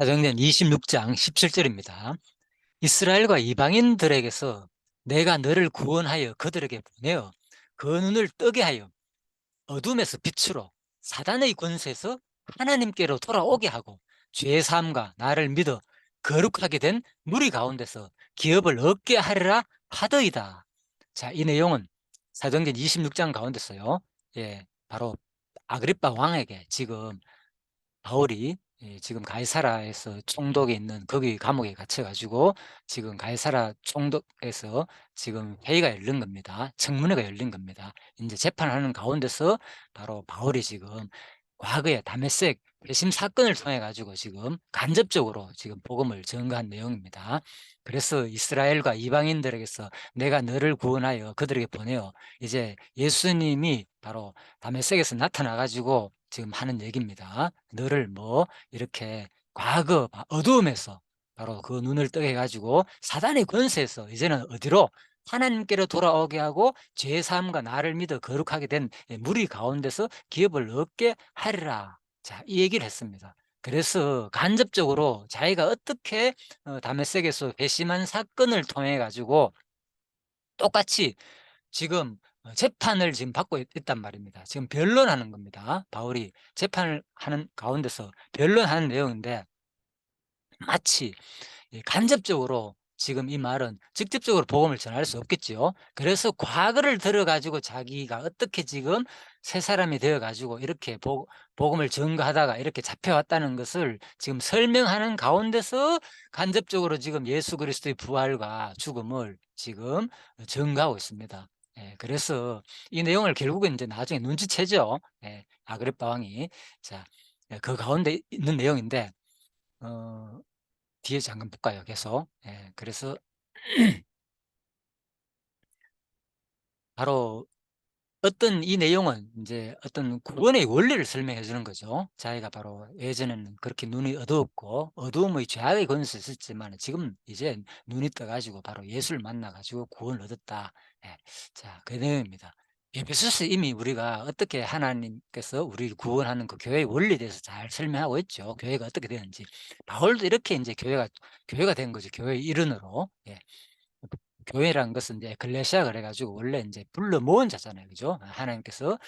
사도행전 26장 17절입니다. 이스라엘과 이방인들에게서 내가 너를 구원하여 그들에게 보내어 그 눈을 뜨게 하여 어둠에서 빛으로 사단의 권세에서 하나님께로 돌아오게 하고 죄 사함과 나를 믿어 거룩하게 된 무리 가운데서 기업을 얻게 하리라 하더이다. 자, 이 내용은 사도행전 26장 가운데서요. 바로 아그리빠 왕에게 지금 바울이 지금 가이사라에서 총독에 있는 거기 감옥에 갇혀 가지고 지금 가이사라 총독에서 지금 회의가 열린 겁니다. 청문회가 열린 겁니다. 인제 재판하는 가운데서 바로 바울이 지금 과거에 다메섹 회심 사건을 통해 가지고 지금 간접적으로 지금 복음을 전가한 내용입니다. 그래서 이스라엘과 이방인들에게서 내가 너를 구원하여 그들에게 보내어 이제 예수님이 바로 다메섹에서 나타나 가지고 지금 하는 얘기입니다. 너를 뭐 이렇게 과거 어두움에서 바로 그 눈을 뜨게 해 가지고 사단의 권세에서 이제는 어디로 하나님께로 돌아오게 하고 죄 사함과 나를 믿어 거룩하게 된 무리 가운데서 기업을 얻게 하리라. 자, 이 얘기를 했습니다. 그래서 간접적으로 자기가 어떻게 다메섹에서 회심한 사건을 통해 가지고 똑같이 지금 재판을 지금 받고 있단 말입니다. 지금 변론하는 겁니다. 바울이 재판을 하는 가운데서 변론하는 내용인데 마치 간접적으로 지금 이 말은 직접적으로 복음을 전할 수 없겠지요. 그래서 과거를 들어 가지고 자기가 어떻게 지금 새 사람이 되어 가지고 이렇게 복음을 전가하다가 이렇게 잡혀왔다는 것을 지금 설명하는 가운데서 간접적으로 지금 예수 그리스도의 부활과 죽음을 지금 전가하고 있습니다. 그래서 이 내용을 결국은 이제 나중에 눈치채죠. 아그리빠 왕이. 자, 그 가운데 있는 내용인데 어 뒤에 잠깐 볼까요 계속. 그래서 바로 어떤 이 내용은 이제 어떤 구원의 원리를 설명해 주는 거죠. 자기가 바로 예전에는 그렇게 눈이 어두웠고 어두움의 죄악의 권세에 있었지만 지금 이제 눈이 떠 가지고 바로 예수를 만나 가지고 구원을 얻었다. 자, 그 내용입니다. 에베소서 이미 우리가 어떻게 하나님께서 우리를 구원하는 그 교회의 원리에 대해서 잘 설명하고 있죠. 교회가 어떻게 되는지. 바울도 이렇게 인제 교회가 된 거죠, 교회의 일원으로. 교회라는 것은 이제 에클레시아 그래 가지고 원래 인제 불러 모은 자잖아요. 그죠? 하나님께서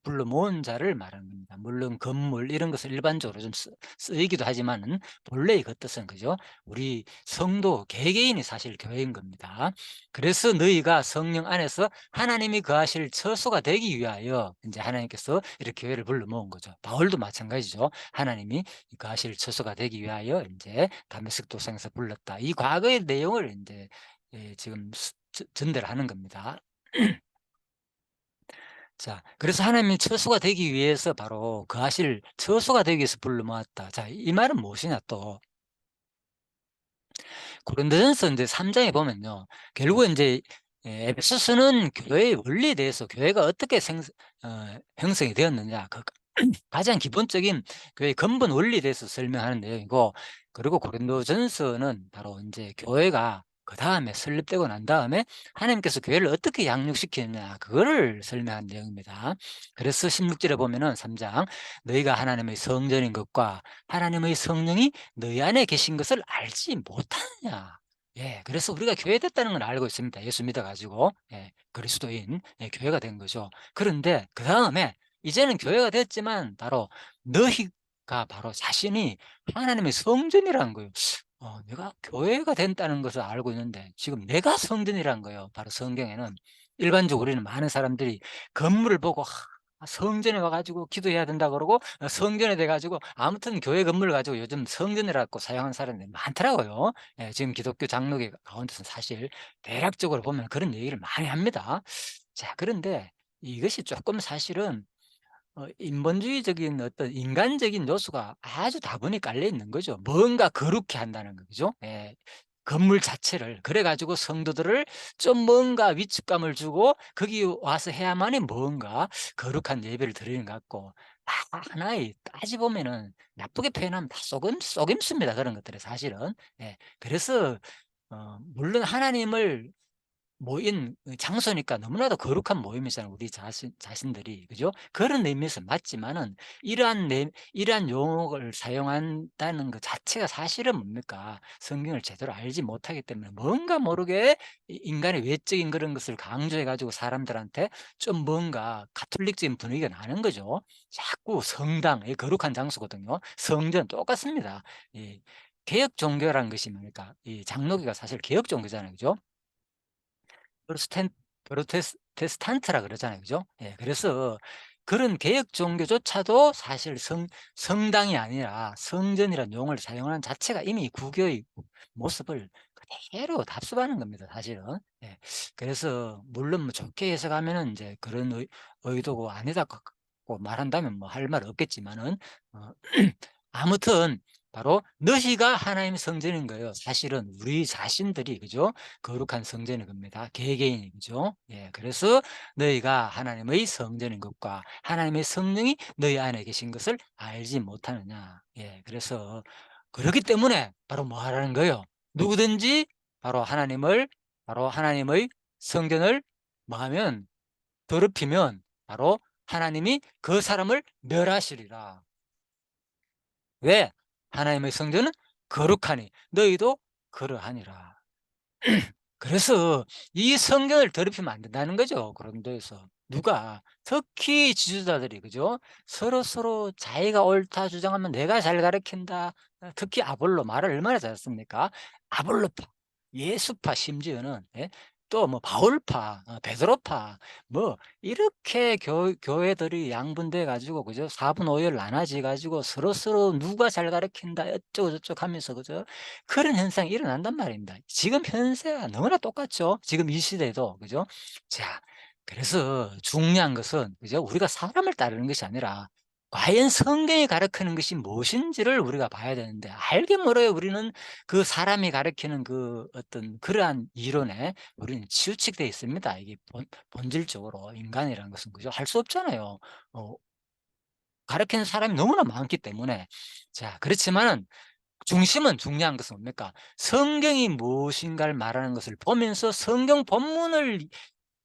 불러 모은 자를 말하는 겁니다. 물론 건물 이런 것을 일반적으로 좀 쓰이기도 하지만은 본래의 그 뜻은 그죠? 우리 성도 개개인이 사실 교회인 겁니다. 그래서 너희가 성령 안에서 하나님이 거하실 처소가 되기 위하여 인제 하나님께서 이렇게 교회를 불러 모은 거죠. 바울도 마찬가지죠. 하나님이 거하실 처소가 되기 위하여 인제 다메섹 도상에서 불렀다. 이 과거의 내용을 인제 지금 전대를 하는 겁니다. 자, 그래서 하나님이 처소가 되기 위해서 바로 거하실 처소가 되기 위해서 불러 모았다. 자, 이 말은 무엇이냐 또 고린도전서 인제 3 장에 보면요. 결국은 인제 에베소서는 교회의 원리에 대해서 교회가 어떻게 형성이 되었느냐 가장 기본적인 교회의 근본 원리에 대해서 설명하는 내용이고 그리고 고린도전서는 바로 인제 교회가 그다음에 설립되고 난 다음에 하나님께서 교회를 어떻게 양육시키느냐 그거를 설명한 내용입니다. 그래서 16 절에 보면은 3 장 "너희가 하나님의 성전인 것과 하나님의 성령이 너희 안에 계신 것을 알지 못하느냐." 그래서 우리가 교회됐다는 걸 알고 있습니다. 예수 믿어 가지고 그리스도인 교회가 된 거죠. 그런데 그다음에 이제는 교회가 됐지만 바로 너희가 바로 자신이 하나님의 성전이라는 거예요. 내가 교회가 된다는 것을 알고 있는데 지금 내가 성전이라는 거예요. 바로 성경에는 일반적으로 우리는 많은 사람들이 건물을 보고 성전에 와 가지고 기도해야 된다 그러고 성전에 돼 가지고 아무튼 교회 건물을 가지고 요즘 성전이라고 사용하는 사람들이 많더라고요. 지금 기독교 장로교 가운데서는 사실 대략적으로 보면 그런 얘기를 많이 합니다. 자, 그런데 이것이 조금 사실은 인본주의적인 어떤 인간적인 요소가 아주 다분히 깔려 있는 거죠. 뭔가 거룩해 한다는 거 그죠? 건물 자체를. 그래 가지고 성도들을 좀 뭔가 위축감을 주고 거기 와서 해야만이 뭔가 거룩한 예배를 드리는 것 같고 다 하나의 따지 보면은 나쁘게 표현하면 다 속임수입니다, 그런 것들이 사실은. 그래서 물론 하나님을 모인 장소니까 너무나도 거룩한 모임이잖아요, 우리 자신들이. 그죠? 그런 의미에서 맞지만은 이러한 용어를 사용한다는 것 자체가 사실은 뭡니까? 성경을 제대로 알지 못하기 때문에 뭔가 모르게 인간의 외적인 그런 것을 강조해 가지고 사람들한테 좀 뭔가 가톨릭적인 분위기가 나는 거죠. 자꾸 성당, 이 거룩한 장소거든요. 성전 똑같습니다. 이 개혁 종교라는 것이 뭡니까? 이 장로교가 사실 개혁 종교잖아요. 그죠? 프로스텐 프로테스탄트라 그러잖아요. 그죠? 예. 그래서 그런 개혁 종교조차도 사실 성당이 아니라 성전이라는 용어를 사용하는 자체가 이미 구교의 모습을 그대로 답습하는 겁니다, 사실은. 예. 그래서 물론 뭐 좋게 해석하면은 인제 그런 의도가 아니다고 말한다면 뭐 할 말 없겠지만은 어 아무튼 바로 너희가 하나님의 성전인 거예요. 사실은 우리 자신들이, 그죠? 거룩한 성전인 겁니다. 개개인이, 그죠? 예. 그래서 너희가 하나님의 성전인 것과 하나님의 성령이 너희 안에 계신 것을 알지 못하느냐. 예. 그래서 그렇기 때문에 바로 뭐 하라는 거예요? 누구든지 바로 하나님의 성전을 뭐 하면, 더럽히면 바로 하나님이 그 사람을 멸하시리라. 왜? 하나님의 성전은 거룩하니 너희도 그러하니라. 그래서 이 성경을 더럽히면 안 된다는 거죠, 고린도에서. 누가? 특히 지주자들이, 그죠? 서로서로 자기가 옳다 주장하면 내가 잘 가르친다. 특히 아볼로 말을 얼마나 잘했습니까? 아볼로파, 예수파, 심지어는, 예? 또 뭐 바울파, 베드로파, 뭐 이렇게 교회들이 양분돼 가지고, 그죠? 4분 5열 나눠져 가지고 서로서로 누가 잘 가르친다 어쩌고 저쩌고 하면서, 그죠? 그런 현상이 일어난단 말입니다. 지금 현세와 너무나 똑같죠. 지금 이 시대도, 그죠? 자, 그래서 중요한 것은, 그죠? 우리가 사람을 따르는 것이 아니라 과연 성경이 가르치는 것이 무엇인지를 우리가 봐야 되는데, 알게 모르게 우리는 그 사람이 가르치는 그 어떤 그러한 이론에 우리는 치우치게 돼 있습니다. 이게 본질적으로 인간이라는 것은, 그죠? 할 수 없잖아요. 어, 가르치는 사람이 너무나 많기 때문에. 자, 그렇지만은 중심은, 중요한 것은 뭡니까? 성경이 무엇인가를 말하는 것을 보면서 성경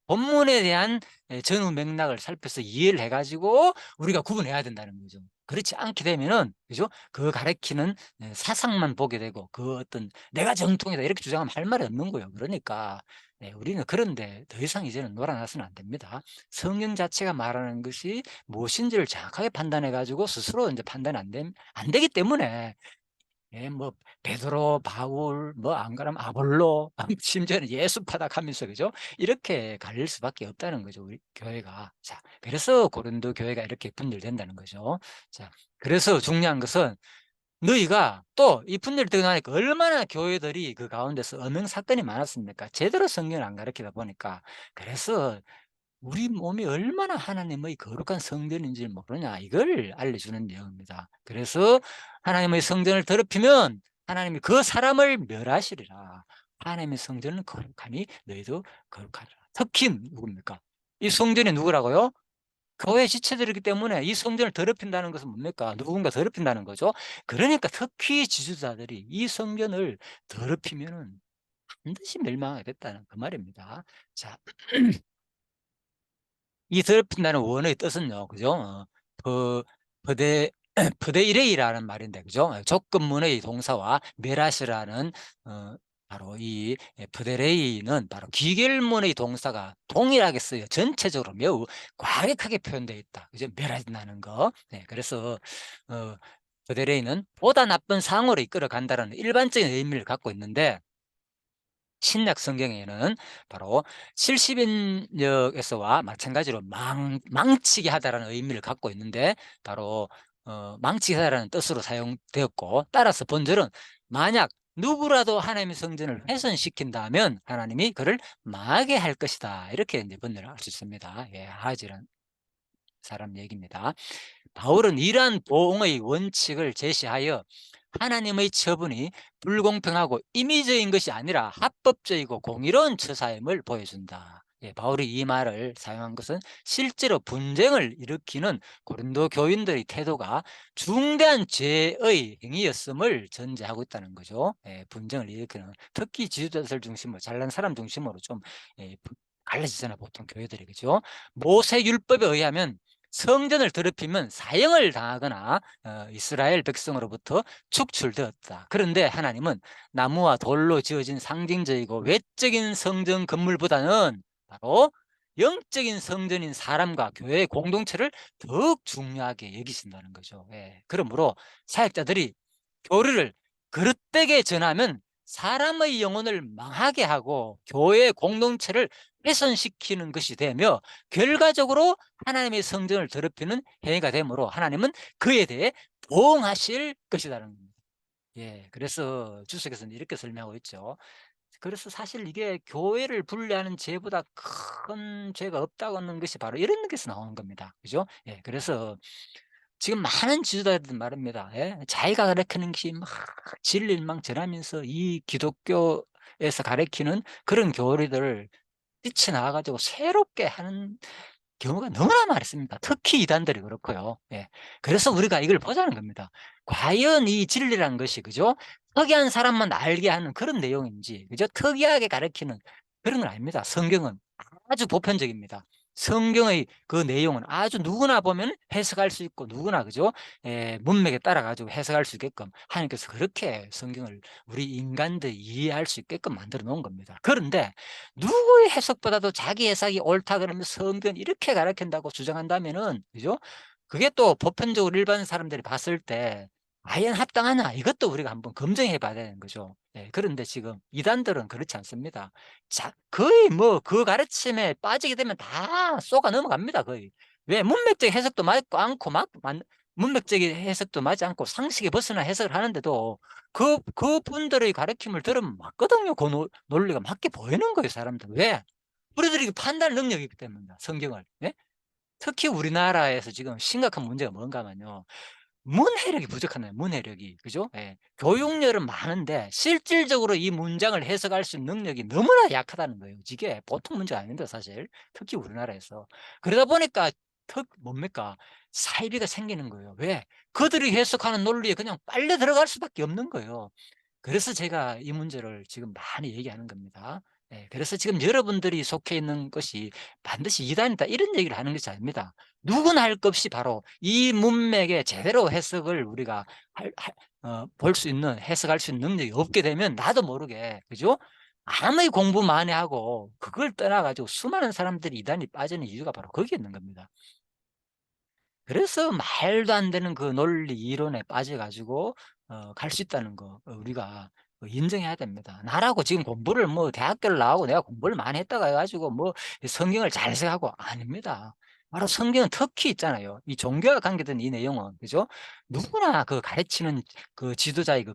본문에 대한 전후 맥락을 살펴서 이해를 해 가지고 우리가 구분해야 된다는 거죠. 그렇지 않게 되면은, 그죠? 그 가르치는 사상만 보게 되고 그 어떤 '내가 정통이다.' 이렇게 주장하면 할 말이 없는 거예요. 그러니까 우리는 그런 데 더 이상 이제는 놀아나서는 안 됩니다. 성경 자체가 말하는 것이 무엇인지를 정확하게 판단해 가지고 스스로 인제 판단이 안 되기 때문에, 예, 뭐 베드로, 바울, 뭐 안 그러면 아볼로, 심지어는 예수파다 하면서, 그죠? 이렇게 갈릴 수밖에 없다는 거죠, 우리 교회가. 자, 그래서 고린도 교회가 이렇게 분열된다는 거죠. 자, 그래서 중요한 것은 너희가 또 이 분열되고 나니까 얼마나 교회들이 그 가운데서 엄행 사건이 많았습니까? 제대로 성경을 안 가르치다 보니까. 그래서 우리 몸이 얼마나 하나님의 거룩한 성전인지를 모르냐, 이걸 알려주는 내용입니다. 그래서 하나님의 성전을 더럽히면 하나님이 그 사람을 멸하시리라. 하나님의 성전은 거룩하니 너희도 거룩하리라. 특히 누굽니까? 이 성전이 누구라고요? 교회 지체들이기 때문에 이 성전을 더럽힌다는 것은 뭡니까? 누군가 더럽힌다는 거죠. 그러니까 특히 지주자들이 이 성전을 더럽히면은 반드시 멸망하게 됐다는 그 말입니다. 자, 이 더럽힌다는 원어의 뜻은요, 그죠? 퍼데 퍼데이레이라는 말인데, 그죠? 조건문의 동사와 메라시라는 바로 이 퍼데레이는 바로 기결문의 동사가 동일하게 쓰여 전체적으로 매우 과격하게 표현되어 있다. 그죠? 멸한다는 거. 네, 그래서 어 퍼데레이는 보다 나쁜 상으로 이끌어 간다는 일반적인 의미를 갖고 있는데, 신약 성경에는 바로 70인역에서와 마찬가지로 망치게 하다라는 의미를 갖고 있는데, 바로 망치게 하다라는 뜻으로 사용되었고, 따라서 본절은 만약 누구라도 하나님의 성전을 훼손시킨다면 하나님이 그를 망하게 할 것이다, 이렇게 이제 번역을 할 수 있습니다. 예, 하지란 사람 얘기입니다. 바울은 이러한 보응의 원칙을 제시하여 하나님의 처분이 불공평하고 임의적인 것이 아니라 합법적이고 공의로운 처사임을 보여준다. 바울이 이 말을 사용한 것은 실제로 분쟁을 일으키는 고린도 교인들의 태도가 중대한 죄의 행위였음을 전제하고 있다는 거죠. 분쟁을 일으키는, 특히 지도자들 중심으로, 잘난 사람 중심으로 좀 갈라지잖아요, 보통 교회들이. 그죠? 모세 율법에 의하면 성전을 더럽히면 사형을 당하거나 이스라엘 백성으로부터 축출되었다. 그런데 하나님은 나무와 돌로 지어진 상징적이고 외적인 성전 건물보다는 바로 영적인 성전인 사람과 교회의 공동체를 더욱 중요하게 여기신다는 거죠. 그러므로 사역자들이 교리를 그릇되게 전하면 사람의 영혼을 망하게 하고 교회의 공동체를 훼손시키는 것이 되며, 결과적으로 하나님의 성전을 더럽히는 행위가 되므로 하나님은 그에 대해 보응하실 것이라는 겁니다. 그래서 주석에서는 이렇게 설명하고 있죠. 그래서 사실 이게 교회를 분리하는 죄보다 큰 죄가 없다는 것이 바로 이런 것에서 나오는 겁니다. 그죠? 그래서 지금 많은 지도자들 말입니다. 자기가 가르치는 것이 막 진리를 전하면서 이 기독교에서 가르치는 그런 교리들을 뛰쳐나와 가지고 새롭게 하는 경우가 너무나 많습니다. 특히 이단들이 그렇고요. 그래서 우리가 이걸 보자는 겁니다. 과연 이 진리라는 것이, 그죠? 특이한 사람만 알게 하는 그런 내용인지, 그죠? 특이하게 가르치는 그런 건 아닙니다. 성경은 아주 보편적입니다. 성경의 그 내용은 아주 누구나 보면 해석할 수 있고, 누구나, 그죠? 문맥에 따라 가지고 해석할 수 있게끔 하나님께서 그렇게 성경을 우리 인간들이 이해할 수 있게끔 만들어 놓은 겁니다. 그런데 누구의 해석보다도 자기 해석이 옳다 그러면 성경 이렇게 가르친다고 주장한다면은, 그죠? 그게 또 보편적으로 일반 사람들이 봤을 때 과연 합당하나, 이것도 우리가 한번 검증해 봐야 되는 거죠. 그런데 지금 이단들은 그렇지 않습니다. 거의 뭐 그 가르침에 빠지게 되면 다 쏘가 넘어갑니다, 거의. 왜? 문맥적 해석도 맞고 않고 문맥적인 해석도 맞지 않고 상식에 벗어나 해석을 하는데도 그분들의 가르침을 들으면 맞거든요. 그 논리가 맞게 보이는 거예요, 사람들. 왜? 우리들이 판단 능력이 있기 때문입니다, 성경을. 특히 우리나라에서 지금 심각한 문제가 뭔가 하면요, 문해력이 부족하네요, 문해력이. 그죠? 교육열은 많은데 실질적으로 이 문장을 해석할 수 있는 능력이 너무나 약하다는 거예요. 이게 보통 문제가 아닙니다, 사실. 특히 우리나라에서. 그러다 보니까 뭡니까? 사이비가 생기는 거예요. 왜? 그들이 해석하는 논리에 그냥 빨려 들어갈 수밖에 없는 거예요. 그래서 제가 이 문제를 지금 많이 얘기하는 겁니다. 그래서 지금 여러분들이 속해 있는 것이 반드시 이단이다, 이런 얘기를 하는 것이 아닙니다. 누구나 할 것 없이 바로 이 문맥의 제대로 해석을 우리가 볼 수 있는, 해석할 수 있는 능력이 없게 되면 나도 모르게, 그죠? 아무리 공부 많이 하고 그걸 떠나가지고 수많은 사람들이 이단이 빠지는 이유가 바로 거기에 있는 겁니다. 그래서 말도 안 되는 그 논리 이론에 빠져 가지고 갈 수 있다는 거 우리가 인정해야 됩니다. 나라고 지금 공부를 뭐 대학교를 나오고 내가 공부를 많이 했다고 해 가지고 뭐 성경을 잘 해석하고, 아닙니다. 바로 성경은 특히 있잖아요. 이 종교와 관계된 이 내용은, 그죠? 누구나 그 가르치는 그 지도자의 그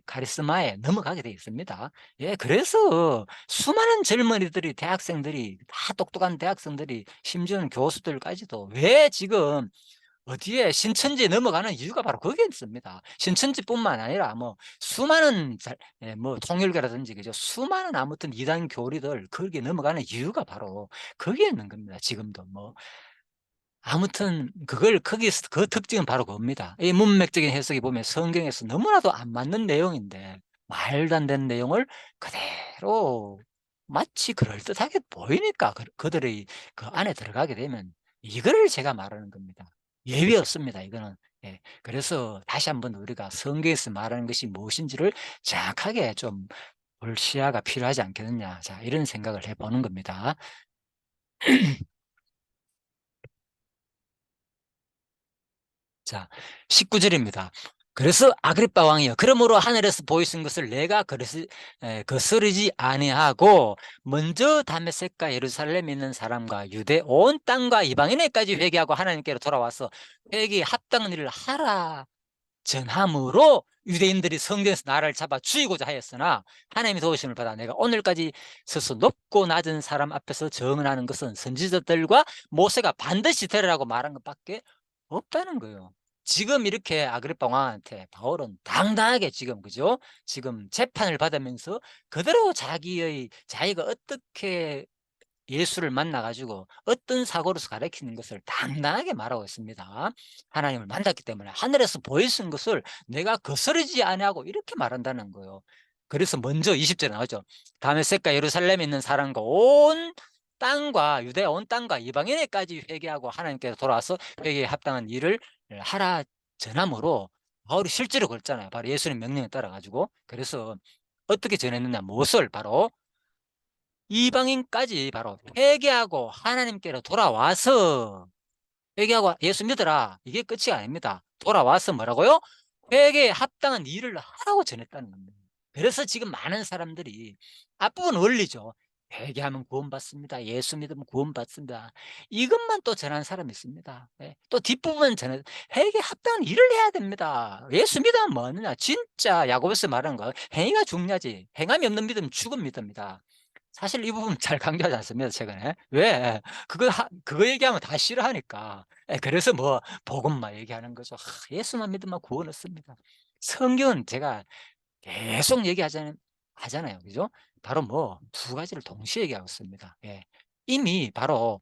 카리스마에 넘어가게 돼 있습니다. 그래서 수많은 젊은이들이, 대학생들이, 다 똑똑한 대학생들이, 심지어는 교수들까지도 왜 지금 어디에 신천지에 넘어가는 이유가 바로 거기에 있습니다. 신천지뿐만 아니라 뭐 수많은 뭐 통일교라든지, 그죠? 수많은 아무튼 이단 교리들 거기에 넘어가는 이유가 바로 거기에 있는 겁니다. 지금도 뭐 아무튼 그걸 거기서 그 특징은 바로 그겁니다. 이 문맥적인 해석이 보면 성경에서 너무나도 안 맞는 내용인데 말도 안 되는 내용을 그대로 마치 그럴듯하게 보이니까 그들의 그 안에 들어가게 되면, 이거를 제가 말하는 겁니다. 예외 없습니다, 이거는. 그래서 다시 한번 우리가 성경에서 말하는 것이 무엇인지를 정확하게 좀 볼 시야가 필요하지 않겠느냐. 자, 이런 생각을 해 보는 겁니다. 자, 19절입니다. 그래서 아그리빠 왕이여, 그러므로 하늘에서 보이신 것을 내가 거스르지 아니하고 먼저 다메섹과 예루살렘에 있는 사람과 유대 온 땅과 이방인에까지 회개하고 하나님께로 돌아와서 회개에 합당한 일을 하라 전함으로 유대인들이 성전에서 나를 잡아 죽이고자 하였으나 하나님의 도우심을 받아 내가 오늘까지 서서 높고 낮은 사람 앞에서 증언하는 것은 선지자들과 모세가 반드시 되리라고 말한 것밖에 없다는 거예요. 지금 이렇게 아그리파 왕한테 바울은 당당하게 지금, 그죠? 지금 재판을 받으면서 그대로 자기가 어떻게 예수를 만나 가지고 어떤 사고로서 가르치는 것을 당당하게 말하고 있습니다. 하나님을 만났기 때문에 하늘에서 보이신 것을 내가 거스르지 아니하고 이렇게 말한다는 거예요. 그래서 먼저 20 절에 나오죠. 다메섹과 예루살렘에 있는 사람과 온 땅과 유대야 온 땅과 이방인에까지 회개하고 하나님께서 돌아와서 회개에 합당한 일을 하라 전함으로 바울이 실제로 그랬잖아요. 바로 예수님 명령에 따라 가지고. 그래서 어떻게 전했느냐, 무엇을 바로 이방인까지 바로 회개하고 하나님께로 돌아와서 회개하고 예수 믿어라, 이게 끝이 아닙니다. 돌아와서 뭐라고요? 회개에 합당한 일을 하라고 전했다는 겁니다. 그래서 지금 많은 사람들이 앞부분 원리죠. 회개하면 구원받습니다. 예수 믿으면 구원받습니다. 이것만 또 전하는 사람이 있습니다. 예. 또 뒷부분 전해 회개에 합당한 일을 해야 됩니다. 예수 믿으면 뭐 하느냐. 진짜 야고보서 말하는 거 행위가 중요하지. 행함이 없는 믿음 죽은 믿음이다. 사실 이 부분 잘 강조하지 않습니다, 최근에. 왜? 그거 얘기하면 다 싫어하니까. 예, 그래서 뭐 복음만 얘기하는 거죠. 예수만 믿으면 구원 얻습니다. 성경은 제가 계속 하잖아요. 그죠? 바로 뭐 두 가지를 동시에 얘기하고 있습니다. 예. 이미 바로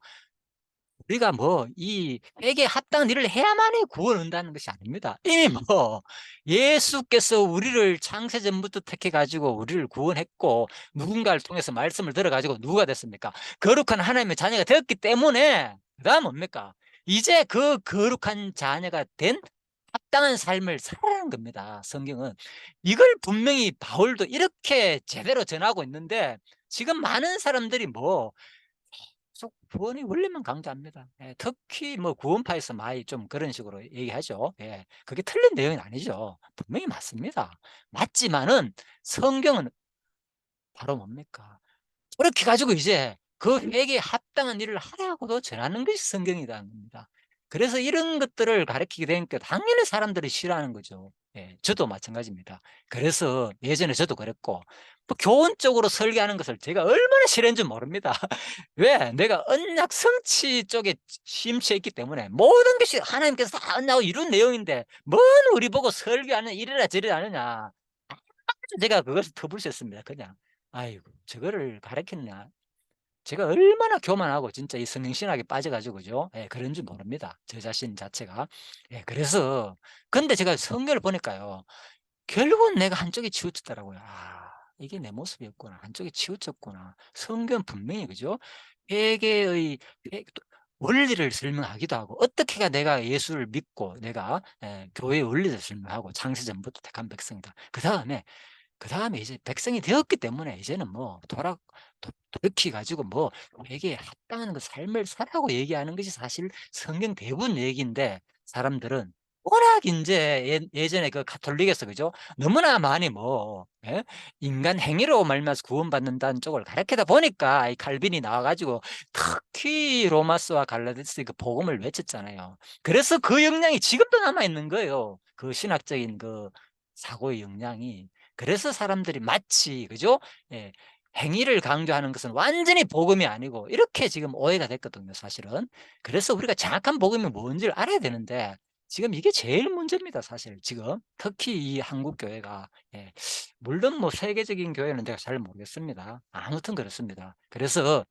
우리가 뭐 이 회개에 합당한 일을 해야만이 구원 얻는다는 것이 아닙니다. 이미 뭐 예수께서 우리를 창세전부터 택해 가지고 우리를 구원했고 누군가를 통해서 말씀을 들어 가지고 누가 됐습니까? 거룩한 하나님의 자녀가 되었기 때문에 그다음 뭡니까? 이제 그 거룩한 자녀가 된 합당한 삶을 살아가는 겁니다, 성경은. 이걸 분명히 바울도 이렇게 제대로 전하고 있는데 지금 많은 사람들이 뭐 계속 구원의 원리만 강조합니다. 예, 특히 뭐 구원파에서 많이 좀 그런 식으로 얘기하죠. 예, 그게 틀린 내용은 아니죠. 분명히 맞습니다. 맞지만은 성경은 바로 뭡니까? 그렇게 가지고 이제 그 회개에 합당한 일을 하라고도 전하는 것이 성경이라는 겁니다. 그래서 이런 것들을 가르치게 되니까 당연히 사람들이 싫어하는 거죠. 예, 저도 마찬가지입니다. 그래서 예전에 저도 그랬고 뭐 교훈적으로 설계하는 것을 제가 얼마나 싫어했는지 모릅니다. 왜? 내가 언약 성취 쪽에 심취해 있기 때문에 모든 것이 하나님께서 다 언약하고 이룬 내용인데 뭔 우리 보고 설교하는 이래라 저래라 하느냐. 제가 그것을 터부셨습니다, 그냥. 아이고, 저거를 가르치느냐. 제가 얼마나 교만하고 진짜 이 성경신학에 빠져 가지고 그죠? 예, 그런 줄 모릅니다, 저 자신 자체가. 예, 그래서 근데 제가 성경을 보니까요. 결국은 내가 한쪽에 치우쳤더라고요. '아, 이게 내 모습이었구나. 한쪽에 치우쳤구나.' 성경은 분명히 그죠? 회개의 회 원리를 설명하기도 하고 어떻게 해야 내가 예수를 믿고 내가 교회의 원리를 설명하고 창세전부터 택한 백성이다. 그다음에 이제 백성이 되었기 때문에 이제는 뭐 돌이켜 가지고 뭐 회개에 합당한 그 삶을 살라고 얘기하는 것이 사실 성경 대부분 얘기인데 사람들은 워낙 인제 예전에 그 가톨릭에서 그죠? 너무나 많이 뭐 인간 행위로 말미암아서 구원받는다는 쪽을 가르치다 보니까 이 칼빈이 나와 가지고 특히 로마서와 갈라디아서의 그 복음을 외쳤잖아요. 그래서 그 영향이 지금도 남아 있는 거예요. 그 신학적인 그 사고의 영향이. 그래서 사람들이 마치 그죠? 예. 행위를 강조하는 것은 완전히 복음이 아니고 이렇게 지금 오해가 됐거든요, 사실은. 그래서 우리가 정확한 복음이 뭔지를 알아야 되는데 지금 이게 제일 문제입니다, 사실 지금. 특히 이 한국 교회가. 예. 물론 뭐 세계적인 교회는 제가 잘 모르겠습니다. 아무튼 그렇습니다. 그래서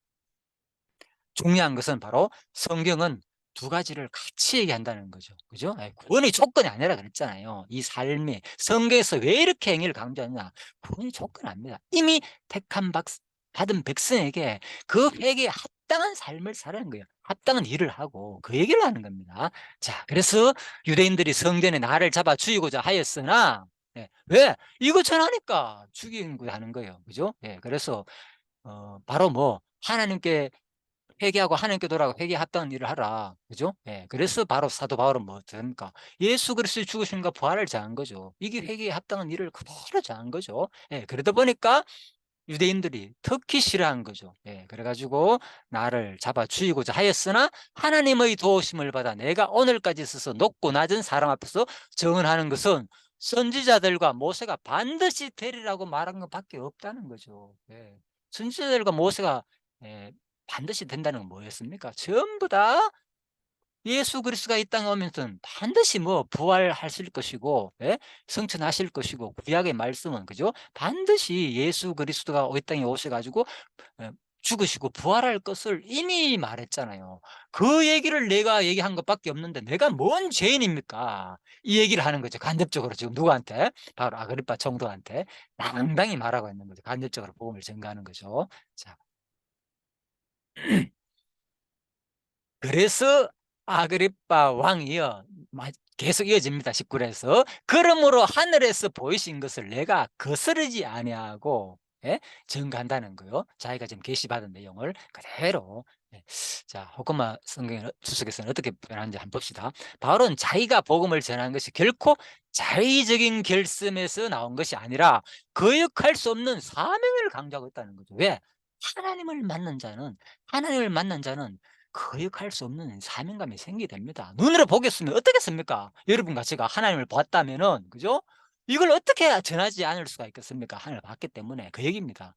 중요한 것은 바로 성경은 두 가지를 같이 얘기한다는 거죠. 그죠? 예, 구원이 조건이 아니라 그랬잖아요. 이 삶이 성경에서 왜 이렇게 행위를 강조하느냐? 구원이 조건 아닙니다. 이미 택한 받은 백성에게 그 회개에 합당한 삶을 살라는 거예요. 합당한 일을 하고 그 얘기를 하는 겁니다. 자, 그래서 유대인들이 성전에 나를 잡아 죽이고자 하였으나 왜? 이거 전하니까 죽이고자 하는 거예요. 그죠? 예, 그래서 바로 뭐 하나님께 회개하고 하나님께 돌아가고 회개에 합당한 일을 하라. 그죠? 예. 그래서 바로 사도 바울은 뭐 됩니까? 예수 그리스도의 죽으심과 부활을 자한 거죠. 이게 회개에 합당한 일을 그대로 자한 거죠. 예. 그러다 보니까 유대인들이 특히 싫어한 거죠. 예. 그래 가지고 나를 잡아 죽이고자 하였으나 하나님의 도우심을 받아 내가 오늘까지 있어서 높고 낮은 사람 앞에서 증언하는 것은 선지자들과 모세가 반드시 되리라고 말한 것밖에 없다는 거죠. 예. 선지자들과 모세가 예 반드시 된다는 건 뭐였습니까? 전부 다 예수 그리스도가 이 땅에 오면서는 반드시 뭐 부활하실 것이고 성천하실 것이고 구약의 말씀은 그죠? 반드시 예수 그리스도가 이 땅에 오셔 가지고 예 죽으시고 부활할 것을 이미 말했잖아요. 그 얘기를 내가 얘기한 것밖에 없는데 내가 뭔 죄인입니까? 이 얘기를 하는 거죠. 간접적으로 지금 누구한테? 바로 아그리파 총독한테 당당히 말하고 있는 거죠. 간접적으로 복음을 전가하는 거죠. 자, 그래서 아그리파 왕이요 계속 이어집니다. 19절에서 그러므로 하늘에서 보이신 것을 내가 거스르지 아니하고 예? 증거한다는 거요. 자기가 지금 계시받은 내용을 그대로 예. 자, 호크마 성경 주석에서는 어떻게 표현하는지 한번 봅시다. 바울은 자기가 복음을 전하는 것이 결코 자의적인 결심에서 나온 것이 아니라 거역할 수 없는 사명을 강조하고 있다는 거죠. 왜? 하나님을 만난 자는 거역할 수 없는 사명감이 생기게 됩니다. 눈으로 보겠으면 어떻겠습니까? 여러분과 제가 하나님을 봤다면은, 그죠? 이걸 어떻게 전하지 않을 수가 있겠습니까? 하나님을 봤기 때문에 그 얘기입니다.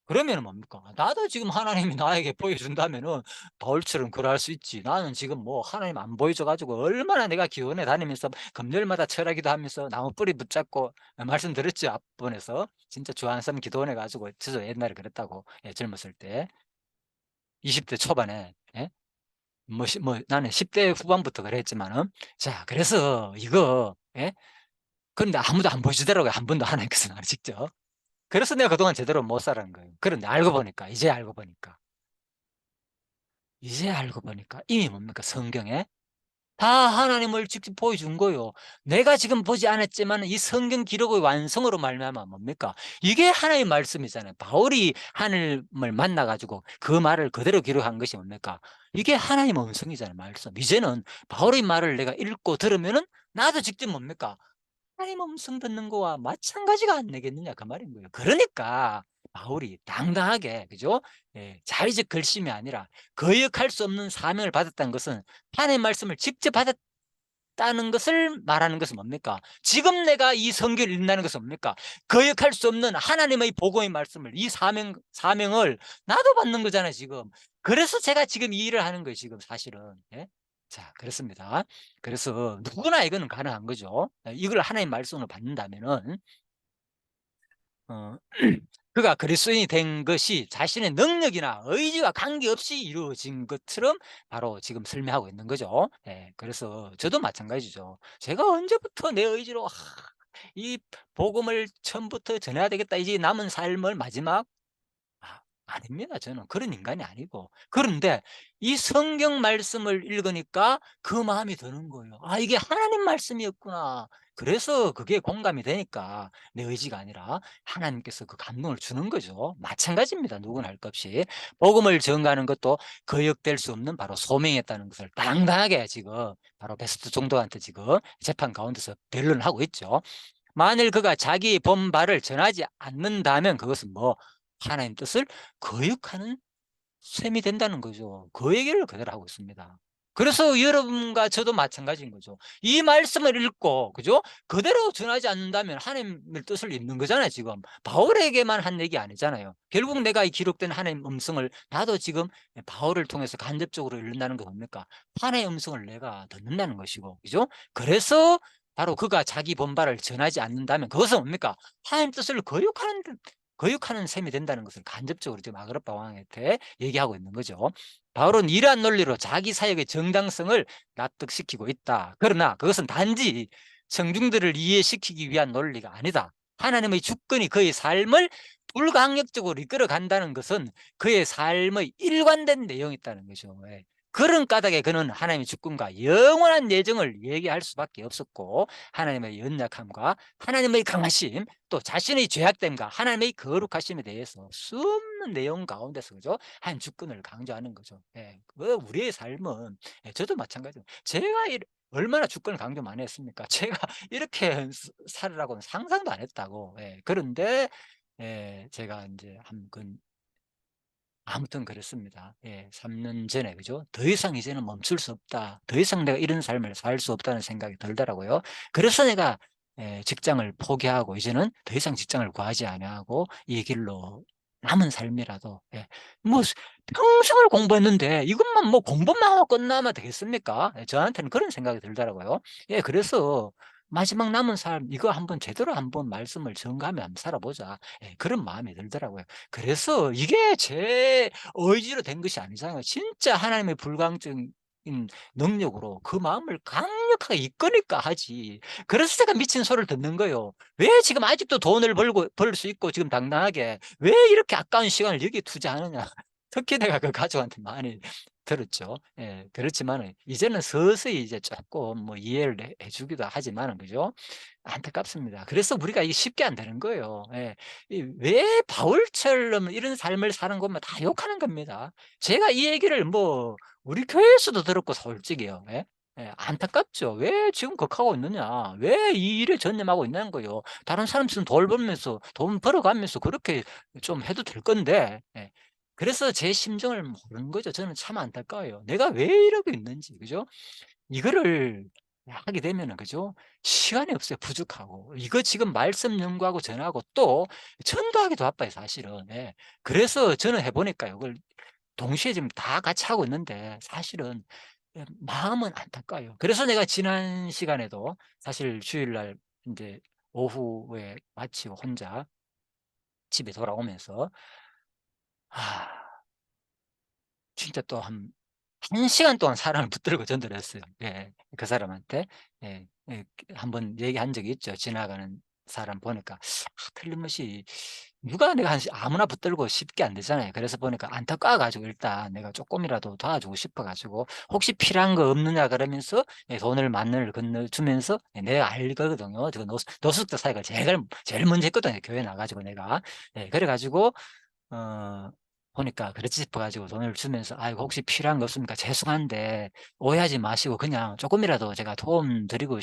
그러면은 뭡니까? 나도 지금 하나님이 나에게 보여준다면은 바울처럼 그럴 수 있지. 나는 지금 뭐 하나님 안 보여줘 가지고 얼마나 내가 기원에 다니면서 금요일마다 철야기도 하면서 나무 뿌리 붙잡고 말씀드렸죠 앞번에서. 진짜 주한섬 기도원해 가지고 저도 옛날에 그랬다고. 예, 젊었을 때 20대 초반에. 예? 뭐 나는 10대 후반부터 그랬지만은 자, 그래서 이거 예? 그런데 아무도 안 보여주더라고요. 한 번도 하나님께서 나를 직접. 그래서 내가 그동안 제대로 못 살은 거예요. 그런데 알고 보니까 이제 알고 보니까 이미 뭡니까? 성경에 다 하나님을 직접 보여준 거예요. 내가 지금 보지 않았지만 이 성경 기록의 완성으로 말미암아 뭡니까? 이게 하나님의 말씀이잖아요. 바울이 하나님을 만나 가지고 그 말을 그대로 기록한 것이 뭡니까? 이게 하나님의 음성이잖아요, 말씀. 이제는 바울의 말을 내가 읽고 들으면은 나도 직접 뭡니까? 하나님 음성 듣는 거와 마찬가지가 안 되겠느냐 그 말인 거예요. 그러니까 바울이 당당하게, 그죠? 예, 자의적 결심이 아니라 거역할 수 없는 사명을 받았다는 것은 하나님의 말씀을 직접 받았다는 것을 말하는 것은 뭡니까? 지금 내가 이 성경을 읽는다는 것은 뭡니까? 거역할 수 없는 하나님의 복음의 말씀을, 이 사명을 나도 받는 거잖아요, 지금. 그래서 제가 지금 이 일을 하는 거예요, 지금 사실은. 예? 자, 그렇습니다. 그래서 누구나 이거는 가능한 거죠. 이걸 하나님 말씀으로 받는다면은 어 그가 그리스도인이 된 것이 자신의 능력이나 의지와 관계없이 이루어진 것처럼 바로 지금 설명하고 있는 거죠. 예. 그래서 저도 마찬가지죠. 제가 언제부터 내 의지로 이 복음을 처음부터 전해야 되겠다. 이제 남은 삶을 마지막 아닙니다. 저는 그런 인간이 아니고. 그런데 이 성경 말씀을 읽으니까 그 마음이 드는 거예요. '아, 이게 하나님 말씀이었구나.' 그래서 그게 공감이 되니까 내 의지가 아니라 하나님께서 그 감동을 주는 거죠. 마찬가지입니다, 누구나 할 것 없이. 복음을 전가하는 것도 거역될 수 없는 바로 소명이었다는 것을 당당하게 지금 바로 베스트 종독한테 지금 재판 가운데서 변론을 하고 있죠. 만일 그가 자기의 본발을 전하지 않는다면 그것은 뭐 하나님 뜻을 거역하는 셈이 된다는 거죠. 그 얘기를 그대로 하고 있습니다. 그래서 여러분과 저도 마찬가지인 거죠. 이 말씀을 읽고 그죠? 그대로 전하지 않는다면 하나님의 뜻을 읽는 거잖아요, 지금. 바울에게만 한 얘기 아니잖아요. 결국 내가 이 기록된 하나님 음성을 나도 지금 바울을 통해서 간접적으로 읽는다는 거 뭡니까? 하나님의 음성을 내가 듣는다는 것이고. 그죠? 그래서 바로 그가 자기 본발을 전하지 않는다면 그것은 뭡니까? 하나님 뜻을 거역하는 셈이 된다는 것을 간접적으로 지금 아그리파 왕한테 얘기하고 있는 거죠. 바울은 이러한 논리로 자기 사역의 정당성을 납득시키고 있다. 그러나 그것은 단지 청중들을 이해시키기 위한 논리가 아니다. 하나님의 주권이 그의 삶을 불강력적으로 이끌어 간다는 것은 그의 삶의 일관된 내용이 있다는 거죠. 예. 그런 까닭에 그는 하나님의 주권과 영원한 예정을 얘기할 수밖에 없었고 하나님의 연약함과 하나님의 강하심 또 자신의 죄악됨과 하나님의 거룩하심에 대해서 수없는 내용 가운데서 그죠? 한 주권을 강조하는 거죠. 예. 우리의 삶은 예, 저도 마찬가지입니다. 제가 얼마나 주권을 강조 많이 했습니까? 제가 이렇게 살으라고는 상상도 안 했다고. 예. 그런데 예, 제가 이제 한근 아무튼 그렇습니다. 예. 3년 전에 그죠? '더 이상 이제는 멈출 수 없다. 더 이상 내가 이런 삶을 살 수 없다.'는 생각이 들더라고요. 그래서 내가 직장을 포기하고 이제는 더 이상 직장을 구하지 아니하고 이 길로 남은 삶이라도 뭐 평생을 공부했는데 이것만 뭐 공부만 하고 끝나면 되겠습니까? 예, 저한테는 그런 생각이 들더라고요. 예, 그래서 마지막 남은 삶 이거 한번 제대로 한번 말씀을 전가하며 한번 살아보자. 예, 그런 마음이 들더라고요. 그래서 이게 제 의지로 된 것이 아니잖아요. 진짜 하나님의 불가항적인 능력으로 그 마음을 강력하게 이끄니까 하지. 그래서 제가 미친 소리를 듣는 거예요. 왜 지금 아직도 돈을 벌 수 있고 지금 당당하게 왜 이렇게 아까운 시간을 여기에 투자하느냐. 특히 내가 그 가족한테 많이 들었죠. 예, 그렇지만은 이제는 서서히 이제 조금 뭐 이해를 해주기도 하지만은, 그죠? 안타깝습니다. 그래서 우리가 이게 쉽게 안 되는 거예요. 예. 왜 바울처럼 이런 삶을 사는 것만 다 욕하는 겁니다. 제가 이 얘기를 뭐 우리 교회에서도 들었고 솔직히요. 예? 예, 안타깝죠. 왜 지금 극하고 있느냐? 왜 이 일에 전념하고 있냐는 거예요. 다른 사람처럼 돈 벌면서 돈 벌어가면서 그렇게 좀 해도 될 건데. 예. 그래서 제 심정을 모르는 거죠. 저는 참 안타까워요. 내가 왜 이러고 있는지, 그죠? 이거를 하게 되면은, 그죠? 시간이 없어요. 부족하고. 이거 지금 말씀 연구하고 전하고 또 전도하기도 바빠요, 사실은. 예. 그래서 저는 해 보니까요. 그걸 동시에 지금 다 같이 하고 있는데 사실은 마음은 안타까워요. 그래서 내가 지난 시간에도 사실 주일날 인제 오후에 마치고 혼자 집에 돌아오면서 아 진짜 또 한 시간 동안 사람을 붙들고 전도를 했어요. 예. 그 사람한테. 예. 예. 한번 얘기한 적이 있죠. 지나가는 사람 보니까 틀림없이 누가 내가 아무나 붙들고 쉽게 안 되잖아요. 그래서 보니까 안타까워 가지고 일단 내가 쪼끔이라도 도와주고 싶어 가지고 "혹시 필요한 거 없느냐?" 그러면서 예 돈을 만을 건네 주면서 예 내가 알거든요. 저 노숙자 사역을 제일 먼저 했거든요, 교회 나와 가지고 내가. 예 그래 가지고 어 보니까 그렇지 싶어 가지고 돈을 주면서 "아이고 혹시 필요한 거 없습니까? 죄송한데 오해하지 마시고 그냥 쪼끔이라도 제가 도움 드리고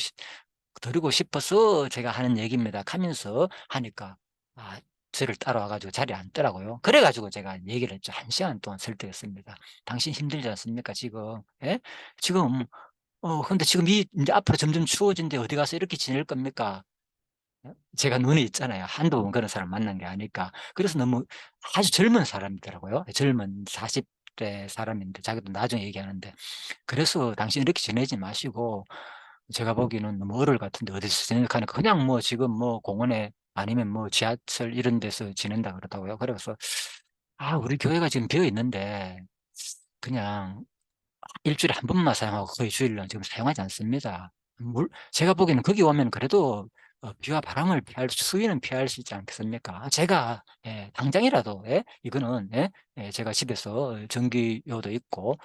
싶어서 제가 하는 얘기입니다." 하면서 하니까 저를 따라와 가지고 자리에 앉더라고요. 그래 가지고 제가 얘기를 했죠. 1 시간 동안 설득했습니다. "당신 힘들지 않습니까 지금? 예? 지금 근데 지금 인제 앞으로 점점 추워진데 어디 가서 이렇게 지낼 겁니까?" 제가 눈이 있잖아요. 한두 번 그런 사람 만난 게 아니까. 그래서 너무 아주 젊은 사람이더라고요. 젊은 40대 사람인데 자기도 나중에 얘기하는데 그래서 "당신 이렇게 지내지 마시고 제가 보기에는 너무 어른 같은데 어디서 지내니까 그냥 뭐 지금 뭐 공원에 아니면 뭐 지하철 이런 데서 지낸다." 그러더라고요. 그래서 우리 교회가 지금 비어 있는데 그냥 일 주일에 한 번만 사용하고 거의 주일날 지금 사용하지 않습니다. 제가 보기에는 거기 오면 그래도 비와 바람을 수위는 피할 수 있지 않겠습니까? 제가 당장이라도 이거는 제가 집에서 전기요도 있고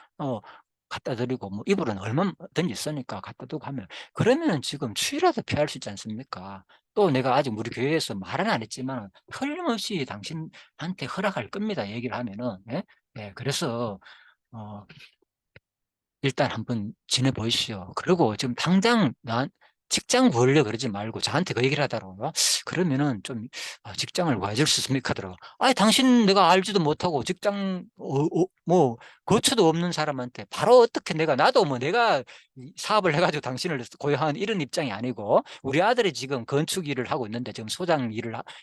갖다 드리고 뭐 이불은 얼마든지 있으니까 갖다 두고 하면 그러면은 지금 추위라도 피할 수 있지 않습니까? 또 내가 아직 우리 교회에서 말은 안 했지만 틀림없이 당신한테 허락할 겁니다, 얘기를 하면은. 예? 예 그래서 어 일단 한번 지내 보십시오. 그리고 지금 당장 직장 구하려고 그러지 말고 저한테 그 얘기를 하더라고요. 그러면은 좀 직장을 왜 줄 수 있습니까?" 하더라고요. "아이 당신 내가 알지도 못하고 직장 뭐 거처도 없는 사람한테 바로 어떻게 나도 뭐 내가 이 사업을 해 가지고 당신을 고용한 이런 입장이 아니고 우리 아들이 지금 건축 일을 하고 있는데 지금 소장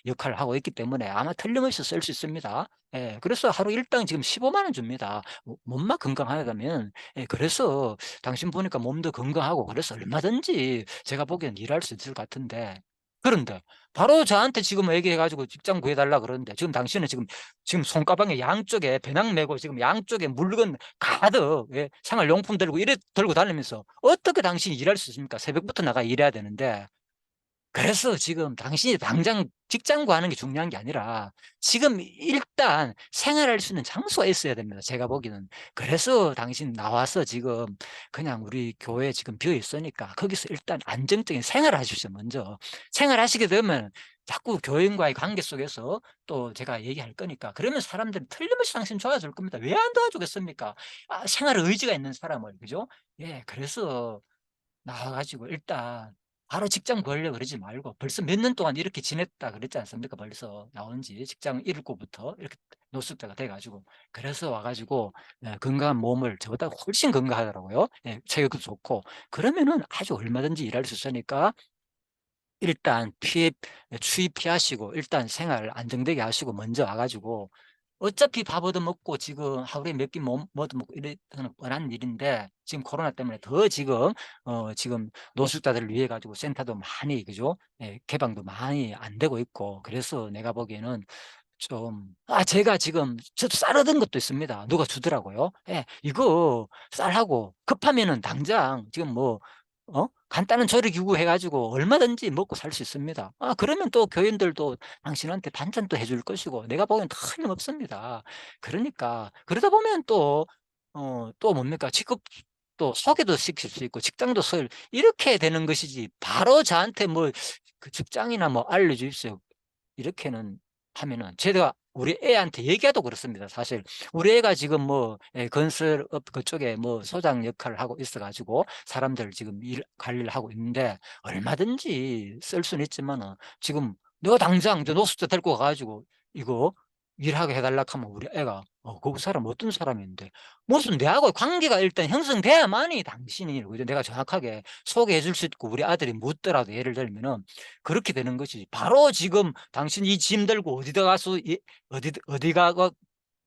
역할을 하고 있기 때문에 아마 틀림없이 쓸 수 있습니다. 예. 그래서 하루 일당 지금 15만 원 줍니다. 몸만 건강하다면 그래서 당신 보니까 몸도 건강하고 그래서 얼마든지 제가 보기엔 일할 수 있을 것 같은데 그런데 바로 저한테 지금 얘기해 가지고 직장 구해 달라 그러는데 지금 당신은 지금 손가방에 양쪽에 배낭 메고 지금 양쪽에 물건 가득 생활용품 들고 이래 들고 다니면서 어떻게 당신이 일할 수 있습니까? 새벽부터 나가 일해야 되는데. 그래서 지금 당신이 당장 직장 구하는 게 중요한 게 아니라 지금 일단 생활할 수 있는 장소가 있어야 됩니다, 제가 보기에는. 그래서 당신 나와서 지금 그냥 우리 교회 지금 비어 있으니까 거기서 일단 안정적인 생활을 하십시오, 먼저. 생활하시게 되면 자꾸 교인과의 관계 속에서 또 제가 얘기할 거니까 그러면 사람들은 틀림없이 당신 좋아질 겁니다. 왜 안 도와주겠습니까? 생활 의지가 있는 사람을. 그죠? 예. 그래서 나와 가지고 일단 바로 직장 구하려고 그러지 말고 벌써 몇 년 동안 이렇게 지냈다 그랬지 않습니까? 벌써 나온 지 직장 잃고부터 이렇게 노숙자가 돼 가지고. 그래서 와 가지고 건강한 몸을 저보다 훨씬 건강하더라고요. 체력도 좋고. 그러면은 아주 얼마든지 일할 수 있으니까 일단 추위 피하시고 일단 생활 안정되게 하시고 먼저 와 가지고 어차피 밥 얻어먹고 지금 하루에 몇 끼 얻어먹고 이래서는 뻔한 일인데 지금 코로나 때문에 더 지금 지금 노숙자들을 위해 가지고 센터도 많이 그죠? 예, 개방도 많이 안 되고 있고 그래서 내가 보기에는 좀 제가 지금 저도 쌀 얻은 것도 있습니다. 누가 주더라고요. 예. 이거 쌀하고 급하면은 당장 지금 뭐 간단한 조리기구 해 가지고 얼마든지 먹고 살 수 있습니다. 그러면 또 교인들도 당신한테 반찬도 해줄 것이고 내가 보기엔 틀림없습니다. 그러니까 그러다 보면 또 뭡니까? 직급도 소개도 시킬 수 있고 직장도 이렇게 되는 것이지 바로 저한테 뭐 그 직장이나 뭐 알려 주십시오. 이렇게는 하면은 제가 우리 애한테 얘기해도 그렇습니다 사실. 우리 애가 지금 뭐 건설업 그쪽에 뭐 소장 역할을 하고 있어 가지고 사람들 지금 일 관리를 하고 있는데 얼마든지 쓸 수는 있지만은 지금 "너 당장 저 노숙자 데리고 가 가지고 이거 일하게 해 달라." 하면 우리 애가 그 사람 어떤 사람인데 무슨 내하고 관계가 일단 형성돼야만이 당신이 그죠 내가 정확하게 소개해 줄 수 있고 우리 아들이 묻더라도 예를 들면은 그렇게 되는 것이지. 바로 지금 당신 이 짐 들고 어디다 가서 어디가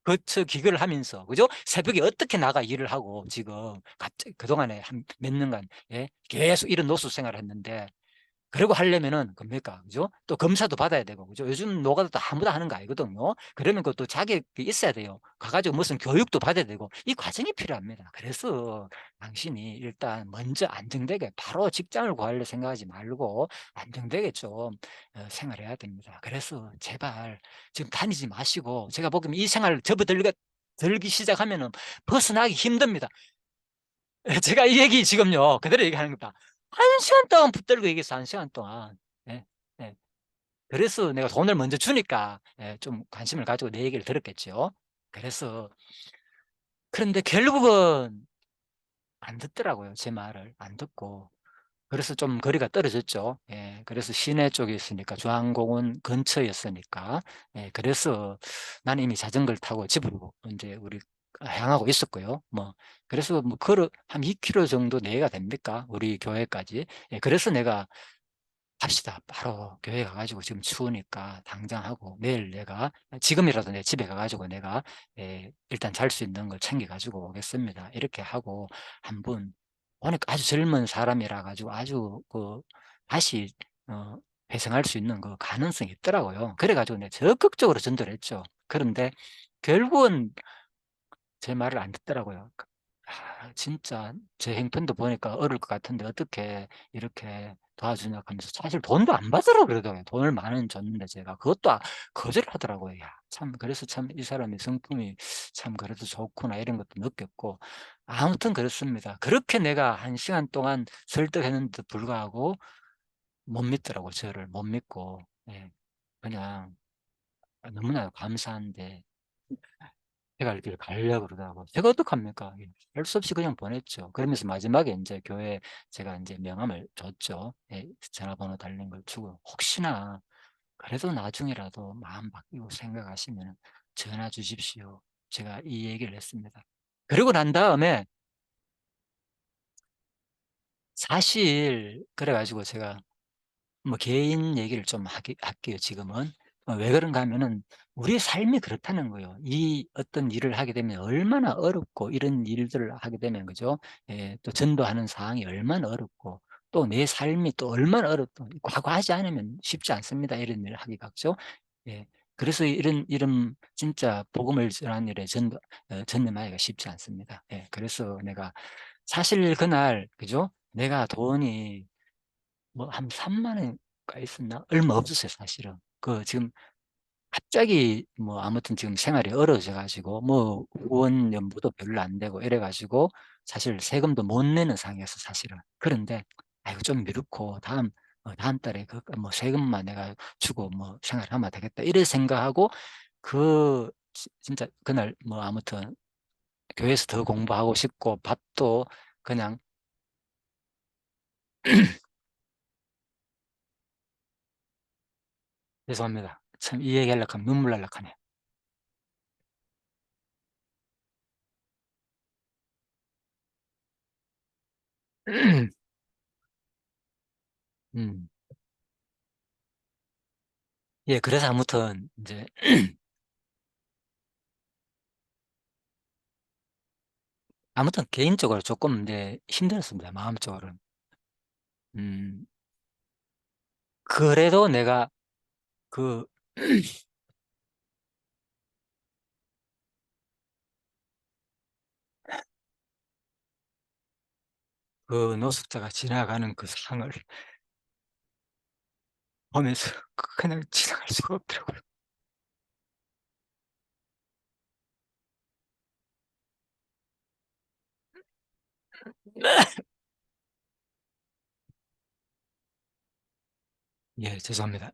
거처 기거를 하면서 그죠? 새벽에 어떻게 나가 일을 하고 지금 갑자기 그동안에 한 몇 년간 계속 이런 노숙 생활을 했는데 그러고 하려면은 뭡니까? 그죠? 또 검사도 받아야 되고 그죠? 요즘 노가다 또 아무나 하는 거 아니거든요. 그러면 그것도 자격이 있어야 돼요. 가 가지고 무슨 교육도 받아야 되고 이 과정이 필요합니다. 그래서 당신이 일단 먼저 안정되게 바로 직장을 구하려 생각하지 말고 안정되게 좀 생활해야 됩니다. 그래서 제발 지금 다니지 마시고 제가 보기엔 이 생활 접어들기 시작하면은 벗어나기 힘듭니다. 제가 이 얘기 지금요 그대로 얘기하는 겁니다. 1 시간 동안 붙들고 얘기했어 1 시간 동안. 예. 예. 그래서 내가 돈을 먼저 주니까 좀 관심을 가지고 내 얘기를 들었겠죠. 그래서 그런데 결국은 안 듣더라고요 제 말을. 안 듣고 그래서 좀 거리가 떨어졌죠. 예. 그래서 시내 쪽에 있으니까 중앙공원 근처였으니까 그래서 나는 이미 자전거를 타고 집으로 인제 우리 향하고 있었고요. 뭐 그래서 뭐 걸어 한 2 킬로 정도 내외가 됩니까? 우리 교회까지. 그래서 내가 "갑시다." 바로 교회 가 가지고 "지금 추우니까 당장 하고 내일 내가 지금이라도 내 집에 가 가지고 내가 일단 잘 수 있는 걸 챙겨 가지고 오겠습니다." 이렇게 하고 한 분 보니까 아주 젊은 사람이라 가지고 아주 다시 어 회생할 수 있는 그 가능성이 있더라고요. 그래 가지고 내가 적극적으로 전도를 했죠. 그런데 결국은 제 말을 안 듣더라고요. 진짜 제 형편도 보니까 어려울 것 같은데 어떻게 이렇게 도와주냐 하면서 사실 돈도 안 받으라고 그러더라고요. 돈을 만 원 줬는데 제가 그것도 거절하더라고요. 야 참 그래서 참 '이 사람의 성품이 참 그래도 좋구나.' 이런 것도 느꼈고 아무튼 그렇습니다. 그렇게 내가 1 시간 동안 설득했는데도 불구하고 못 믿더라고요 저를. 못 믿고 그냥 너무나 감사한데 제가 이렇게 가려고 그러더라고요. 제가 어떡합니까? 할 수 없이 그냥 보냈죠. 그러면서 마지막에 인제 교회에 제가 인제 명함을 줬죠. 전화번호 달린 걸 주고 "혹시나 그래도 나중에라도 마음 바뀌고 생각하시면은 전화 주십시오." 제가 이 얘기를 했습니다. 그러고 난 다음에 사실 그래 가지고 제가 뭐 개인 얘기를 좀 할게요 지금은. 왜 그런가 하면은 우리의 삶이 그렇다는 거예요. 이 어떤 일을 하게 되면 얼마나 어렵고 이런 일들을 하게 되면 그죠? 또 전도하는 상황이 얼마나 어렵고 또 내 삶이 또 얼마나 어렵고 과거하지 않으면 쉽지 않습니다 이런 일을 하기가 그죠? 예. 그래서 이런 진짜 복음을 전하는 일에 전념하기가 쉽지 않습니다. 그래서 내가 사실 그날 그죠? 내가 돈이 뭐 한 3만 원가 있었나? 얼마 없었어요 사실은. 지금 갑자기 뭐 아무튼 지금 생활이 어려워져 가지고 뭐 후원연부도 별로 안 되고 이래 가지고 사실 세금도 못 내는 상황이었어 사실은. 그런데 '아이고 좀 미루고 다음 달에 뭐 세금만 내가 주고 뭐 생활하면 되겠다.' 이래 생각하고 진짜 그날 뭐 아무튼 교회에서 더 공부하고 싶고 밥도 그냥 죄송합니다. 참 이 얘기하려고 하면 눈물 날라 하네요. 음. 그래서 아무튼 인제 아무튼 개인적으로 조금 이제 힘들었습니다, 마음적으로는. 음 그래도 내가 그 그 노숙자가 지나가는 그 상을 보면서 그냥 지나갈 수가 없더라고요. 예, 죄송합니다.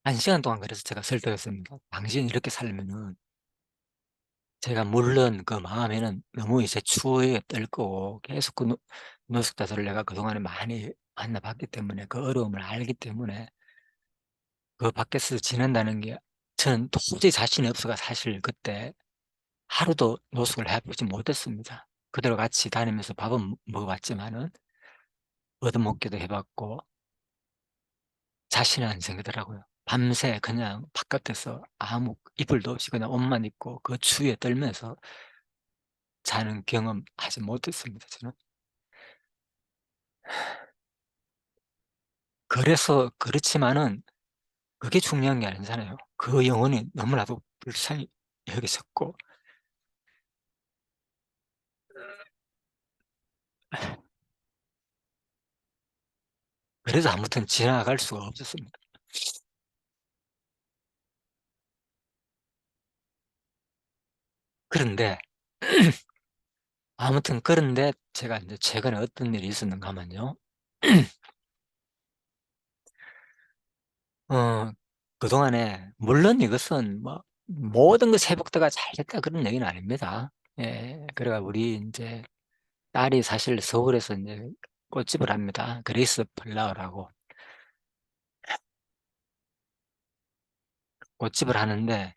1시간 동안 그래서 제가 설득했습니다. "당신이 이렇게 살면은" 제가 물론 그 마음에는 너무 이제 추위에 떨 거고 계속 그 노숙자들을 내가 그동안에 많이 만나 봤기 때문에 그 어려움을 알기 때문에 그 밖에서 지낸다는 게 저는 도저히 자신이 없어가 사실 그때 하루도 노숙을 해 보지 못했습니다. 그들과 같이 다니면서 밥은 먹어 봤지만은 얻어먹기도 해 봤고 자신이 안 생기더라고요. 밤새 그냥 바깥에서 아무 이불도 없이 그냥 옷만 입고 그 추위에 떨면서 자는 경험하지 못했습니다, 저는. 그래서 그렇지만은 그게 중요한 게 아니잖아요. 그 영혼이 너무나도 불쌍히 여겨졌고 그래서 아무튼 지나갈 수가 없었습니다. 그런데 아무튼 그런데 제가 인제 최근에 어떤 일이 있었는가 하면요. 어 그동안에 물론 이것은 뭐 모든 것이 회복돼가 잘 됐다 그런 얘기는 아닙니다. 예. 그래가 우리 인제 딸이 사실 서울에서 인제 꽃집을 합니다. 그레이스 플라워라고 꽃집을 하는데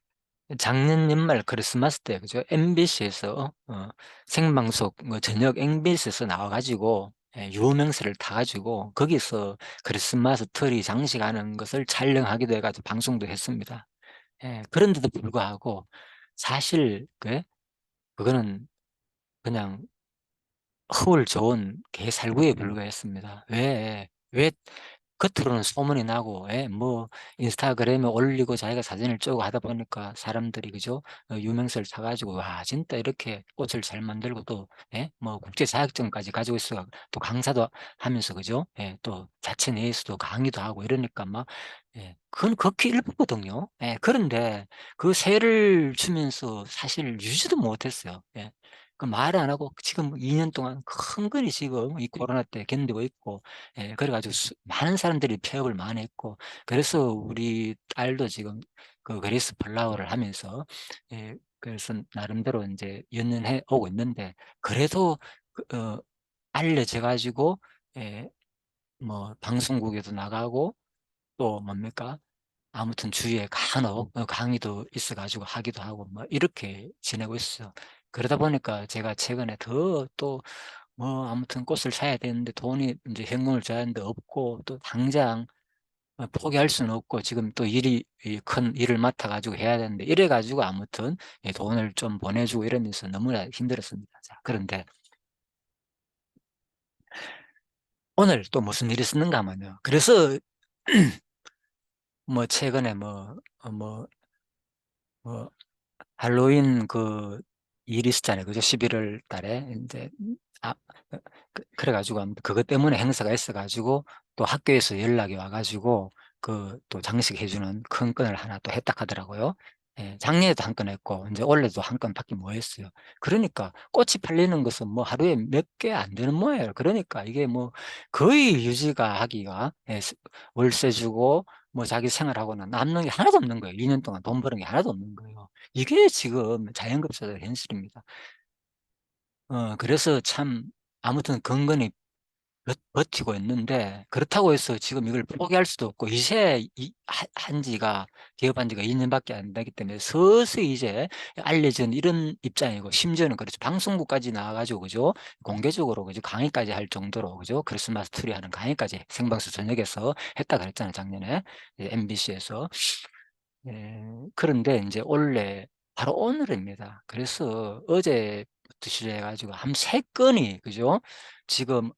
작년 연말 크리스마스 때 그죠? MBC에서 생방송 저녁 MBC에서 나와 가지고 예 유명세를 타 가지고 거기서 크리스마스 트리 장식하는 것을 촬영하기도 해 가지고 방송도 했습니다. 예. 그런데도 불구하고 사실 그거는 그냥 허울 좋은 개살구에 불과했습니다. 왜 겉으로는 소문이 나고 예 뭐 인스타그램에 올리고 자기가 사진을 찍고 하다 보니까 사람들이 그죠? 유명세를 타 가지고 '와 진짜 이렇게 꽃을 잘 만들고 또 예 뭐 국제 자격증까지 가지고 있어 또 강사도 하면서 그죠? 예 또 자체 내에서도 강의도 하고 이러니까 막 예 그건 극히 일부거든요. 예 그런데 그 세를 주면서 사실 유지도 못했어요. 예. 그 말 안 하고 지금 2년 동안 큰근히 지금 이 코로나 때 견디고 있고 예 그래 가지고 많은 사람들이 폐업을 많이 했고 그래서 우리 딸도 지금 그 그레이스 플라워를 하면서 예 그래서 나름대로 인제 연연해 오고 있는데 그래도 알려져 가지고 예 뭐 방송국에도 나가고 또 뭡니까? 아무튼 주위에 간혹 강의도 있어 가지고 하기도 하고 뭐 이렇게 지내고 있어요. 그러다 보니까 제가 최근에 더 또 뭐 아무튼 꽃을 사야 되는데 돈이 인제 현금을 줘야 하는데 없고 또 당장 포기할 수는 없고 지금 또 일이 이 큰 일을 맡아 가지고 해야 되는데 이래 가지고 아무튼 예 돈을 좀 보내 주고 이러면서 너무나 힘들었습니다. 자 그런데 오늘 또 무슨 일이 있었는가 하면요. 그래서 뭐 최근에 뭐 할로윈 일이 있었잖아요. 그죠? 11월 달에 인제 아 그래 가지고 아무튼 그것 때문에 행사가 있어 가지고 또 학교에서 연락이 와 가지고 또 장식해 주는 큰 건을 하나 또 했다 하더라고요. 예. 작년에도 한 건 했고 인제 올해도 한 건 밖에 못 했어요. 그러니까 꽃이 팔리는 것은 뭐 하루에 몇 개 안 되는 모양이에요. 그러니까 이게 뭐 거의 유지가 하기가 예 월세 주고 뭐 자기 생활하고는 남는 게 하나도 없는 거예요. 2년 동안 돈 버는 게 하나도 없는 거예요. 이게 지금 자연급제의 현실입니다. 그래서 참 아무튼 건건히 버티고 있는데, 그렇다고 해서 지금 이걸 포기할 수도 없고, 이제 한 지가, 기업한 지가 2년밖에 안 되기 때문에 서서히 이제 알려진 이런 입장이고, 심지어는 그렇죠. 방송국까지 나와가지고, 그죠? 공개적으로, 그죠? 강의까지 할 정도로, 그죠? 크리스마스 트리 하는 강의까지 생방송 전역에서 했다 그랬잖아요, 작년에. MBC에서. 예, 그런데 이제 원래 바로 오늘입니다. 그래서 어제부터 시작해가지고 한 세 건이, 그죠? 지금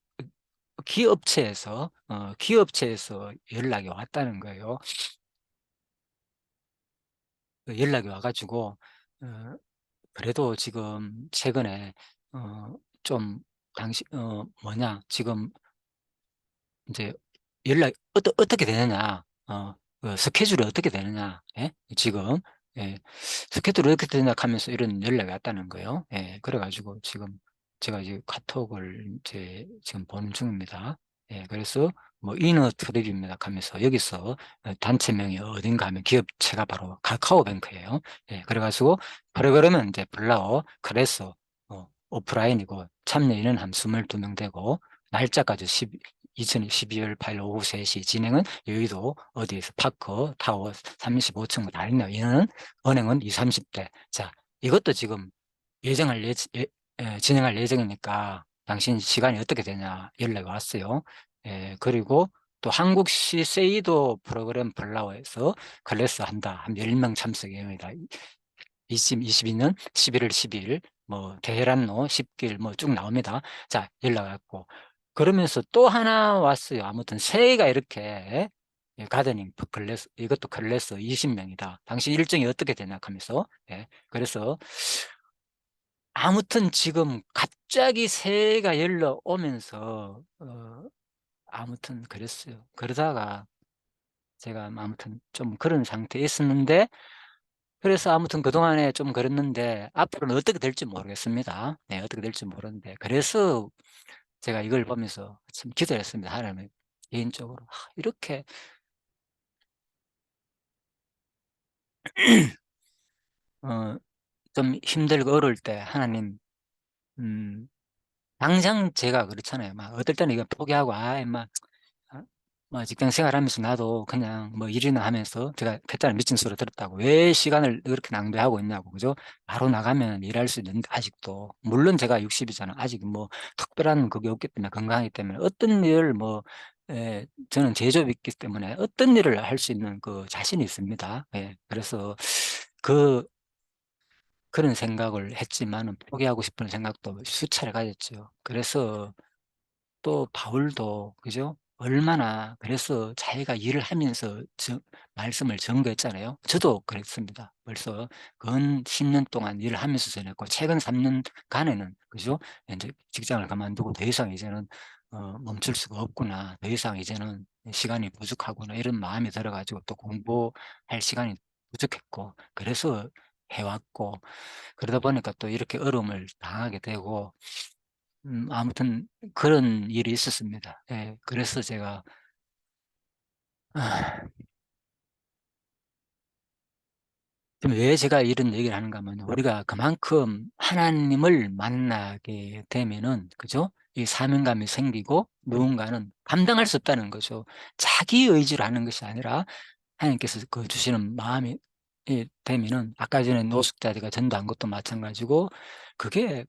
기업체에서 연락이 왔다는 거예요. 그 연락이 와가지고, 어, 그래도 지금 최근에, 좀, 지금 이제 어떻게 되느냐, 그 스케줄이 어떻게 되느냐, 예? 지금, 예, 스케줄이 어떻게 되느냐 하면서 이런 연락이 왔다는 거예요. 예, 그래가지고 지금 제가 이제 카톡을 이제 지금 보는 중입니다. 예, 그래서 뭐 이너 트립입니다 하면서 여기서 단체명이 어딘가 하면 기업체가 바로 카카오뱅크예요. 예, 그래가지고 그러면 이제 그래서 오프라인이고 참여 인원 한 22명 되고 날짜까지 2012월 8일 오후 3시 진행은 여의도 어디에서 파크 타워 35층 다 있네요. 이는 은행은 20, 30대. 자, 이것도 지금 진행할 예정이니까 당신 시간이 어떻게 되냐 연락이 왔어요. 예, 그리고 또 한국시 세이도 프로그램 블라워에서 클래스 한다. 한 10명 참석 예정이다. 22년 11월 12일 뭐 테헤란로 10길 뭐 쭉 나옵니다. 자, 연락 왔고 그러면서 또 하나 왔어요. 아무튼 새해가 이렇게 가드닝 클래스 이것도 클래스 20명이다. 당신 일정이 어떻게 되냐 하면서 그래서 아무튼 지금 갑자기 새해가 연락 오면서 아무튼 그랬어요. 그러다가 제가 아무튼 좀 그런 상태에 있었는데 그래서 아무튼 그동안에 좀 그랬는데 앞으로는 어떻게 될지 모르겠습니다. 네, 어떻게 될지 모르는데 그래서 제가 이걸 보면서 참 기도를 했습니다. 하나님 개인적으로 이렇게 어, 좀 힘들고 어려울 때 하나님 음, 당장 제가 그렇잖아요. 막 어떨 때는 이거 포기하고 막 뭐 직장 생활하면서 나도 그냥 뭐 일이나 하면서 제가 그때는 미친 소리 들었다고 왜 시간을 그렇게 낭비하고 있냐고 그죠? 바로 나가면 일할 수 있는데 아직도 물론 제가 60이잖아. 아직 뭐 특별한 그게 없기 때문에 건강하기 때문에 어떤 일을 저는 제조업이 있기 때문에 어떤 일을 할 수 있는 그 자신이 있습니다. 예. 그래서 그 그런 생각을 했지만은 포기하고 싶은 생각도 수차례 가졌죠. 그래서 또 바울도 그죠? 얼마나 그래서 자기가 일을 하면서 말씀을 전거했잖아요. 저도 그랬습니다. 벌써 근 10년 동안 일을 하면서 전했고 최근 3년간에는 그죠? 이제 직장을 그만두고 더 이상 이제는 멈출 수가 없구나. 더 이상 이제는 시간이 부족하구나. 이런 마음이 들어가지고 또 공부할 시간이 부족했고 그래서 해왔고 그러다 보니까 또 이렇게 어려움을 당하게 되고 아무튼 그런 일이 있었습니다. 예. 그래서 제가 아 지금 왜 제가 이런 얘기를 하는가 하면 우리가 그만큼 하나님을 만나게 되면은 그죠? 이 사명감이 생기고 누군가는 감당할 수 없다는 거죠. 자기 의지로 하는 것이 아니라 하나님께서 그 주시는 마음이 되면은 아까 전에 노숙자들과 전도한 것도 마찬가지고 그게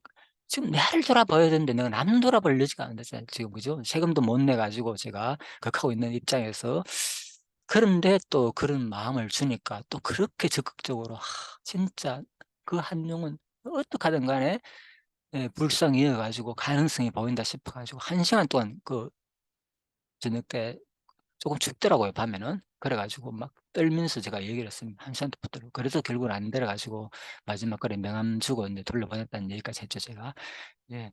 지금 나를 돌아봐야 되는데 내가 남 돌아볼 여지가 안 되잖아요 지금 그죠? 세금도 못 내 가지고 제가 극하고 있는 입장에서 그런데 또 그런 마음을 주니까 또 그렇게 적극적으로 진짜 그 한 영혼 어떡하든 간에 불쌍히 여겨 가지고 가능성이 보인다 싶어 가지고 1시간 동안 그 저녁 때 조금 춥더라고요 밤에는. 그래 가지고 막 떨면서 제가 얘기를 했습니다. 1시간 동안 붙들고. 그래서 결국은 안 데려 가지고 마지막 거리 명함 주고 인제 돌려보냈다는 얘기까지 했죠 제가. 예.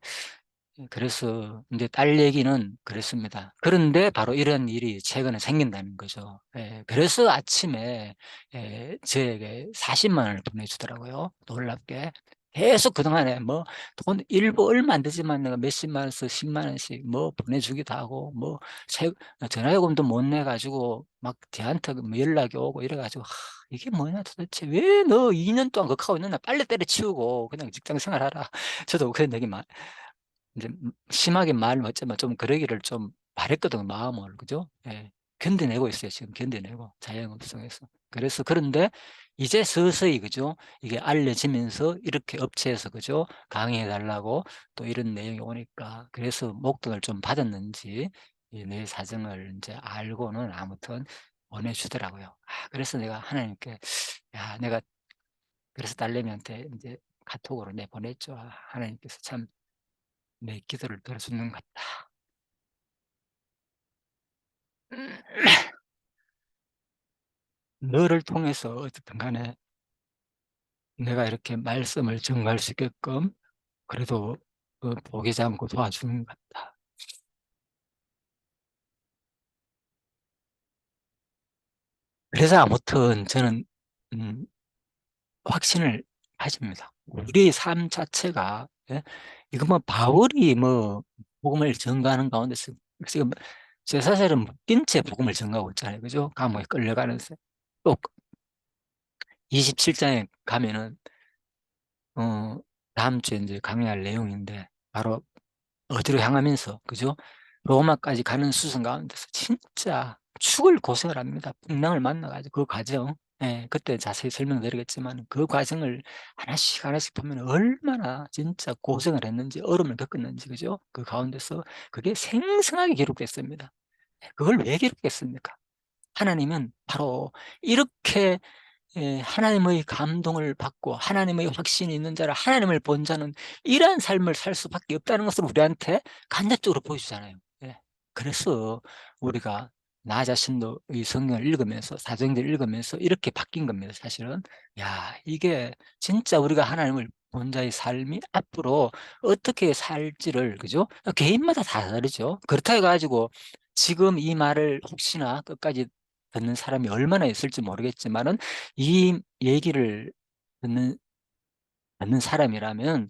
그래서 인제 딸 얘기는 그랬습니다. 그런데 바로 이런 일이 최근에 생긴다는 거죠. 예. 그래서 아침에 저에게 400,000 원을 보내주더라고요 놀랍게. 계속 그동안에 뭐 돈 일부 얼마 안 되지만 내가 몇십만 원씩 10만 원씩 뭐 보내주기도 하고 뭐 세 전화요금도 못 내 가지고 막 걔한테 뭐 연락이 오고 이래 가지고 '이게 뭐냐 도대체. 왜 너 2년 동안 그렇게 하고 있느냐. 빨리 때려치우고 그냥 직장 생활하라.' 저도 그런 얘기 이제 심하게 말하면 어쩌면 좀 그러기를 좀 바랬거든요, 마음을. 그죠? 예. 견뎌내고 있어요. 지금 견뎌내고 자영업 속에서. 그래서 그런데 이제 서서히 그죠? 이게 알려지면서 이렇게 업체에서 그죠? 강의해 달라고 또 이런 내용이 오니까 그래서 목돈을 좀 받았는지 이 내 사정을 인제 알고는 아무튼 보내주더라고요. 그래서 내가 하나님께 야 내가 그래서 딸내미한테 인제 카톡으로 보냈죠. 하나님께서 참 내 기도를 들어주는 것 같다. 너를 통해서 어쨌든 간에 내가 이렇게 말씀을 증거할 수 있게끔 그래도 포기하지 않고 도와주는 것 같다. 그래서 아무튼 저는 음 확신을 가집니다. 우리의 삶 자체가 예 이거 뭐 바울이 뭐 복음을 전가하는 가운데서 지금 제 사실은 묶인 채 복음을 전가하고 있잖아요. 그죠? 감옥에 끌려가면서. 또 27 장에 가면은 다음 주에 인제 강의할 내용인데 바로 어디로 향하면서 그죠? 로마까지 가는 수순 가운데서 진짜 죽을 고생을 합니다. 풍랑을 만나 가지고 그 과정 그때 자세히 설명드리겠지만 그 과정을 하나씩 하나씩 보면 얼마나 진짜 고생을 했는지 어려움을 겪었는지 그죠? 그 가운데서 그게 생생하게 기록되어 있습니다. 그걸 왜 기록했습니까? 하나님은 바로 이렇게 하나님의 감동을 받고 하나님의 확신이 있는 자라 하나님을 본 자는 이러한 삶을 살 수밖에 없다는 것을 우리한테 간접적으로 보여주잖아요. 예. 그래서 우리가 나 자신도 이 성경을 읽으면서 사도행전을 읽으면서 이렇게 바뀐 겁니다 사실은. 야 이게 진짜 우리가 하나님을 본 자의 삶이 앞으로 어떻게 살지를 그죠? 개인마다 다 다르죠. 그렇다 해 가지고 지금 이 말을 혹시나 끝까지 듣는 사람이 얼마나 있을지 모르겠지만은 이 얘기를 듣는 사람이라면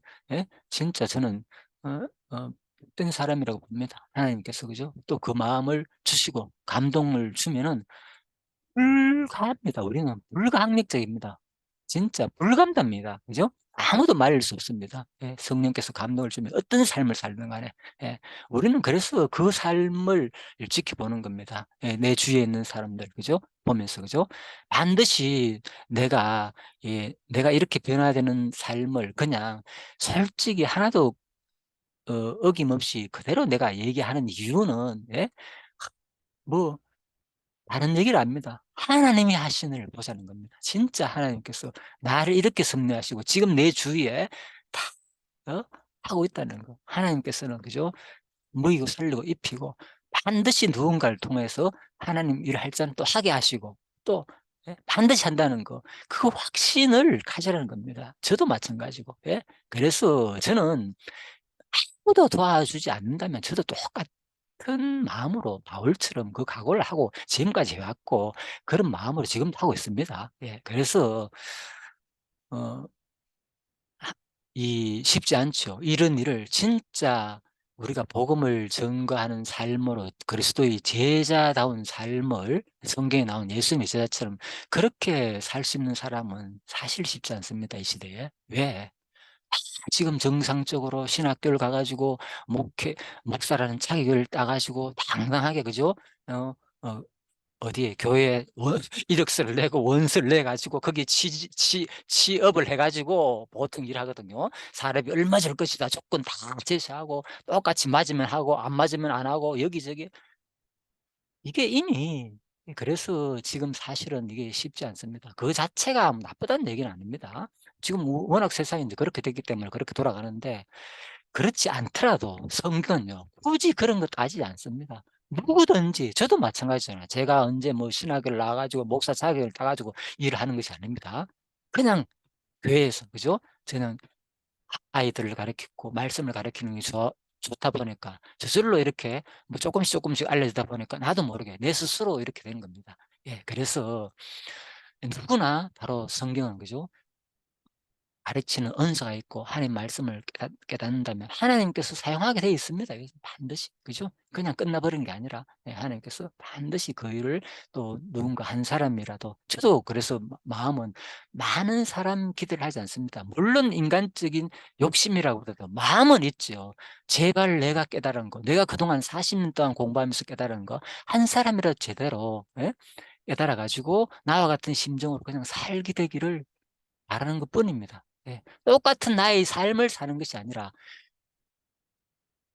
진짜 저는 어 복된 사람이라고 봅니다. 하나님께서 그죠? 또 그 마음을 주시고 감동을 주면은 불가합니다. 우리는 불가항력적입니다. 진짜 불감답니다. 그죠? 아무도 말릴 수 없습니다. 성령께서 감동을 주면 어떤 삶을 살든 간에. 우리는 그래서 그 삶을 지켜보는 겁니다. 내 주위에 있는 사람들 그죠? 보면서 그죠? 반드시 내가 내가 이렇게 변화되는 삶을 그냥 솔직히 하나도 어김없이 그대로 내가 얘기하는 이유는 뭐 다른 얘기를 압니다. 하나님이 하신 일을 보자는 겁니다. 진짜 하나님께서 나를 이렇게 섭리하시고 지금 내 주위에 다 하고 있다는 거. 하나님께서는 그죠? 먹이고 살리고 입히고 반드시 누군가를 통해서 하나님 일을 할 자는 또 하게 하시고 또 반드시 한다는 거. 그 확신을 가지라는 겁니다. 저도 마찬가지고. 그래서 저는 아무도 도와주지 않는다면 저도 똑같은 마음으로 바울처럼 그 각오를 하고 지금까지 해 왔고 그런 마음으로 지금도 하고 있습니다. 그래서 어 이 쉽지 않죠. 이런 일을 진짜 우리가 복음을 전거하는 삶으로 그리스도의 제자다운 삶을 성경에 나온 예수님의 제자처럼 그렇게 살 수 있는 사람은 사실 쉽지 않습니다, 이 시대에. 왜? 지금 정상적으로 신학교를 가 가지고 목사라는 자격을 따 가지고 당당하게 그죠? 어 어 어디에 교회에 이력서를 내고 원서를 내 가지고 거기에 취업을 해 가지고 보통 일하거든요. 사람이 얼마 줄 것이다 조건 다 제시하고 똑같이 맞으면 하고 안 맞으면 안 하고 여기저기 이게 이미 그래서 지금 사실은 이게 쉽지 않습니다. 그 자체가 나쁘다는 얘기는 아닙니다. 지금 워낙 세상이 인제 그렇게 됐기 때문에 그렇게 돌아가는데 그렇지 않더라도 성경은요 굳이 그런 것 따지지 않습니다. 누구든지 저도 마찬가지잖아요. 제가 언제 뭐 신학교를 나와 가지고 목사 자격을 따 가지고 일을 하는 것이 아닙니다. 그냥 교회에서 그죠? 저는 아이들을 가르치고 말씀을 가르치는 게 좋다 보니까 저절로 이렇게 뭐 쪼끔씩 알려지다 보니까 나도 모르게 내 스스로 이렇게 된 겁니다. 그래서 누구나 바로 성경은 그죠? 가르치는 은사가 있고 하나님 말씀을 깨닫는다면 하나님께서 사용하게 되어 있습니다. 이게 반드시. 그죠? 그냥 끝나버린 게 아니라 하나님께서 반드시 그 일을 또 누군가 한 사람이라도 저도 그래서 마음은 많은 사람 기대를 하지 않습니다. 물론 인간적인 욕심이라고 그래도 마음은 있죠. 제발 내가 깨달은 거, 내가 그동안 40년 동안 공부하면서 깨달은 거 한 사람이라도 제대로 깨달아 가지고 나와 같은 심정으로 그냥 살게 되기를 바라는 것뿐입니다. 똑같은 나의 삶을 사는 것이 아니라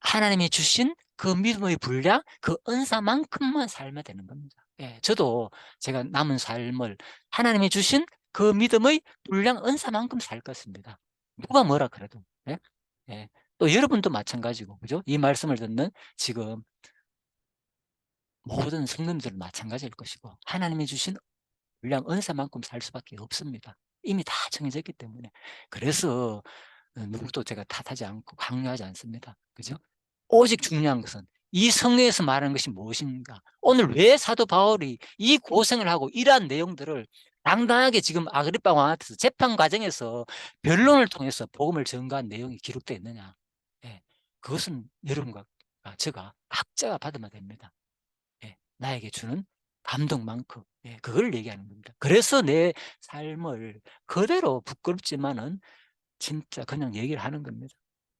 하나님이 주신 그 믿음의 분량, 그 은사만큼만 살면 되는 겁니다. 저도 제가 남은 삶을 하나님이 주신 그 믿음의 분량, 은사만큼 살 것입니다. 누가 뭐라 그래도. 예? 예. 또 여러분도 마찬가지고, 그죠? 이 말씀을 듣는 지금 모든 성도님들은 마찬가지일 것이고, 하나님이 주신 분량, 은사만큼 살 수밖에 없습니다. 이미 다 정해져 있기 때문에. 그래서 누구도 제가 탓하지 않고 강요하지 않습니다. 그죠? 오직 중요한 것은 이 성경에서 말하는 것이 무엇인가? 오늘 왜 사도 바울이 이 고생을 하고 이러한 내용들을 당당하게 지금 아그리파 왕한테서 재판 과정에서 변론을 통해서 복음을 전가한 내용이 기록되어 있느냐? 그것은 여러분과 제가 각자가 받으면 됩니다. 나에게 주는 감동만큼 그걸 얘기하는 겁니다. 그래서 내 삶을 그대로 부끄럽지만은 진짜 그냥 얘기를 하는 겁니다.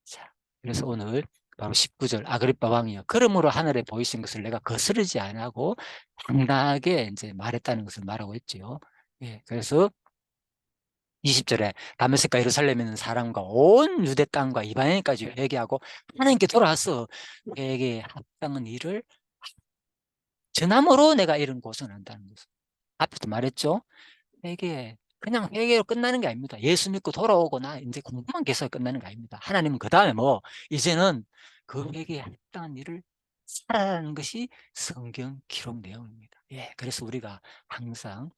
자, 그래서 오늘 바로 19절 아그리빠 왕이여 그러므로 하늘에 보이신 것을 내가 거스르지 아니하고 당당하게 이제 말했다는 것을 말하고 있지요. 그래서 20절에 다메섹과 예루살렘에 있는 사람과 온 유대 땅과 이방인까지 회개하고 하나님께 돌아와서 회개에 합당한 일을 전함으로 내가 이런 고생을 한다는 것을 앞에도 말했죠. 그냥 회개로 끝나는 게 아닙니다. 예수 믿고 돌아오거나 이제 공부만 계속 끝나는 게 아닙니다. 하나님은 그다음에 이제는 그 회개에 합당한 일을 살아라는 것이 성경 기록 내용입니다. 그래서 우리가 항상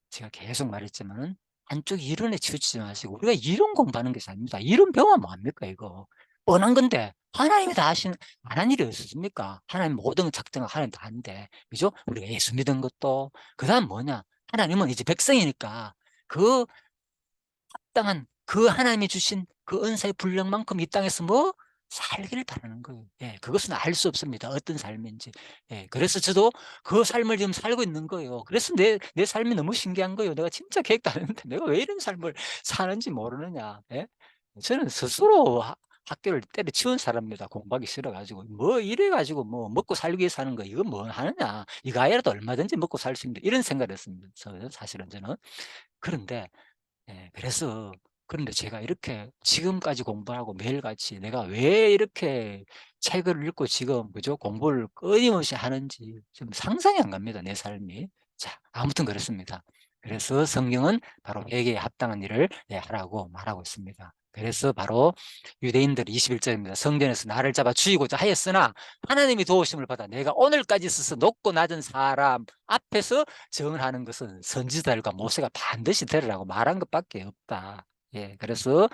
제가 계속 말했지만은 한쪽 이론에 치우치지 마시고 우리가 이론 공부하는 것이 아닙니다. 이론 배우면 뭐합니까 이거. 뻔한 건데 하나님이 다 하시는 안 한 일이 없습니까? 하나님 모든 작정을 하나님 다 하는데 그죠? 우리가 예수 믿은 것도 그다음 뭐냐? 하나님은 이제 백성이니까 그 합당한 그 하나님이 주신 그 은사의 분량만큼 이 땅에서 살기를 바라는 거예요. 그것은 알 수 없습니다. 어떤 삶인지. 그래서 저도 그 삶을 지금 살고 있는 거예요. 그래서 내 삶이 너무 신기한 거예요. 내가 진짜 계획도 안 했는데 내가 왜 이런 삶을 사는지 모르느냐. 저는 스스로 학교를 때려치운 사람입니다. 공부하기 싫어가지고. 이래가지고 먹고 살기 위해서 하는 거, 이거 뭐 하느냐. 이거 아이라도 얼마든지 먹고 살 수 있는데 이런 생각을 했습니다. 사실은 저는. 그런데 그런데 제가 이렇게 지금까지 공부하고 매일같이 내가 왜 이렇게 책을 읽고 지금 그죠? 공부를 끊임없이 하는지 좀 상상이 안 갑니다. 내 삶이. 자, 아무튼 그렇습니다. 그래서 성경은 바로 회개에 합당한 일을 하라고 말하고 있습니다. 그래서 바로 유대인들 21절입니다. 성전에서 나를 잡아 죽이고자 하였으나 하나님이 도우심을 받아 내가 오늘까지 있어서 높고 낮은 사람 앞에서 증언하는 것은 선지자들과 모세가 반드시 되리라고 말한 것밖에 없다. 그래서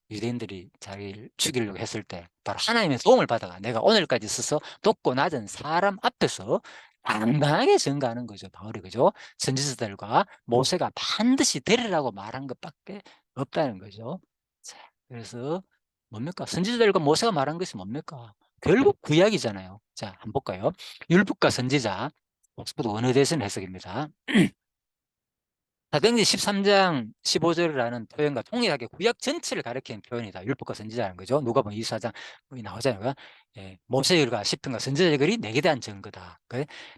유대인들이 자기를 죽이려고 했을 때 바로 하나님의 도움을 받아가 내가 오늘까지 있어서 높고 낮은 사람 앞에서 당당하게 증거하는 거죠. 바울이 그죠? 선지자들과 모세가 반드시 되리라고 말한 것밖에 없다는 거죠. 자, 그래서 뭡니까? 선지자들과 모세가 말한 것이 뭡니까? 결국 구약이잖아요. 자, 한번 볼까요? 율법과 선지자, 옥스퍼드 원어대선 해석입니다. 사도행전 13장 15절이라는 표현과 동일하게 구약 전체를 가리키는 표현이다. 율법과 선지자라는 거죠. 누가복음 24장 여기 나오잖아요. 모세의 글과 시편과 선지자의 글이 내게 대한 증거다.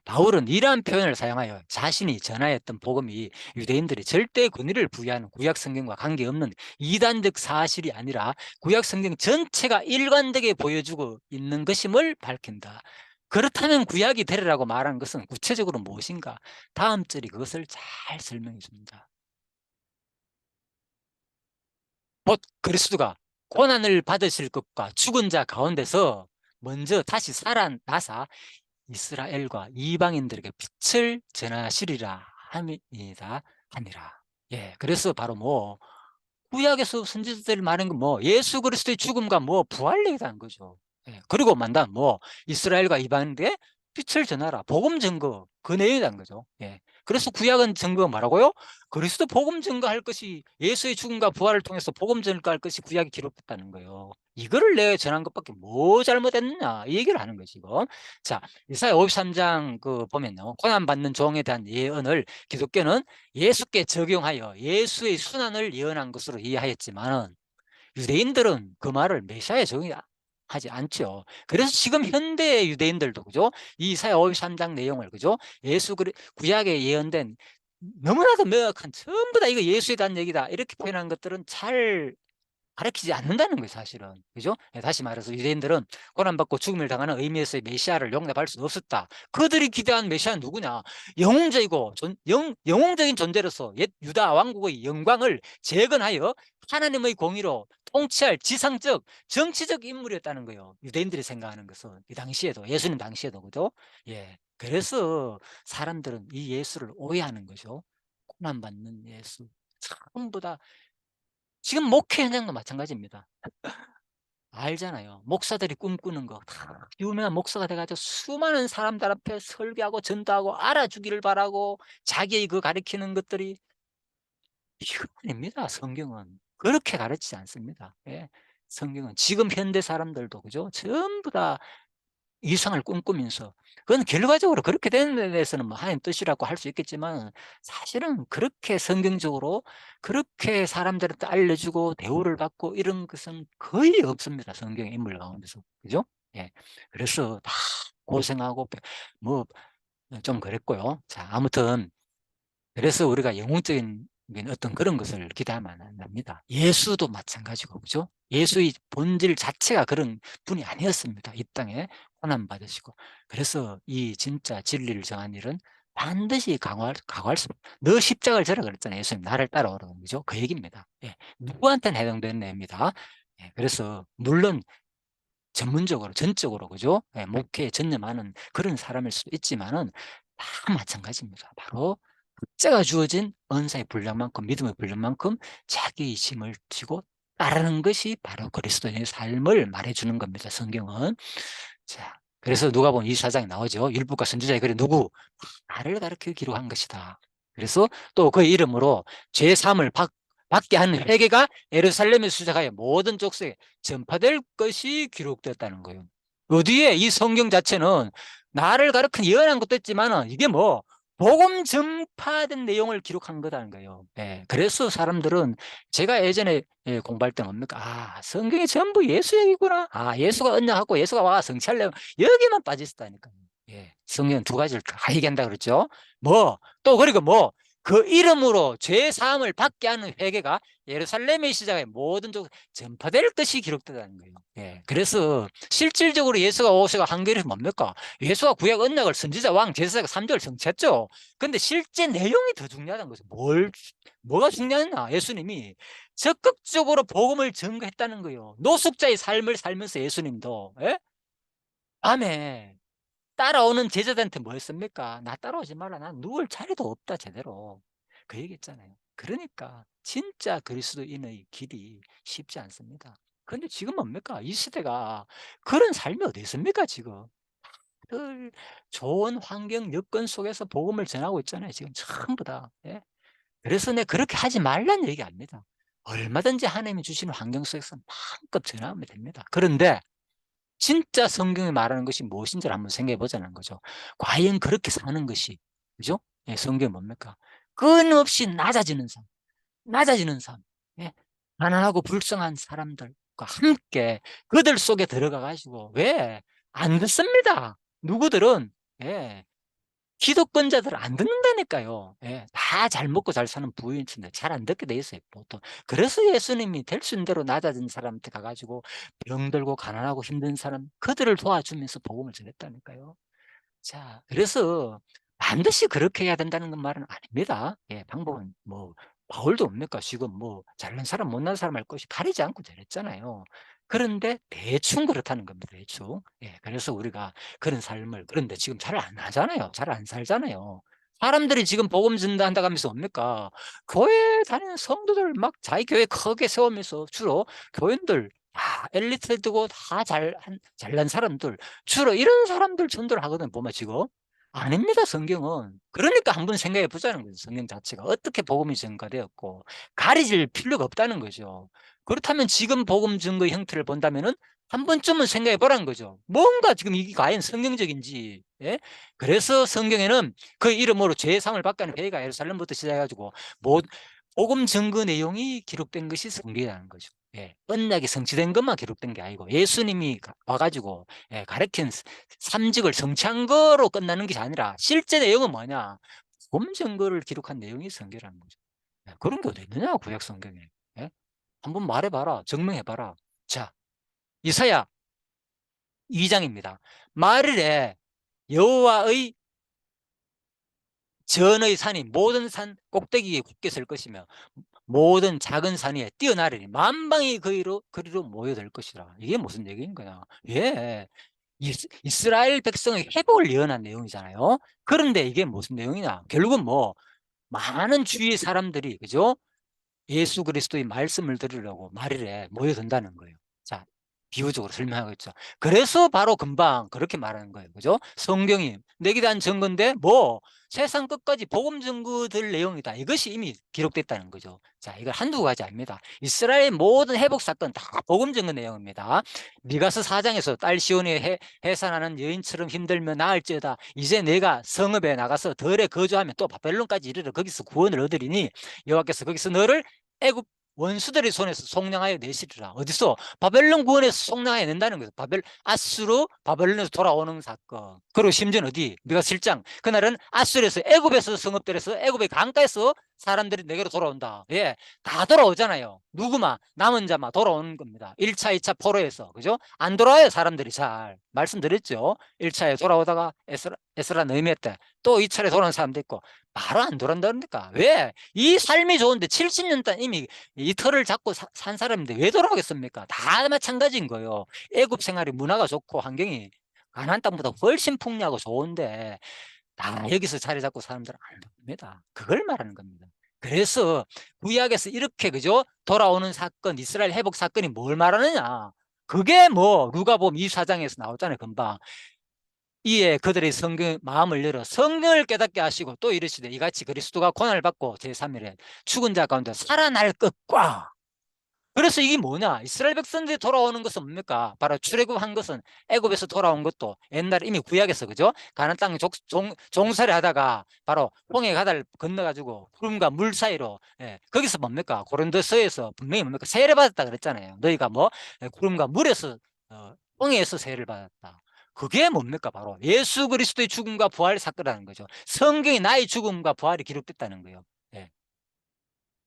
바울은 이러한 표현을 사용하여 자신이 전하였던 복음이 유대인들이 절대 권위를 부여하는 구약 성경과 관계없는 이단적 사실이 아니라 구약 성경 전체가 일관되게 보여주고 있는 것임을 밝힌다. 그렇다면 구약이 되리라고 말한 것은 구체적으로 무엇인가? 다음 절이 그것을 잘 설명해 줍니다. 곧 그리스도가 고난을 받으실 것과 죽은 자 가운데서 먼저 다시 살아나사 이스라엘과 이방인들에게 빛을 전하시리라 함이다 하니라. 그래서 바로 구약에서 선지자들이 말한 건 예수 그리스도의 죽음과 부활 얘기한 거죠. 그리고 만다 이스라엘과 이방인들에게 빛을 전하라. 복음 증거. 그 내용이라는 거죠. 예. 그래서 구약은 증거가 뭐라고요? 그리스도 복음 증거할 것이, 예수의 죽음과 부활을 통해서 복음 증거할 것이 구약에 기록됐다는 거예요. 이거를 내가 전한 것밖에 뭐 잘못했느냐 이 얘기를 하는 거지 지금. 자, 이사야 53장 그 보면요, 고난 받는 종에 대한 예언을 기독교는 예수께 적용하여 예수의 순환을 예언한 것으로 이해하였지만, 유대인들은 그 말을 메시아에 적용하지 않죠. 그래서 지금 현대 유대인들도 그죠? 이 이사야 53장 내용을 그죠? 구약에 예언된 너무나도 명확한, 전부 다 이거 예수에 대한 얘기다 이렇게 표현한 것들은 잘 가르치지 않는다는 거예요 사실은. 그죠? 예, 다시 말해서 유대인들은 고난받고 죽음을 당하는 의미에서의 메시아를 용납할 수 없었다. 그들이 기대한 메시아는 누구냐? 영웅적이고 영웅적인 존재로서 옛 유다 왕국의 영광을 재건하여 하나님의 공의로 통치할 지상적 정치적 인물이었다는 거예요. 유대인들이 생각하는 것은 이 당시에도, 예수님 당시에도. 그죠? 예. 그래서 사람들은 이 예수를 오해하는 거죠. 고난받는 예수. 전부 다 지금 목회 현장도 마찬가지입니다. 알잖아요. 목사들이 꿈꾸는 거. 다 유명한 목사가 돼가지고 수많은 사람들 앞에 설교하고 전도하고 알아주기를 바라고 자기의 그 가르치는 것들이, 이거 아닙니다. 성경은 그렇게 가르치지 않습니다. 예. 성경은 지금 현대 사람들도 그죠? 전부 다 이상을 꿈꾸면서, 그건 결과적으로 그렇게 되는 데 대해서는 뭐 하나님 뜻이라고 할 수 있겠지만, 사실은 그렇게 성경적으로 그렇게 사람들한테 알려주고 대우를 받고 이런 것은 거의 없습니다. 성경 인물 가운데서. 그죠? 예. 그래서 다 고생하고 뭐 좀 그랬고요. 자, 아무튼 그래서 우리가 영웅적인 어떤 그런 것을 기대하면 안 됩니다. 예수도 마찬가지고, 그죠? 예수의 본질 자체가 그런 분이 아니었습니다. 이 땅에 고난받으시고. 그래서 이 진짜 진리를 정한 일은 반드시 각오할 수, 너 십자가를 져라 그랬잖아요. 예수님 나를 따라오라고. 그죠? 그 얘기입니다. 예. 누구한테는 해당되는 내용입니다. 예. 그래서 물론 전문적으로 전적으로 그죠? 예, 목회에 전념하는 그런 사람일 수도 있지만은 다 마찬가지입니다. 바로 각자가 주어진 은사의 분량만큼, 믿음의 분량만큼 자기의 힘을 쥐고 따르는 것이 바로 그리스도인의 삶을 말해주는 겁니다. 성경은. 자, 그래서 누가복음 24장에 나오죠. 율법과 선지자의 글에 누구? 나를 가르쳐 기록한 것이다. 그래서 또 그 이름으로 죄 사함을 받게 하는 회개가 예루살렘에 수작하여 모든 족속에 전파될 것이 기록됐다는 거예요. 어디에? 이 성경 자체는 나를 가르친 예언한 것도 있지만 이게 뭐 복음 전파된 내용을 기록한 거다는 거예요. 예, 그래서 사람들은, 제가 예전에 공부할 때는 뭡니까? 아, 성경이 전부 예수 얘기구나. 아, 예수가 언약하고 예수가 와 성취하려면 여기만 빠져 있었다니까요. 예, 성경 두 가지를 다 얘기한다 그랬죠. 뭐, 또 그리고 뭐, 그 이름으로 죄 사함을 받게 하는 회개가 예루살렘의 시작에 모든 족 전파될 것이 기록되다는 거예요. 예, 그래서 실질적으로 예수가 오셔가 한 길이 뭡니까? 예수가 구약 언약을 선지자 왕 제사장 3절 성취했죠. 근데 실제 내용이 더 중요하다는 거죠. 뭐가 중요하냐? 예수님이 적극적으로 복음을 전거했다는 거예요. 노숙자의 삶을 살면서 예수님도, 예? 밤에 따라오는 제자들한테 뭐 했습니까? 나 따라오지 마라. 난 누울 자리도 없다 제대로. 그 얘기했잖아요. 그러니까 진짜 그리스도인의 길이 쉽지 않습니다. 그런데 지금 뭡니까? 이 시대가 그런 삶이 어디 있습니까 지금? 늘 좋은 환경 여건 속에서 복음을 전하고 있잖아요 지금 전부 다. 예? 그래서 내가 그렇게 하지 말라는 얘기 아닙니다. 얼마든지 하나님이 주시는 환경 속에서 마음껏 전하면 됩니다. 그런데 진짜 성경이 말하는 것이 무엇인지를 한번 생각해 보자는 거죠. 과연 그렇게 사는 것이, 그죠? 예, 성경이 뭡니까? 끊임없이 낮아지는 삶, 낮아지는 삶. 예? 가난하고 불쌍한 사람들과 함께 그들 속에 들어가 가지고, 왜? 안 듣습니다. 누구들은, 예, 기득권자들은 안 듣는다니까요. 예, 다 잘 먹고 잘 사는 부유인데 잘 안 듣게 돼 있어요, 보통. 그래서 예수님이 될 수 있는 대로 낮아진 사람한테 가가지고 병들고 가난하고 힘든 사람, 그들을 도와주면서 복음을 전했다니까요. 자, 그래서 반드시 그렇게 해야 된다는 건 말은 아닙니다. 예, 방법은 뭐 바울도 뭡니까? 지금 뭐 잘난 사람 못난 사람 할 것이 가리지 않고 저랬잖아요. 그런데 대충 그렇다는 겁니다. 대충. 예, 그래서 우리가 그런 삶을, 그런데 지금 잘 안 하잖아요. 잘 안 살잖아요. 사람들이 지금 복음 전도한다고 하면서 뭡니까? 교회 다니는 성도들 막 자기 교회 크게 세우면서 주로 교인들 다 엘리트들고 다 잘난 사람들, 주로 이런 사람들 전도를 하거든 보면 지금. 아닙니다, 성경은. 그러니까 한번 생각해 보자는 거죠. 성경 자체가 어떻게 복음이 증가되었고 가리질 필요가 없다는 거죠. 그렇다면 지금 복음 증거 형태를 본다면은 한 번쯤은 생각해 보라는 거죠. 뭔가 지금 이게 과연 성경적인지. 예? 그래서 성경에는 그 이름으로 죄의 사함을 받게 하는 회개가 예루살렘부터 시작해가지고 복음 증거 내용이 기록된 것이 성경이라는 거죠. 예, 언약이 성취된 것만 기록된 게 아니고 예수님이 와가지고 가르친 삼직을 성취한 거로 끝나는 것이 아니라 실제 내용은 뭐냐? 복음 증거를 기록한 내용이 성경이라는 거죠. 그런 게 어디 있느냐 구약 성경에. 예? 한번 말해봐라, 증명해봐라. 자, 이사야 2장입니다. 말일에 여호와의 전의 산이 모든 산 꼭대기에 굳게 설 것이며 모든 작은 산 위에 뛰어나르니 만방이 그리로 모여들 것이라. 이게 무슨 얘기인 거냐? 예, 이스라엘 백성의 회복을 예언한 내용이잖아요. 그런데 이게 무슨 내용이냐? 결국은 뭐 많은 주위의 사람들이, 그죠? 예수 그리스도의 말씀을 들으려고 말일에 모여든다는 거예요. 자, 비유적으로 설명하고 있죠. 그래서 바로 금방 그렇게 말하는 거예요. 그죠? 성경이 내게 대한 증거인데 뭐 세상 끝까지 복음 증거들 내용이다. 이것이 이미 기록됐다는 거죠. 자, 이걸 한두 가지 아닙니다. 이스라엘 모든 회복 사건 다 복음 증거 내용입니다. 미가서 4장에서 딸 시온이 해산하는 여인처럼 힘들면 나을지어다. 이제 내가 성읍에 나가서 덜에 거주하면 또 바벨론까지 이르러 거기서 구원을 얻으리니 여호와께서 거기서 너를 애굽 원수들의 손에서 속량하여 내시리라. 어디서? 바벨론 구원에서 속량하여 낸다는 거예요. 아수르 바벨론에서 돌아오는 사건. 그리고 심지어는 어디? 네가 실장. 그날은 아수르에서 애굽에서 성읍들에서 애굽의 강가에서 사람들이 내게로 돌아온다. 예, 다 돌아오잖아요. 누구만 남은 자만 돌아오는 겁니다. 1차, 2차 포로에서. 그죠? 안 돌아와요, 사람들이 잘. 말씀드렸죠. 1차에 돌아오다가 에스라 느헤미야 때 또 2차례 돌아오는 사람도 있고 바로 안 돌아온다니까. 왜? 이 삶이 좋은데 70년 동안 이미 이 틀을 잡고 산 사람인데 왜 돌아오겠습니까? 다 마찬가지인 거예요. 애굽 생활이 문화가 좋고 환경이 가나안 땅보다 훨씬 풍요하고 좋은데 다 여기서 자리 잡고 사람들은 안 됩니다. 그걸 말하는 겁니다. 그래서 구약에서 이렇게, 그죠? 돌아오는 사건, 이스라엘 회복 사건이 뭘 말하느냐? 그게 뭐 누가복음 24장에서 나오잖아요, 금방. 이에 그들의 성경 마음을 열어 성령을 깨닫게 하시고 또 이르시되 이같이 그리스도가 고난을 받고 제3일에 죽은 자 가운데 살아날 것과. 그래서 이게 뭐냐? 이스라엘 백성들이 돌아오는 것은 뭡니까? 바로 출애굽한 것은 애굽에서 돌아온 것도 옛날에 이미 구약에서, 그죠? 가나안 땅 종살이 하다가 바로 홍해 가다를 건너가지고 구름과 물 사이로, 거기서 뭡니까? 고린도서에서 분명히 뭡니까? 세례 받았다 그랬잖아요. 너희가 뭐 구름과 물에서 홍해에서 세례를 받았다. 그게 뭡니까? 바로 예수 그리스도의 죽음과 부활 사건이라는 거죠. 성경이 나의 죽음과 부활이 기록됐다는 거예요. 예.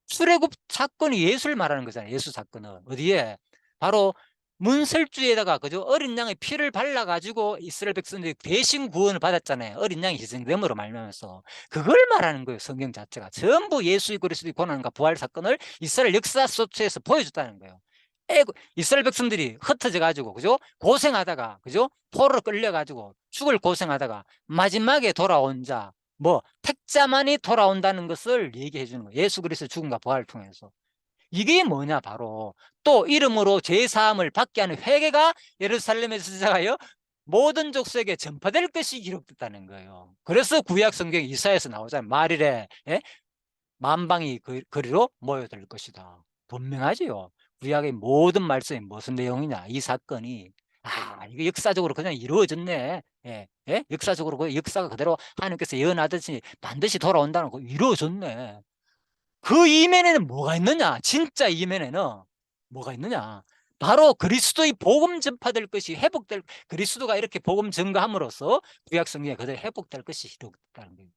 출애굽 사건이 예수를 말하는 거잖아요. 예수 사건은 어디에? 바로 문설주에다가, 그죠? 어린 양의 피를 발라 가지고 이스라엘 백성들이 대신 구원을 받았잖아요. 어린 양이 희생됨으로 말미암아서. 그걸 말하는 거예요. 성경 자체가 전부 예수 그리스도의 고난과 부활 사건을 이스라엘 역사 속에서 보여줬다는 거예요. 이스라엘 백성들이 흩어져 가지고, 그죠? 고생하다가, 그죠? 포로로 끌려 가지고 죽을 고생하다가 마지막에 돌아온 자, 뭐 택자만이 돌아온다는 것을 얘기해 주는 거예요. 예수 그리스도 죽음과 부활을 통해서. 이게 뭐냐? 바로 또 이름으로 제사함을 받게 하는 회개가 예루살렘에서 시작하여 모든 족속에게 전파될 것이 기록됐다는 거예요. 그래서 구약 성경 이사야에서 나오잖아요. 말일에 만방이 그리로 모여들 것이다. 분명하지요. 구약의 모든 말씀이 무슨 내용이냐? 이 사건이 이게 역사적으로 그냥 이루어졌네. 예, 예? 역사적으로 그 역사가 그대로 하나님께서 예언하듯이 반드시 돌아온다는 거 이루어졌네. 그 이면에는 뭐가 있느냐? 진짜 이면에는 뭐가 있느냐? 바로 그리스도의 복음 전파될 것이 회복될, 그리스도가 이렇게 복음 증거함으로써 구약 성경에 그대로 회복될 것이 이루어졌다는 거예요.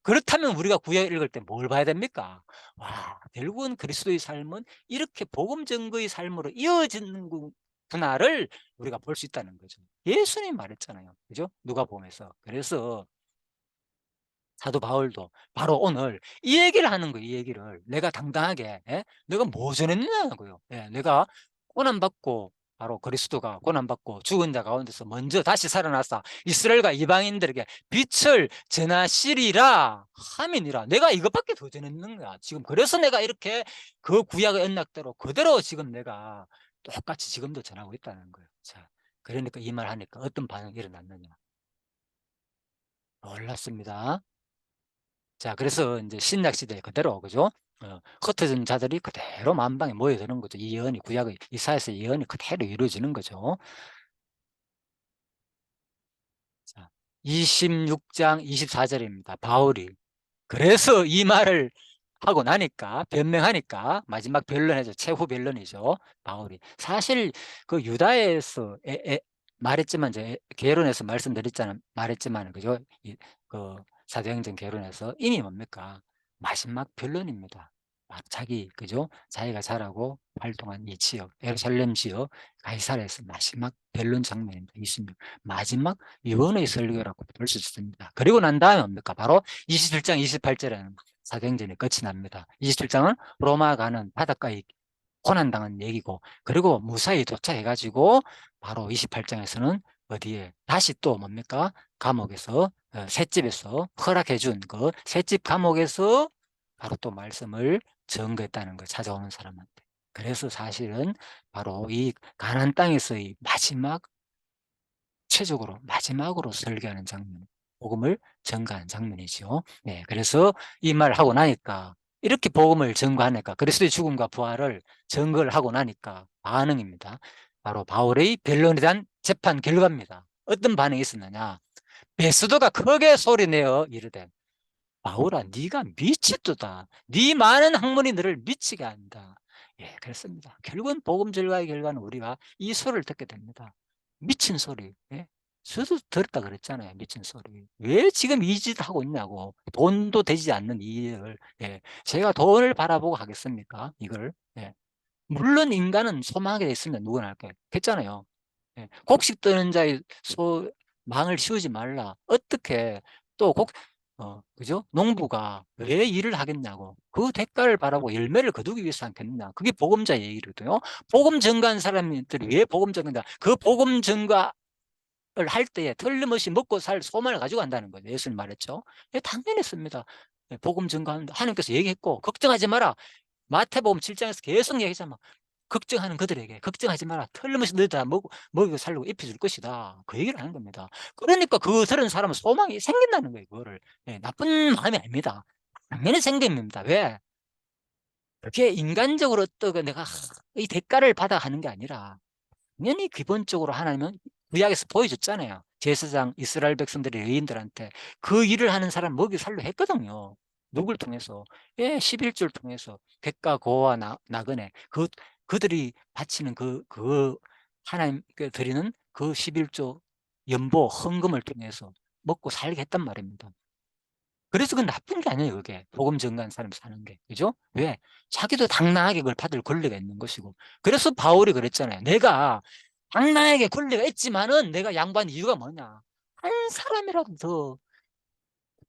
그렇다면 우리가 구약 읽을 때 뭘 봐야 됩니까? 와, 결국은 그리스도의 삶은 이렇게 복음 증거의 삶으로 이어지는구나를 우리가 볼 수 있다는 거죠. 예수님 말했잖아요. 그죠? 누가복음에서. 그래서 사도 바울도 바로 오늘 이 얘기를 하는 거예요. 이 얘기를 내가 당당하게, 내가 뭐 전했느냐고요. 내가 고난받고, 바로 그리스도가 고난받고 죽은 자 가운데서 먼저 다시 살아나서 이스라엘과 이방인들에게 빛을 전하시리라 함이니라. 내가 이것밖에 더 전했는 거야 지금. 그래서 내가 이렇게 그 구약의 언약대로 그대로 지금 내가 똑같이 지금도 전하고 있다는 거예요. 자, 그러니까 이 말 하니까 어떤 반응이 일어났느냐? 몰랐습니다. 자, 그래서 이제 신약 시대 그대로, 그죠? 흩어진 자들이 그대로 만방에 모여드는 거죠. 이 예언이, 구약의 이사야서의 예언이 그대로 이루어지는 거죠. 자, 26장 24절입니다. 바울이 그래서 이 말을 하고 나니까, 변명하니까 마지막 변론이죠. 최후 변론이죠. 바울이 사실 그 유다에서 말했지만, 이제 개론에서 말씀드렸잖아요. 말했지만, 그죠? 그 사도행전 개론에서 이미 뭡니까, 마지막 변론입니다. 자기, 그죠? 자기가 자라고 활동한 이 지역, 예루살렘 지역 가이사랴에서 마지막 변론 장면입니다. 26 마지막 유언의 설교라고 볼 수 있습니다. 그리고 난 다음에 뭡니까, 바로 27장 28절에는 사도행전이 끝이 납니다. 27장은 로마 가는 바닷가에 고난당한 얘기고, 그리고 무사히 도착해가지고 바로 28장에서는 어디에 다시 또 뭡니까, 감옥에서, 셋집에서 허락해준 그 셋집 감옥에서 바로 또 말씀을 전거했다는 거, 찾아오는 사람한테. 그래서 사실은 바로 이 가나안 땅에서의 마지막, 최적으로 마지막으로 설교하는 장면, 복음을 전가하는 장면이죠. 네, 그래서 이 말을 하고 나니까, 이렇게 복음을 전가하니까, 그리스도의 죽음과 부활을 전거를 하고 나니까 반응입니다. 바로 바울의 변론에 대한 재판 결과입니다. 어떤 반응이 있었느냐? 베스도가 크게 소리내어 이르되, 바울아, 네가 미쳤도다. 네 많은 학문이 너를 미치게 한다. 예, 그렇습니다. 결국은 복음 전가의 결과는 우리가 이 소리를 듣게 됩니다. 미친 소리. 예? 저도 들었다 그랬잖아요. 미친 소리. 왜 지금 이 짓 하고 있냐고. 돈도 되지 않는 이 일을. 예. 제가 돈을 바라보고 하겠습니까? 이걸. 예. 물론 인간은 소망하게 돼 있으면 누구나 할까요? 했잖아요. 예. 곡식 뜨는 자의 망을 씌우지 말라. 어떻게 또 그죠? 농부가 왜 일을 하겠냐고. 그 대가를 바라고 열매를 거두기 위해서 하겠냐. 그게 복음자 얘기거든요. 복음 전가한 사람들이 왜 복음 전가한다? 그 복음 전가를 할 때에 틀림없이 먹고 살 소망을 가지고 간다는 거예요. 예수님 말했죠. 예, 당연했습니다. 예, 복음 전가한다. 하나님께서 얘기했고, 걱정하지 마라. 마태복음 7장에서 계속 얘기하잖아. 걱정하는 그들에게 걱정하지 마라. 틀림없이 너희 다 먹이고 살리고 입혀줄 것이다. 그 얘기를 하는 겁니다. 그러니까 그 들은 사람은 소망이 생긴다는 거예요. 그거를. 예, 나쁜 마음이 아닙니다. 당연히 생깁니다. 왜? 그게 인간적으로 어떠고 내가 이 대가를 받아 하는 게 아니라, 당연히 기본적으로 하나님은 구약에서 보여줬잖아요. 제사장 이스라엘 백성들이 여인들한테 그 일을 하는 사람 먹이 살려 했거든요. 누굴 통해서? 예, 11조를 통해서 객과 고와 나그네, 그들이 바치는 하나님께 드리는 그 11조 연보 헌금을 통해서 먹고 살게 했단 말입니다. 그래서 그 나쁜 게 아니에요. 그게 복음 전가한 사람이 사는 게, 그죠? 왜? 자기도 당당하게 그걸 받을 권리가 있는 것이고. 그래서 바울이 그랬잖아요. 내가 당당하게 권리가 있지만은 내가 양보한 이유가 뭐냐? 한 사람이라도 더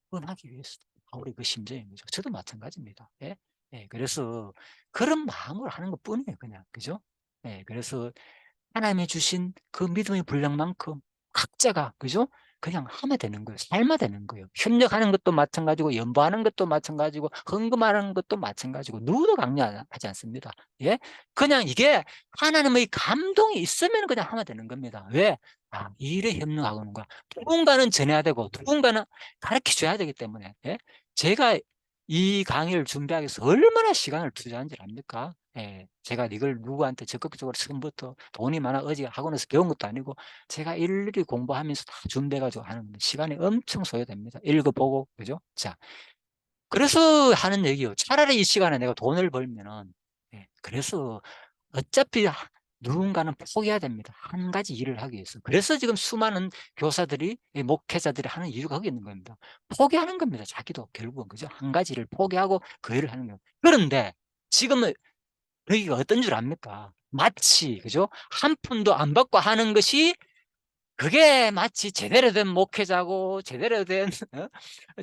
구원하기 위해서. 바울이 그 심정인 거죠. 저도 마찬가지입니다. 예? 예, 그래서 그런 마음으로 하는 것 뿐이에요. 그냥, 그죠? 예, 그래서 하나님이 주신 그 믿음의 분량만큼 각자가, 그죠? 그냥 하면 되는 거예요. 삶아야 되는 거예요. 협력하는 것도 마찬가지고, 연보하는 것도 마찬가지고, 헌금하는 것도 마찬가지고, 누구도 강요하지 않습니다. 예? 그냥 이게 하나님의 감동이 있으면 그냥 하면 되는 겁니다. 왜? 아, 이 일에 협력하는 거야. 누군가는 전해야 되고, 누군가는 가르쳐 줘야 되기 때문에. 예? 제가 이 강의를 준비하기 위해서 얼마나 시간을 투자한지 압니까? 예, 제가 이걸 누구한테 적극적으로 처음부터 돈이 많아 어지 학원에서 배운 것도 아니고, 제가 일일이 공부하면서 다 준비해가지고 하는 건데 시간이 엄청 소요됩니다. 읽어보고, 그죠? 자, 그래서 하는 얘기요. 차라리 이 시간에 내가 돈을 벌면은, 예, 그래서 어차피 누군가는 포기해야 됩니다. 한 가지 일을 하기 위해서. 그래서 지금 수많은 교사들이, 목회자들이 하는 이유가 거기 있는 겁니다. 포기하는 겁니다. 자기도 결국은, 그죠? 한 가지 일을 포기하고 그 일을 하는 거예요. 그런데 지금은 여기가 어떤 줄 압니까? 마치, 그죠? 한 푼도 안 받고 하는 것이, 그게 마치 제대로 된 목회자고 제대로 된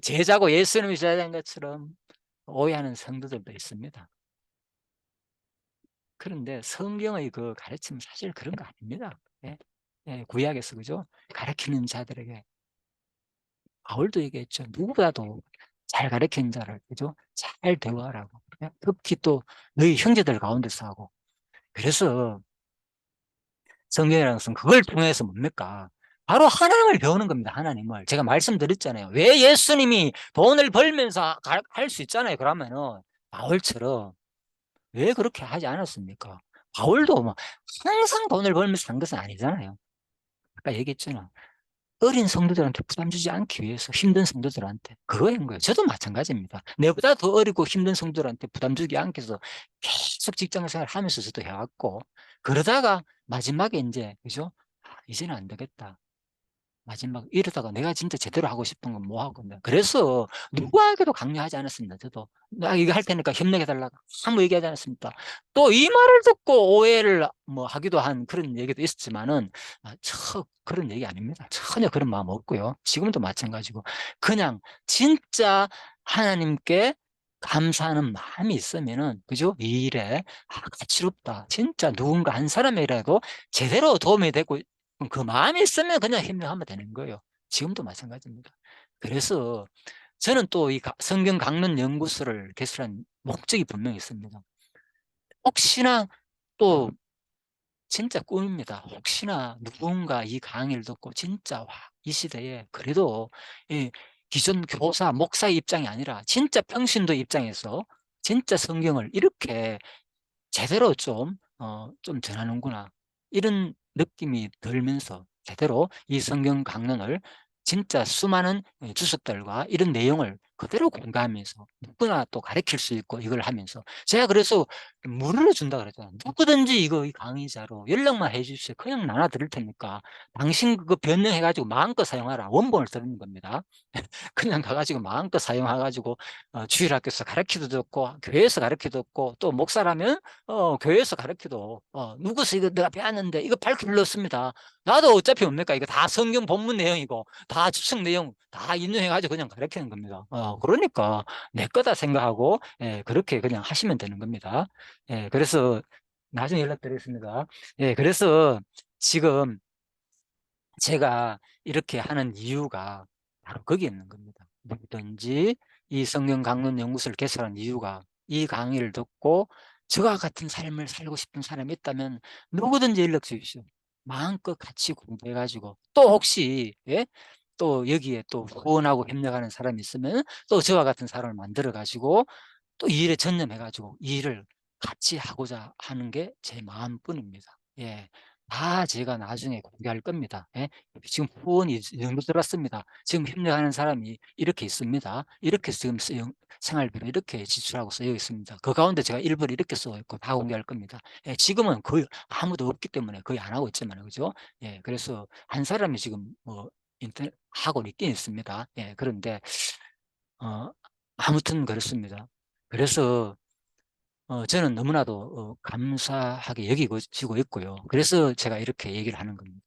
제자고 예수님이 제자인 것처럼 오해하는 성도들도 있습니다. 그런데 성경의 그 가르침은 사실 그런 거 아닙니다. 예? 예, 구약에서, 그죠? 가르치는 자들에게 바울도 얘기했죠. 누구보다도 잘 가르치는 자를, 그죠? 잘 대우하라고. 예? 특히 또 너희 형제들 가운데서 하고. 그래서 성경이라는 것은 그걸 통해서 뭡니까? 바로 하나님을 배우는 겁니다. 하나님을. 제가 말씀드렸잖아요. 왜 예수님이 돈을 벌면서 할 수 있잖아요. 그러면은 바울처럼 왜 그렇게 하지 않았습니까? 바울도 뭐 항상 돈을 벌면서 산 것은 아니잖아요. 아까 얘기했잖아. 어린 성도들한테 부담 주지 않기 위해서, 힘든 성도들한테 그거인 거예요. 저도 마찬가지입니다. 내보다 더 어리고 힘든 성도들한테 부담 주기 않기 위해서 계속 직장 생활 하면서 저도 해왔고, 그러다가 마지막에 이제 그죠? 이제는 안 되겠다. 마지막 이러다가 내가 진짜 제대로 하고 싶은 건 뭐 하고. 그래서 누구에게도 강요하지 않았습니다. 저도 나 이거 할 테니까 협력해 달라고 아무 얘기하지 않았습니다. 또 이 말을 듣고 오해를 뭐 하기도 한 그런 얘기도 있었지만은 그런 얘기 아닙니다. 전혀 그런 마음 없고요. 지금도 마찬가지고 그냥 진짜 하나님께 감사하는 마음이 있으면은 그죠? 이 일에 가치롭다. 진짜 누군가 한 사람이라도 제대로 도움이 되고 그 마음이 있으면 그냥 협력하면 되는 거예요. 지금도 마찬가지입니다. 그래서 저는 또 이 성경 강론 연구소를 개설한 목적이 분명히 있습니다. 혹시나 또 진짜 꿈입니다. 혹시나 누군가 이 강의를 듣고 진짜 와, 이 시대에 그래도 이 기존 교사, 목사의 입장이 아니라 진짜 평신도 입장에서 진짜 성경을 이렇게 제대로 좀 전하는구나. 이런 느낌이 들면서 제대로 이 성경 강론을 진짜 수많은 주석들과 이런 내용을 그대로 공감하면서 누구나 또 가르칠 수 있고 이걸 하면서 제가 그래서 무료로 준다 그랬잖아요. 누구든지 이거 이 강의자로 연락만 해 주십시오. 그냥 나눠 드릴 테니까 당신 그거 변경해 가지고 마음껏 사용하라. 원본을 드리는 겁니다. 그냥 가가지고 마음껏 사용해가지고 주일학교에서 가르치도 듣고 교회에서 가르치도 듣고 또 목사라면 교회에서 가르치도 누구서 이거 내가 배웠는데 이거 밝히 불렀습니다. 나도 어차피 뭡니까 이거 다 성경 본문 내용이고 다 주석 내용 다 인용해가지고 그냥 가르치는 겁니다. 그러니까 내 거다 생각하고 그렇게 그냥 하시면 되는 겁니다. 그래서 나중에 연락드리겠습니다. 그래서 지금 제가 이렇게 하는 이유가 바로 거기에 있는 겁니다. 누구든지 이 성경 강론 연구소를 개설한 이유가 이 강의를 듣고 저와 같은 삶을 살고 싶은 사람이 있다면 누구든지 연락 주십시오. 마음껏 같이 공부해가지고 또 혹시 또 여기에 또 후원하고 협력하는 사람이 있으면 또 저와 같은 사람을 만들어 가지고 또 이 일에 전념해가지고 이 일을 같이 하고자 하는 게 제 마음뿐입니다. 다 제가 나중에 공개할 겁니다. 지금 후원이 이 정도 들었습니다. 지금 협력하는 사람이 이렇게 있습니다. 이렇게 지금 생활비를 이렇게 지출하고 쓰여 있습니다. 그 가운데 제가 일부를 이렇게 쓰고 있고 다 공개할 겁니다. 지금은 거의 아무도 없기 때문에 거의 안 하고 있지만 그죠? 그래서 한 사람이 지금 뭐 인터넷 하고 있긴 있습니다. 그런데 어, 아무튼 그렇습니다. 그래서 저는 너무나도 감사하게 여기고 지고 있고요. 그래서 제가 이렇게 얘기를 하는 겁니다.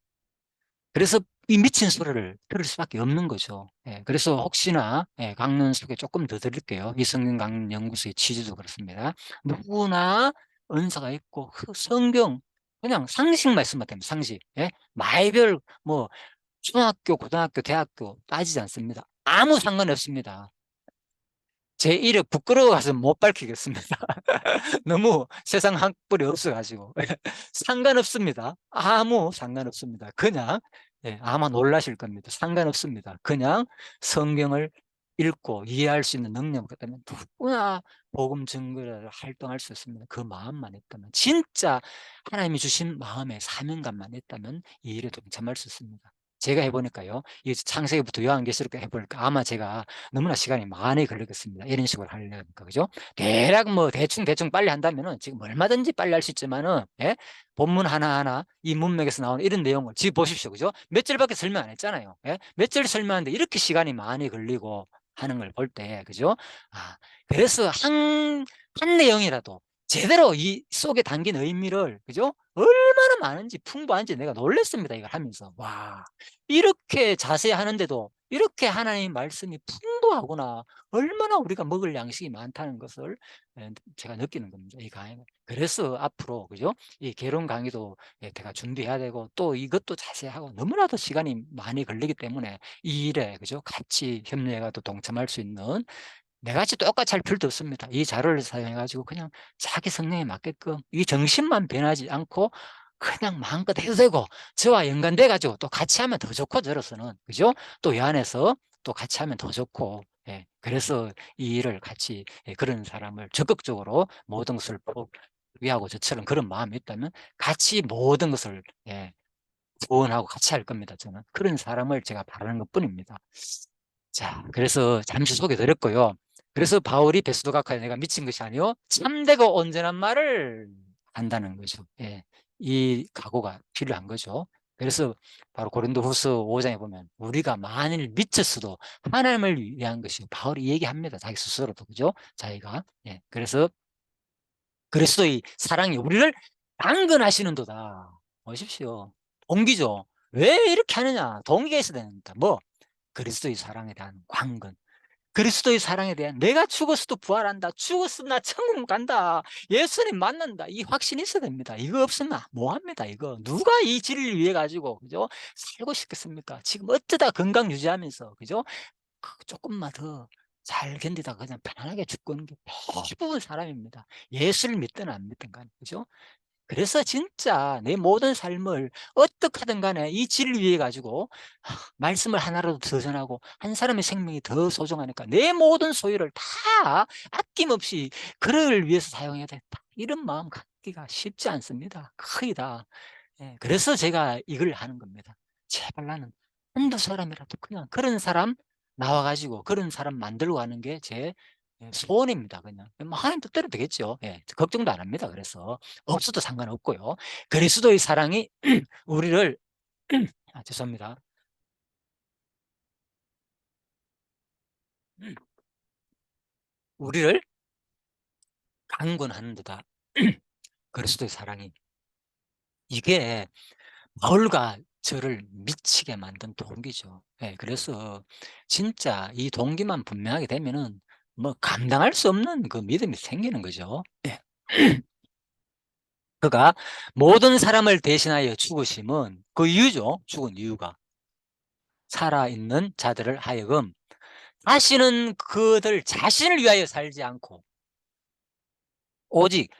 그래서 이 미친 소리를 들을 수밖에 없는 거죠. 그래서 혹시나 강론 소개 조금 더 드릴게요. 이성경 강론 연구소의 취지도 그렇습니다. 누구나 은사가 있고 성경 그냥 상식 말씀만 됩니다. 상식. 말별 뭐 중학교, 고등학교, 대학교 따지지 않습니다. 아무 상관없습니다. 제 이력 부끄러워서 못 밝히겠습니다. 너무 세상 학벌이 없어가지고 상관없습니다. 아무 상관없습니다. 그냥 아마 놀라실 겁니다. 상관없습니다. 그냥 성경을 읽고 이해할 수 있는 능력이 있다면 누구나 복음 증거를 활동할 수 있습니다. 그 마음만 있다면 진짜 하나님이 주신 마음의 사명감만 있다면 이 일에 동참할 수 있습니다. 제가 해보니까요. 이 창세기부터 요한계시록 해보니까 아마 제가 너무나 시간이 많이 걸리겠습니다. 이런 식으로 하려니까 그죠? 대략 뭐 대충 빨리 한다면은 지금 얼마든지 빨리 할 수 있지만은 본문 하나하나 이 문맥에서 나오는 이런 내용을 지금 보십시오. 그죠? 몇 절밖에 설명 안 했잖아요. 몇 절 설명하는데 이렇게 시간이 많이 걸리고 하는 걸 볼 때 그죠? 그래서 한 내용이라도 제대로 이 속에 담긴 의미를 그죠? 얼마나 많은지 풍부한지 내가 놀랐습니다. 이걸 하면서 와 이렇게 자세히 하는데도 이렇게 하나님 말씀이 풍부하구나. 얼마나 우리가 먹을 양식이 많다는 것을 제가 느끼는 겁니다. 이 강의. 그래서 앞으로 그죠? 이 개론 강의도 제가 준비해야 되고 또 이것도 자세히 하고 너무나도 시간이 많이 걸리기 때문에 이 일에 그죠? 같이 협력해도 동참할 수 있는 내같이 똑같이 할 필요도 없습니다. 이 자료를 사용해 가지고 그냥 자기 성향에 맞게끔 이 정신만 변하지 않고 그냥 마음껏 해도 되고, 저와 연관돼 가지고 또 같이 하면 더 좋고, 저로서는, 그죠? 또 이 안에서 또 같이 하면 더 좋고, 예. 그래서 이 일을 같이, 예, 그런 사람을 적극적으로 모든 것을 포기하고 저처럼 그런 마음이 있다면 같이 모든 것을, 예, 구원하고 같이 할 겁니다. 저는 그런 사람을 제가 바라는 것뿐입니다. 자, 그래서 잠시 소개드렸고요. 그래서 바울이 베스도가카에 내가 미친 것이 아니요 참되고 온전한 말을 한다는 거죠. 예, 이 각오가 필요한 거죠. 그래서 바로 고린도후서 5장에 보면 우리가 만일 미쳤어도 하나님을 위한 것이 바울이 얘기합니다. 자기 스스로도, 그죠? 자기가. 예, 그래서 그리스도의 사랑이 우리를 강건하시는도다. 보십시오. 동기죠. 왜 이렇게 하느냐? 동기가 있어야 됩니다. 뭐? 그리스도의 사랑에 대한 강건. 그리스도의 사랑에 대한 내가 죽었어도 부활한다. 죽었으면 나 천국 간다. 예수님 만난다. 이 확신이 있어야 됩니다. 이거 없으면 뭐합니다. 이거 누가 이 진리를 위해 가지고, 그죠? 살고 싶겠습니까? 지금 어쩌다 건강 유지하면서, 그죠? 조금만 더 잘 견디다가 그냥 편안하게 죽는 게 대부분 사람입니다. 예수를 믿든 안 믿든 간에, 그죠? 그래서 진짜 내 모든 삶을 어떻게 하든 간에 이 진리를 위해 가지고 말씀을 하나라도 더 전하고 한 사람의 생명이 더 소중하니까 내 모든 소유를 다 아낌없이 그를 위해서 사용해야 된다. 이런 마음 갖기가 쉽지 않습니다. 거의 다. 예, 그래서 제가 이걸 하는 겁니다. 제발 나는 한두 사람이라도 그냥 그런 사람 나와 가지고 그런 사람 만들고 가는 게 제 소원입니다. 그냥 뭐 하나님 뜻대로 되겠죠. 예, 걱정도 안 합니다. 그래서 없어도 상관없고요. 그리스도의 사랑이 우리를 죄송합니다. 우리를 강권하는 데다 그리스도의 사랑이 이게 바울과 저를 미치게 만든 동기죠. 예, 그래서 진짜 이 동기만 분명하게 되면은 뭐 감당할 수 없는 그 믿음이 생기는 거죠. 예. 그가 모든 사람을 대신하여 죽으심은 그 이유죠. 죽은 이유가 살아있는 자들을 하여금 다시는 그들 자신을 위하여 살지 않고 오직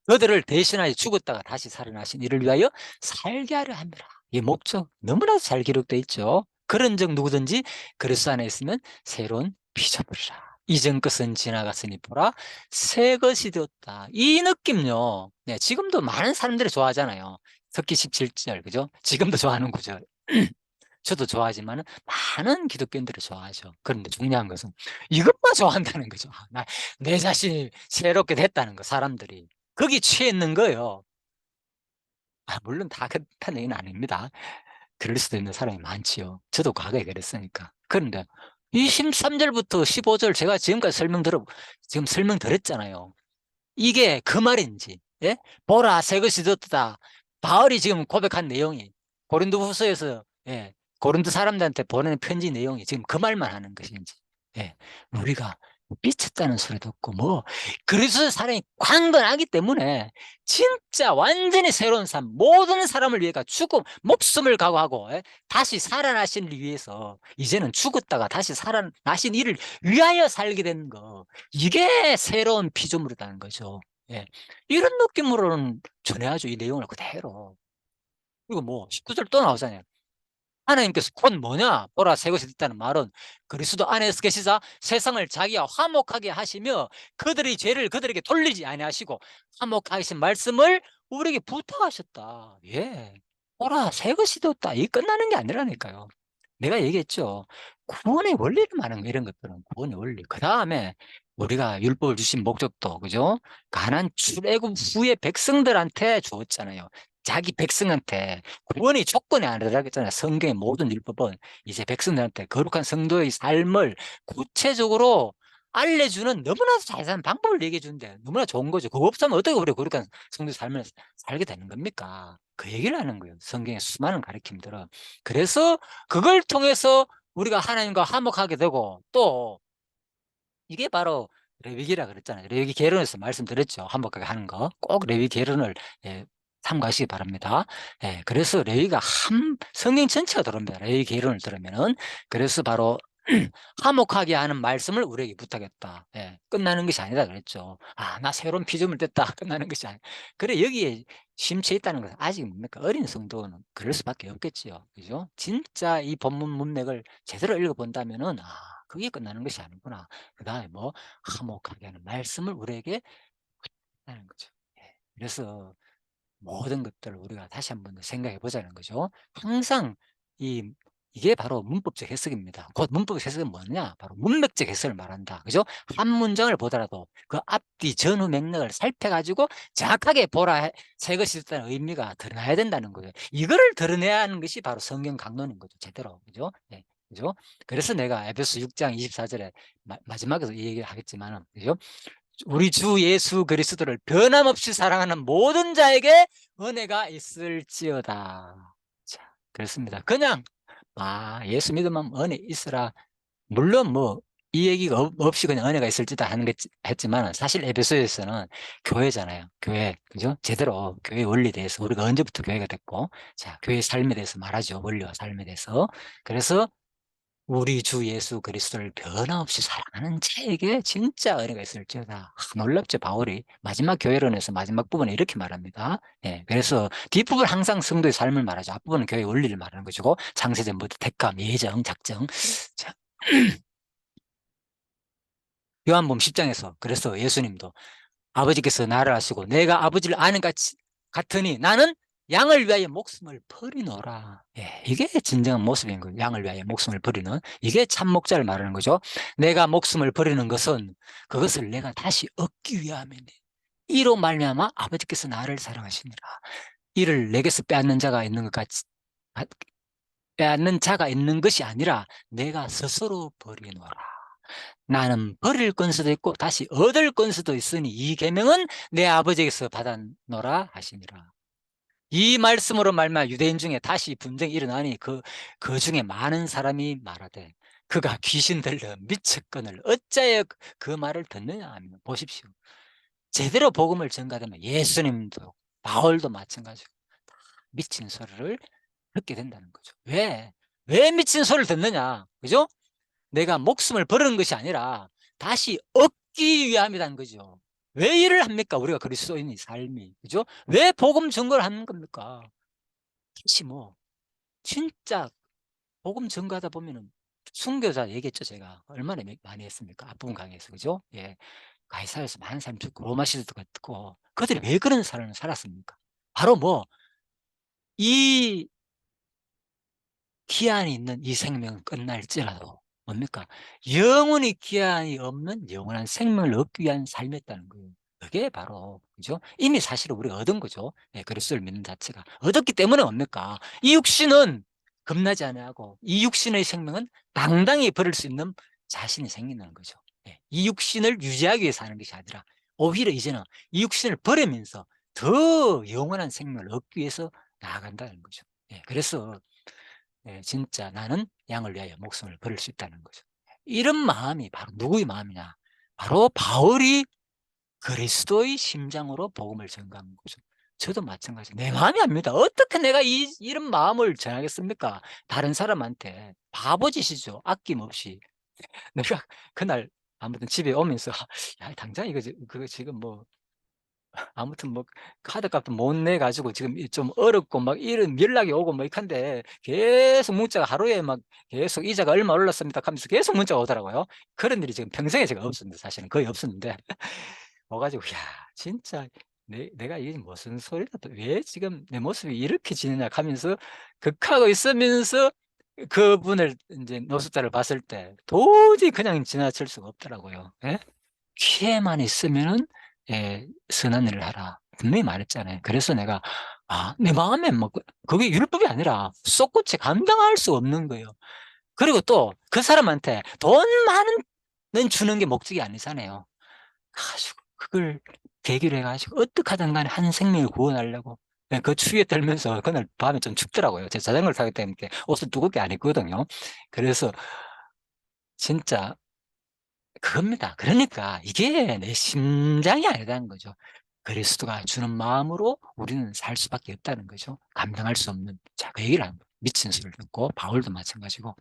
그들을 대신하여 죽었다가 다시 살아나신 이를 위하여 살게 하려 함이라. 이 목적 너무나도 잘 기록되어 있죠. 그런즉 누구든지 그리스도 안에 있으면 새로운 피조물이라. 이전 것은 지나갔으니 보라 새 것이 되었다. 이 느낌요. 네, 지금도 많은 사람들이 좋아하잖아요. 석기 17절, 그죠? 지금도 좋아하는 구절. 저도 좋아하지만 많은 기독교인들이 좋아하죠. 그런데 중요한 것은 이것만 좋아한다는 거죠. 내 자신이 새롭게 됐다는 거, 사람들이. 거기 취해 있는 거예요. 물론 다 그렇다는 얘기는 아닙니다. 그럴 수도 있는 사람이 많지요. 저도 과거에 그랬으니까. 그런데 이 13절부터 15절 제가 지금까지 지금 설명드렸잖아요. 이게 그 말인지, 예? 보라, 새 것이 되었다. 바울이 지금 고백한 내용이 고린도후서에서, 예, 고린도 사람들한테 보내는 편지 내용이 지금 그 말만 하는 것인지, 예, 우리가 미쳤다는 소리 듣고 그리스도의 사랑이 강건하기 때문에 진짜 완전히 새로운 삶, 모든 사람을 위해가 죽고 목숨을 각오하고, 예, 다시 살아나신 일 위해서 이제는 죽었다가 다시 살아나신 이를 위하여 살게 되는 거, 이게 새로운 피조물이라는 거죠. 예. 이런 느낌으로는 전해야죠. 이 내용을 그대로. 그리고 19절 또 나오잖아요. 하나님께서 곧 뭐냐? 보라 새 것이 됐다는 말은 그리스도 안에서 계시자 세상을 자기와 화목하게 하시며 그들의 죄를 그들에게 돌리지 아니하시고 화목하게 하신 말씀을 우리에게 부탁하셨다. 예. 보라 새 것이 되었다. 이게 끝나는 게 아니라니까요. 내가 얘기했죠. 구원의 원리를 말하는 거, 이런 것들은 구원의 원리. 그다음에 우리가 율법을 주신 목적도, 그죠? 가나안 출애굽 후에 백성들한테 주었잖아요. 자기 백성한테 구원의 조건이 아니라 했잖아요. 성경의 모든 율법은 이제 백성들한테 거룩한 성도의 삶을 구체적으로 알려주는 너무나도 잘 사는 방법을 얘기해 주는데 너무나 좋은 거죠. 그거 없으면 어떻게 우리가 거룩한 성도의 삶을 살게 되는 겁니까? 그 얘기를 하는 거예요. 성경의 수많은 가르침들은. 그래서 그걸 통해서 우리가 하나님과 화목하게 되고 또 이게 바로 레위기라 그랬잖아요. 레위기 계론에서 말씀드렸죠. 화목하게 하는 거. 꼭 레위 계론을, 예, 참고하시기 바랍니다. 예, 그래서 레위가 성경 전체가 들어옵니다. 레위 계론을 들으면은. 그래서 바로 화목하게 하는 말씀을 우리에게 부탁했다. 예, 끝나는 것이 아니다 그랬죠. 아, 나 새로운 피조물 됐다. 끝나는 것이 아니. 그래 여기에 심취해 있다는 것은 아직 뭡니까? 어린 성도는 그럴 수밖에 없겠지요. 그죠? 진짜 이 본문 문맥을 제대로 읽어본다면은 아, 그게 끝나는 것이 아니구나. 그다음에 뭐 화목하게 하는 말씀을 우리에게 부탁하는 거죠. 예. 그래서 모든 것들을 우리가 다시 한번 생각해 보자는 거죠. 항상 이 이게 바로 문법적 해석입니다. 곧 문법적 해석은 뭐냐? 바로 문맥적 해석을 말한다. 그죠? 한 문장을 보더라도 그 앞뒤 전후 맥락을 살펴 가지고 정확하게 보라 새 것이 있다는 의미가 드러나야 된다는 거예요. 이거를 드러내야 하는 것이 바로 성경 강론인 거죠. 제대로. 그죠? 네. 그죠? 그래서 내가 에베소 6장 24절에 마지막에서 이 얘기를 하겠지만은 그죠? 우리 주 예수 그리스도를 변함없이 사랑하는 모든 자에게 은혜가 있을지어다. 자, 그렇습니다. 그냥 예수 믿으면 은혜 있으라. 물론 뭐 이 얘기가 없이 그냥 은혜가 있을지다 하는 게 했지만 사실 에베소에서는 교회잖아요. 교회. 그죠? 제대로 교회 원리에 대해서 우리가 언제부터 교회가 됐고 자, 교회 삶에 대해서 말하죠. 원리와 삶에 대해서. 그래서 우리 주 예수 그리스도를 변함없이 사랑하는 자에게 진짜 은혜가 있을지어다. 놀랍죠, 바울이. 마지막 교회론에서 마지막 부분에 이렇게 말합니다. 예, 그래서 뒷부분 항상 성도의 삶을 말하죠. 앞부분은 교회 원리를 말하는 것이고, 창세전부터 택함, 예정, 작정. 자, 요한복음 10장에서 그래서 예수님도 아버지께서 나를 아시고 내가 아버지를 아는 같으니 나는 양을 위하여 목숨을 버리노라. 예, 이게 진정한 모습인 거예요. 양을 위하여 목숨을 버리는. 이게 참 목자를 말하는 거죠. 내가 목숨을 버리는 것은 그것을 내가 다시 얻기 위함이니. 이로 말미암아 아버지께서 나를 사랑하시니라. 이를 내게서 빼앗는 자가 있는 것 같이 빼앗는 자가 있는 것이 아니라 내가 스스로 버리노라. 나는 버릴 건수도 있고 다시 얻을 건수도 있으니 이 계명은 내 아버지에게서 받았노라 하시니라. 이 말씀으로 말미암아 유대인 중에 다시 분쟁이 일어나니 그 중에 많은 사람이 말하되 그가 귀신 들려 미쳤거늘 어찌하여 그 말을 듣느냐 하면 보십시오. 제대로 복음을 전가되면 예수님도 바울도 마찬가지고 미친 소리를 듣게 된다는 거죠. 왜 미친 소리를 듣느냐? 그죠? 내가 목숨을 버리는 것이 아니라 다시 얻기 위함이라는 거죠. 왜 일을 합니까? 우리가 그리스도인의 삶이. 그죠? 왜 복음 증거를 하는 겁니까? 다시 뭐, 진짜 복음 증거하다 보면은 순교자 얘기했죠, 제가. 얼마나 많이 했습니까? 앞부분 강의에서. 그죠? 예. 가이사야에서 많은 사람이 죽고 로마 시대도 갔고 그들이 왜 그런 삶을 살았습니까? 바로 뭐, 이 기한이 있는 이 생명은 끝날지라도 뭡니까? 영원히 기한이 없는 영원한 생명을 얻기 위한 삶이었다는 거예요. 그게 바로 그죠? 이미 사실은 우리가 얻은 거죠. 예, 그리스도를 믿는 자체가 얻었기 때문에 뭡니까? 이 육신은 겁나지 아니하고 이 육신의 생명은 당당히 버릴 수 있는 자신이 생긴다는 거죠. 예, 이 육신을 유지하기 위해서 하는 것이 아니라 오히려 이제는 이 육신을 버리면서 더 영원한 생명을 얻기 위해서 나아간다는 거죠. 예, 그래서 예, 진짜 나는 양을 위하여 목숨을 버릴 수 있다는 거죠. 이런 마음이 바로 누구의 마음이냐? 바로 바울이 그리스도의 심장으로 복음을 전가한 거죠. 저도 마찬가지. 내 마음이 아닙니다. 어떻게 내가 이런 마음을 전하겠습니까? 다른 사람한테 바보짓이죠. 아낌없이. 내가 그날 아무튼 집에 오면서 야, 당장 이거 그거 지금 뭐 아무튼 뭐 카드값도 못 내 가지고 지금 좀 어렵고 막 이런 연락이 오고 뭐 이칸데 계속 문자가 하루에 막 계속 "이자가 얼마 올랐습니다." 하면서 계속 문자가 오더라고요. 그런 일이 지금 평생에 제가 없었는데 사실은 거의 없었는데 와 가지고 '야 진짜 내가 이게 무슨 소리다. 또 왜 지금 내 모습이 이렇게 지내나.' 하면서 극하고 있으면서 그분을 인제 노숙자를 봤을 때 도저히 그냥 지나칠 수가 없더라고요. 예? "기회만 있으면은 예 선한 일을 하라." 분명히 말했잖아요. 그래서 내가 내 마음에 뭐 그게 율법이 아니라 솟구치 감당할 수 없는 거예요. 그리고 또 그 사람한테 돈 많은 주는 게 목적이 아니잖아요. 가지고 그걸 계기로 해 가지고 어떻게든 간에 한 생명을 구원하려고 예 그 추위에 떨면서 그날 밤에 좀 춥더라고요. 제가 자전거를 타기 때문에 옷을 두껍게 안 입거든요. 그래서 진짜 그겁니다. 그러니까 이게 내 심장이 아니라는 거죠. 그리스도가 주는 마음으로 우리는 살 수밖에 없다는 거죠. 감당할 수 없는. 자, 그 얘기를 하는 거예요. 미친 소리를 듣고 바울도 마찬가지고.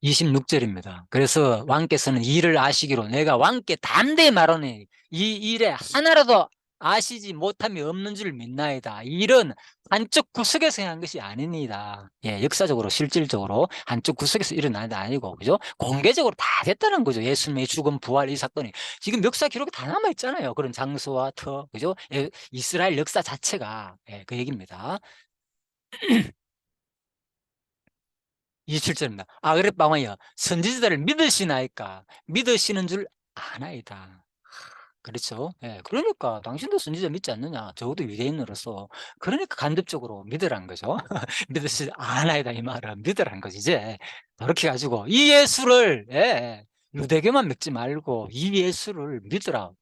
26절입니다. 그래서 왕께서는 이를 아시기로 내가 왕께 담대히 말하노니 이 일에 하나라도 아시지 못함이 없는 줄 믿나이다. 이 일은 한쪽 구석에서 한 것이 아닙니다. 예, 역사적으로 실질적으로 한쪽 구석에서 일어난 게 아니고, 그죠? 공개적으로 다 됐다는 거죠. 예수님의 죽음, 부활, 이 사건이 지금 역사 기록이 다 남아 있잖아요. 그런 장소와 터, 그죠? 예, 이스라엘 역사 자체가, 예, 그 얘기입니다. 27절입니다. 아그리빠 왕이여 선지자들을 믿으시나이까? 믿으시는 줄 아나이다. 그렇죠. 예, 그러니까 당신도 선지자 믿지 않느냐? 적어도 유대인으로서. 그러니까 간접적으로 믿으라는 거죠. 믿으시 아나이다 이 말은 믿으라는 거지. 이제 그렇게 가지고 이 예수를, 예, 유대교만 믿지 말고 이 예수를 믿으라.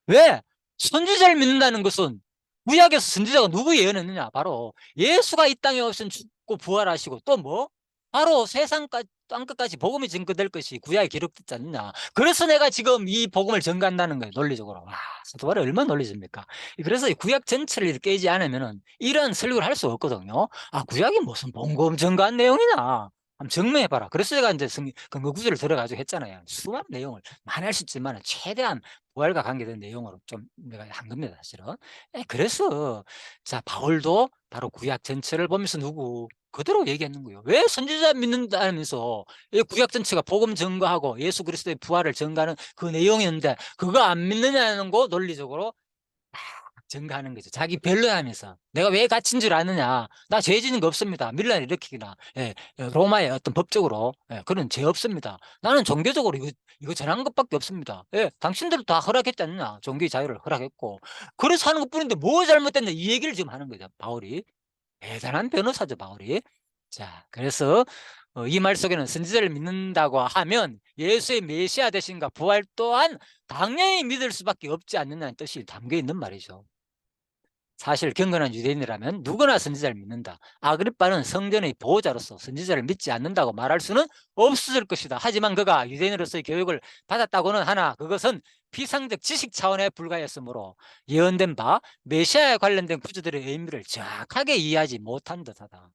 왜? 선지자를 믿는다는 것은 구약에서 선지자가 누구 예언했느냐? 바로 예수가 이 땅에 오신 죽고 부활하시고 또 뭐? 바로 세상까지 땅끝까지 복음이 증거될 것이 구약에 기록됐지 않느냐? 그래서 내가 지금 이 복음을 전가한다는 거예요. 논리적으로. 와, 사도 바울이 얼마나 논리적입니까? 그래서 이 구약 전체를 깨지 않으면은 이런 설교를 할 수 없거든요. 아, 구약이 무슨 복음 전가한 내용이냐? 한번 증명해봐라. 그래서 제가 이제 근거 구절을 들어가지고 했잖아요. 수많은 내용을 많이 할 수 있지만 최대한 부활과 관계된 내용으로 좀 내가 한 겁니다, 사실은. 예, 그래서 자, 바울도 바로 구약 전체를 보면서 누구 그대로 얘기하는 거예요. 왜 선지자 믿는다면서 이 구약 전체가 복음 증거하고 예수 그리스도의 부활을 증거하는 그 내용이었는데 그거 안 믿느냐는 거 논리적으로 증가하는 거죠. 자기 변론하면서 내가 왜 갇힌 줄 아느냐? 나 죄 지는 거 없습니다. 밀란을 일으키거나, 예, 로마의 어떤 법적으로, 예, 그런 죄 없습니다. 나는 종교적으로 이거 전한 것밖에 없습니다. 예, 당신들도 다 허락했지 않느냐? 종교의 자유를 허락했고 그래서 하는 것뿐인데 뭐 잘못됐냐? 이 얘기를 지금 하는 거죠. 바울이 대단한 변호사죠, 바울이. 자, 그래서 이 말 속에는 선지자를 믿는다고 하면 예수의 메시아 되신가 부활 또한 당연히 믿을 수밖에 없지 않느냐는 뜻이 담겨 있는 말이죠. 사실 경건한 유대인이라면 누구나 선지자를 믿는다. 아그리빠는 성전의 보호자로서 선지자를 믿지 않는다고 말할 수는 없을 것이다. 하지만 그가 유대인으로서의 교육을 받았다고는 하나 그것은 피상적 지식 차원에 불과했으므로 예언된 바 메시아에 관련된 구조들의 의미를 정확하게 이해하지 못한 듯하다.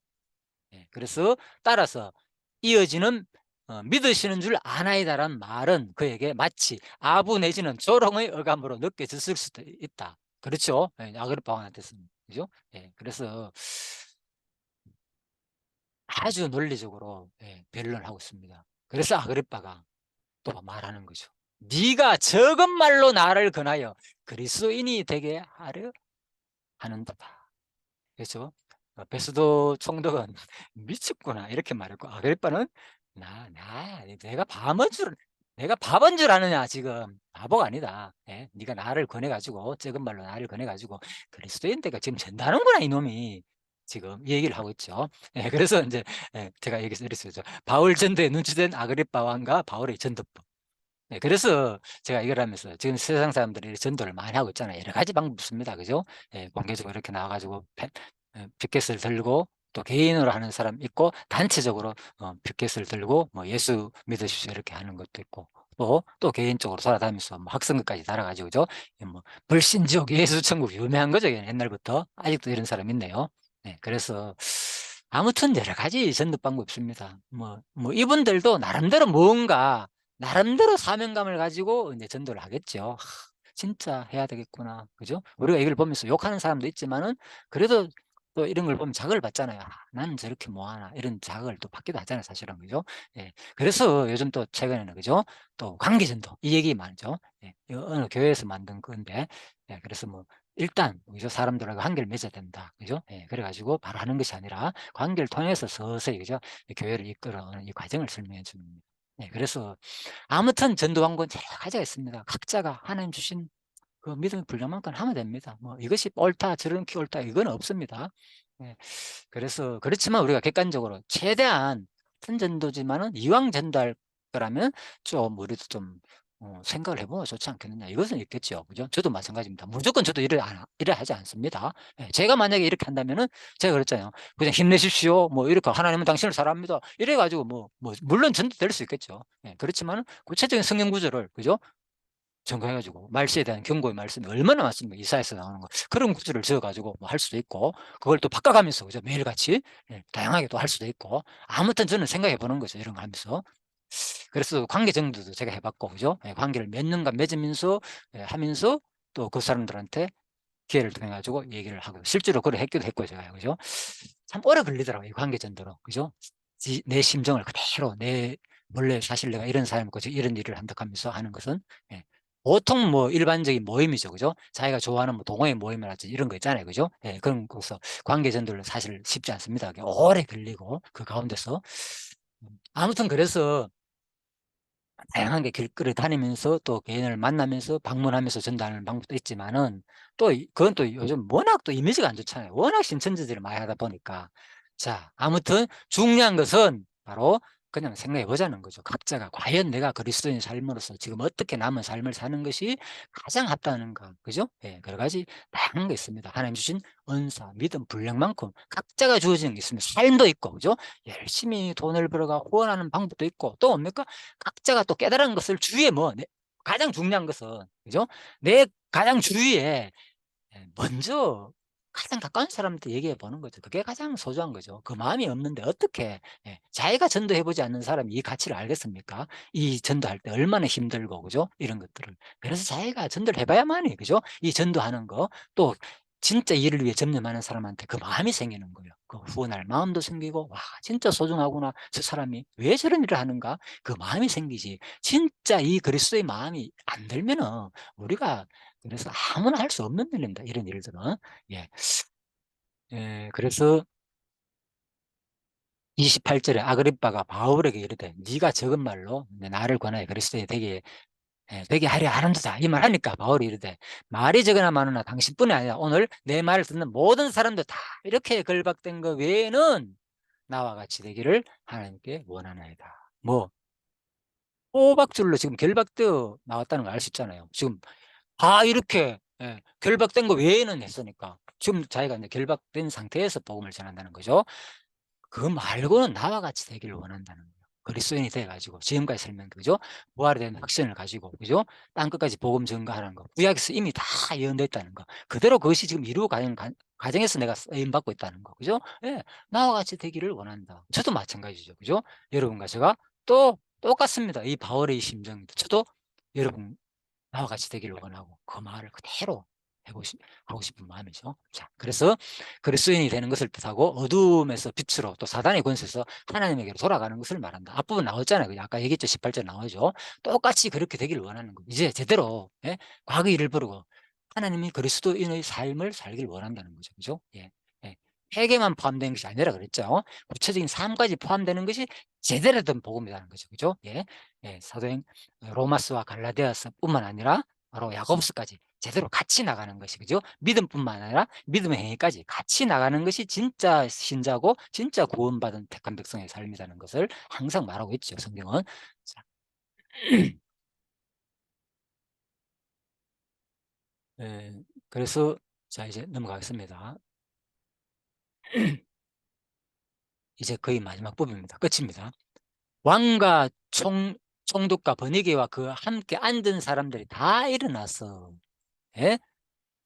예, 그래서 따라서 이어지는 믿으시는 줄 아나이다라는 말은 그에게 마치 아부 내지는 조롱의 어감으로 느껴졌을 수도 있다. 그렇죠? 예, 아그리파 왕한테서는. 그죠? 예, 그래서 아주 논리적으로, 예, 변론을 하고 있습니다. 그래서 아그리파가 또 말하는 거죠. 네가 적은 말로 나를 권하여 그리스도인이 되게 하려 하는도다. 그렇죠? 베스도 총독은 미쳤구나 이렇게 말했고 아그리빠는 내가 바본 줄 아느냐 지금 바보가 아니다. 예? 네가 나를 권해가지고 적은 말로 나를 권해가지고 그리스도인 데가 지금 전다는구나 이놈이 지금 이 얘기를 하고 있죠. 예, 그래서 이제, 예, 제가 여기서 이랬어요. 바울 전도에 눈치된 아그리빠 왕과 바울의 전도법. 네, 그래서 제가 이걸 하면서 지금 세상 사람들이 전도를 많이 하고 있잖아요. 여러 가지 방법 씁니다. 그죠? 예, 공개적으로 이렇게 나와가지고 빅켓을 들고 또 개인으로 하는 사람 있고 단체적으로 빅켓을 들고 뭐 예수 믿으십시오 이렇게 하는 것도 있고 또 개인적으로 돌아다니면서 뭐 학생들까지 달아가지고 그죠? 뭐 불신지옥 예수 천국 유명한 거죠. 옛날부터 아직도 이런 사람 있네요. 네, 그래서 아무튼 여러 가지 전도 방법이 있습니다. 뭐 이분들도 나름대로 뭔가 나름대로 사명감을 가지고 이제 전도를 하겠죠. 진짜 해야 되겠구나. 그죠? 우리가 이걸 보면서 욕하는 사람도 있지만은 그래도 또 이런 걸 보면 자극을 받잖아요. 나는 저렇게 뭐 하나 이런 자극을 또 받기도 하잖아요, 사실은. 그죠? 예. 그래서 요즘 또 최근에는 그죠? 또 관계 전도 이 얘기 많죠. 예. 이거 어느 교회에서 만든 건데. 예. 그래서 뭐 일단 그죠? 사람들하고 관계를 맺어야 된다. 그죠? 예. 그래 가지고 바로 하는 것이 아니라 관계를 통해서 서서히 그죠? 교회를 이끌어가는 이 과정을 설명해 줍니다. 네, 그래서 아무튼 전도 방법은 여러 가지가 있습니다. 각자가 하나님 주신 그 믿음의 분량만큼 하면 됩니다. 뭐 이것이 옳다 저렇게 옳다 이건 없습니다. 네, 그래서 그렇지만 우리가 객관적으로 최대한 같은 전도지만은 이왕 전도할 거라면 좀 우리도 좀 생각을 해보면 좋지 않겠느냐 이것은 있겠죠. 그죠? 저도 마찬가지입니다. 무조건 저도 이래 하지 않습니다. 예, 제가 만약에 이렇게 한다면은 제가 그랬잖아요. 그냥 힘내십시오. 뭐 이렇게 하나님은 당신을 사랑합니다. 이래가지고 물론 전도 될 수 있겠죠. 예, 그렇지만 구체적인 성경 구절을 그죠? 전거해가지고 말세에 대한 경고의 말씀이 얼마나 많습니까? 이사야서 나오는 거. 그런 구절을 지어가지고 뭐 할 수도 있고, 그걸 또 바꿔가면서, 그죠? 매일같이, 예, 다양하게 또 할 수도 있고. 아무튼 저는 생각해 보는 거죠. 이런 거 하면서. 그래서 관계 정도도 제가 해봤고, 그죠? 예, 관계를 몇 년간 맺으면서, 예, 하면서 또 그 사람들한테 기회를 통해 가지고 얘기를 하고, 실제로 그걸 했기도 했고, 제가, 그죠? 참 오래 걸리더라고요. 이 관계 전도로. 그죠? 내 심정을 그대로, 원래 사실 내가 이런 사람이고 이런 일을 한다 하면서 하는 것은, 예, 보통 뭐 일반적인 모임이죠. 그죠? 자기가 좋아하는 뭐 동호회 모임이라든지 이런 거 있잖아요. 그죠? 예, 그런 거서 관계 전도를 사실 쉽지 않습니다. 오래 걸리고 그 가운데서. 아무튼 그래서 다양한 게 길거리 다니면서 또 개인을 만나면서 방문하면서 전달하는 방법도 있지만은 또 그건 또 요즘 워낙 또 이미지가 안 좋잖아요. 워낙 신천지들이 많이 하다 보니까. 자, 아무튼 중요한 것은 바로 그냥 생각해 보자는 거죠. 각자가 과연 내가 그리스도인 삶으로서 지금 어떻게 남은 삶을 사는 것이 가장 합당한가. 그죠? 예, 여러 가지 다양한 게 있습니다. 하나님 주신 은사, 믿음, 분량만큼 각자가 주어지는 게 있습니다. 삶도 있고, 그죠? 열심히 돈을 벌어가 후원하는 방법도 있고, 또 뭡니까? 각자가 또 깨달은 것을 주위에 가장 중요한 것은, 그죠? 내 가장 주위에 먼저 가장 가까운 사람한테 얘기해 보는 거죠. 그게 가장 소중한 거죠. 그 마음이 없는데 어떻게, 자기가 전도해 보지 않는 사람이 이 가치를 알겠습니까? 이 전도할 때 얼마나 힘들고, 그죠? 이런 것들을. 그래서 자기가 전도를 해봐야만이, 그죠? 이 전도하는 거, 또 진짜 이를 위해 전념하는 사람한테 그 마음이 생기는 거예요. 그 후원할 마음도 생기고, 와, 진짜 소중하구나. 저 사람이 왜 저런 일을 하는가? 그 마음이 생기지. 진짜 이 그리스도의 마음이 안 들면은 우리가, 그래서 아무나 할 수 없는 일입니다. 이런 일들은. 예. 예, 그래서 28절에 아그리빠가 바울에게 이르되 네가 적은 말로 나를 권하여 그리스도의 되게 하려 하는도다. 이 말 하니까 바울이 이르되 말이 적으나 많으나 당신뿐이 아니라 오늘 내 말을 듣는 모든 사람들 다 이렇게 결박된 것 외에는 나와 같이 되기를 하나님께 원하나이다. 뭐 호박줄로 지금 결박되어 나왔다는 걸 알 수 있잖아요. 지금 다 이렇게, 결박된 거 외에는 했으니까 지금 자기가 이제 결박된 상태에서 복음을 전한다는 거죠. 그 말고는 나와 같이 되기를 원한다는 거예요. 그리스도인이 돼 가지고 지금까지 설명, 그죠? 부활에 대한 확신을 가지고, 그죠? 땅끝까지 복음 전가하는 거. 구약에서 이미 다 예언됐다는 거. 그대로 그것이 지금 이루어가는 과정에서 내가 쓰임 받고 있다는 거. 그죠? 예. 나와 같이 되기를 원한다. 저도 마찬가지죠. 그죠? 여러분과 제가 또 똑같습니다. 이 바울의 심정도. 저도 여러분 나와 같이 되기를 원하고 그 말을 그대로 하고 싶은 마음이죠. 자, 그래서 그리스도인이 되는 것을 뜻하고 어둠에서 빛으로 또 사단의 권세에서 하나님에게로 돌아가는 것을 말한다. 앞부분 나왔잖아요. 그냥 아까 얘기했죠. 18절 나오죠. 똑같이 그렇게 되기를 원하는 거. 이제 제대로, 과거 일을 부르고 하나님이 그리스도인의 삶을 살기를 원한다는 거죠. 그죠? 예. 예. 회개만 포함된 것이 아니라 그랬죠. 구체적인 삶까지 포함되는 것이 제대로 된 복음이라는 거죠. 그죠? 예. 예. 사도행 로마스와 갈라디아서뿐만 아니라 바로 야고보서까지 제대로 같이 나가는 것이, 그죠? 믿음뿐만 아니라 믿음의 행위까지 같이 나가는 것이 진짜 신자고 진짜 구원받은 택한 백성의 삶이라는 것을 항상 말하고 있죠, 성경은. 자, 그래서 자, 이제 넘어가겠습니다. 이제 거의 마지막 부분입니다. 끝입니다. 왕과 총독과 번이게와 그 함께 앉은 사람들이 다 일어나서, 예?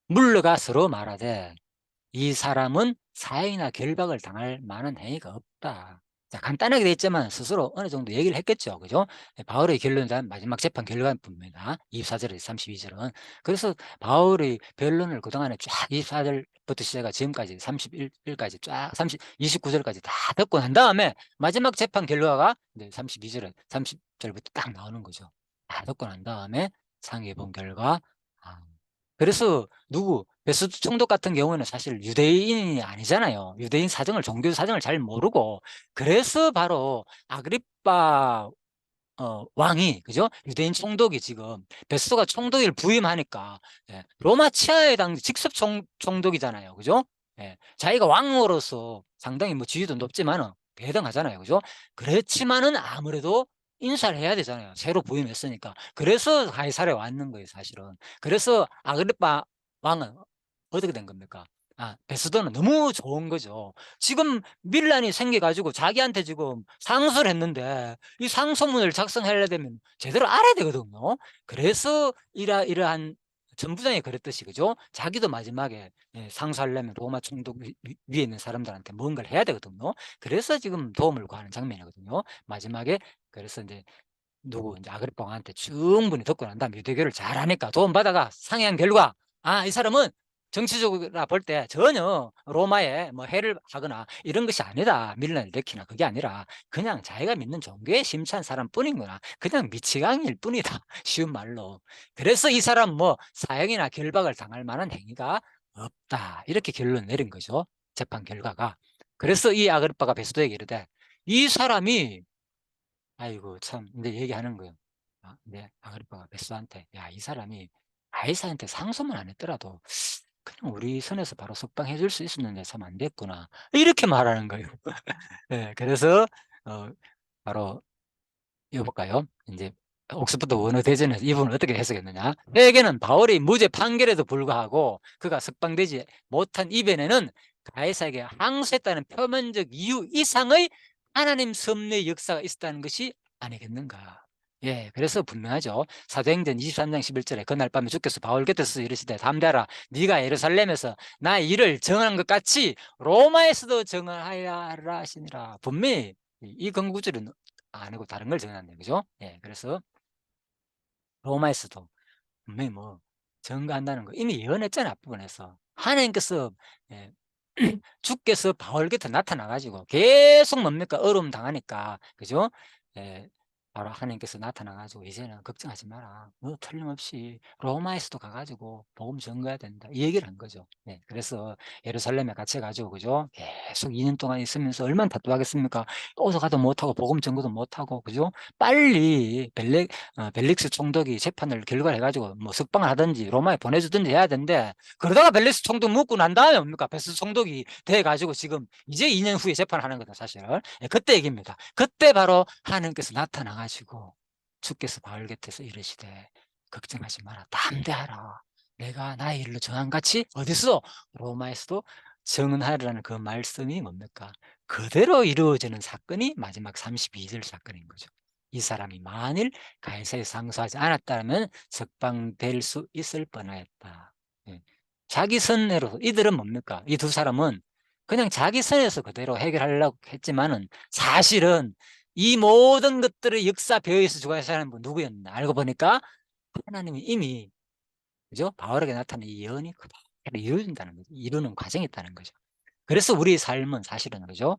물러가 서로 말하되 이 사람은 사형이나 결박을 당할 만한 행위가 없다. 자, 간단하게 돼 있지만 스스로 어느 정도 얘기를 했겠죠. 그죠? 바울의 결론은 마지막 재판 결과입니다. 24절에서 32절은. 그래서 바울의 변론을 그동안에 쫙 24절부터 시작해 지금까지 31절까지 쫙 29절까지 다 듣고 난 다음에 마지막 재판 결과가 32절에 30절부터 딱 나오는 거죠. 다 듣고 난 다음에 상의해 본 결과, 아, 그래서 베스트 총독 같은 경우는 사실 유대인이 아니잖아요. 유대인 사정을, 종교 사정을 잘 모르고, 그래서 바로 아그리빠 왕이, 그죠? 유대인 총독이 지금 베스토가 총독을 부임하니까, 로마 치하의 당 직접 총독이잖아요. 그죠? 자기가 왕으로서 상당히 뭐 지위도 높지만은 대등하잖아요. 그죠? 그렇지만은 아무래도 인사를 해야 되잖아요. 새로 부임했으니까. 그래서 가이사랴에 왔는 거예요, 사실은. 그래서 아그리빠 왕은 어떻게 된 겁니까? 베스도는 너무 좋은 거죠. 지금 밀란이 생겨가지고 자기한테 지금 상소를 했는데 이 상소문을 작성하려 되면 제대로 알아야 되거든요. 그래서 이러한 전부장이 그랬듯이, 그죠? 자기도 마지막에 상소하려면 로마 총독 위에 있는 사람들한테 뭔가를 해야 되거든요. 그래서 지금 도움을 구하는 장면이거든요. 마지막에. 그래서 이제 이제 아그리파 왕한테 충분히 듣고 난 다음에 유대교를 잘하니까 도움받아가 상의한 결과, 이 사람은 정치적으로 볼 때 전혀 로마에 뭐 해를 하거나 이런 것이 아니다, 밀란을 일으키나, 그게 아니라 그냥 자기가 믿는 종교에 심취한 사람뿐이구나, 그냥 미치광이일 뿐이다, 쉬운 말로. 그래서 이 사람 뭐 사형이나 결박을 당할 만한 행위가 없다, 이렇게 결론 내린 거죠, 재판 결과가. 그래서 이 아그리파가 베스도에게 이르되, 이 사람이, 아이고 참, 이제 얘기하는 거예요. 네, 아그리파가 베스도한테, 야, 이 사람이 가이사한테 상소만 안 했더라도 그냥 우리 선에서 바로 석방해 줄 수 있었는데 참 안 됐구나, 이렇게 말하는 거예요. 네, 그래서 바로 이거 볼까요? 이제 옥스퍼드 원어 대전에서 이 부분을 어떻게 해석했느냐? 회계는 바울이 무죄 판결에도 불구하고 그가 석방되지 못한 이변에는 가이사에게 항소했다는 표면적 이유 이상의 하나님 섭리의 역사가 있었다는 것이 아니겠는가? 예, 그래서 분명하죠. 사도행전 23장 11절에 그날 밤에 주께서 바울 곁에서 이르시되, 담대하라, 네가 예루살렘에서 나의 일을 정한 것 같이 로마에서도 정하여야 하라 하시니라. 분명히 이 건구절은 아니고 다른 걸 정한다는 거죠. 예, 그래서 로마에서도 분명히 뭐 증거한다는 거 이미 예언했잖아요, 앞부분에서. 하나님께서, 예, 주께서 바울 곁에 나타나 가지고 계속 뭡니까? 어려움 당하니까, 그죠? 예, 바로 하나님께서 나타나 가지고 이제는 걱정하지 마라, 너 틀림없이 로마에서도 가 가지고 복음 전거해야 된다, 이 얘기를 한 거죠. 네, 그래서 예루살렘에 갇혀 가지고, 그죠? 계속 2년 동안 있으면서 얼마나 답답하겠습니까? 어디 가도 못하고 복음 전거도 못하고, 그죠? 빨리 벨릭스 총독이 재판을 결과를 해 가지고 뭐 석방을 하든지 로마에 보내주든지 해야 되는데, 그러다가 벨릭스 총독 묻고 난 다음에 뭡니까? 베스트 총독이 돼 가지고 지금 이제 2년 후에 재판하는 거다, 사실. 예, 그때 얘기입니다. 그때 바로 하나님께서 나타나 가지고 주께서 바울 곁에서 이르시되, 걱정하지 마라, 담대하라, 내가 나의 일로 정한 같이 어디서, 로마에서도 정하리라는 그 말씀이 뭡니까? 그대로 이루어지는 사건이 마지막 32절 사건인 거죠. 이 사람이 만일 가이사에 상소하지 않았다면 석방될 수 있을 뻔하였다. 예. 자기 선내로, 이들은 뭡니까? 이 두 사람은 그냥 자기 선에서 그대로 해결하려고 했지만은, 사실은 이 모든 것들의 역사 배후에서 주관하는 사람은 누구였나? 알고 보니까 하나님이 이미, 그죠? 바울에게 나타난 이 예언이 그대로 이루어진다는 거죠. 이루는 과정이 있다는 거죠. 그래서 우리 삶은 사실은, 그죠?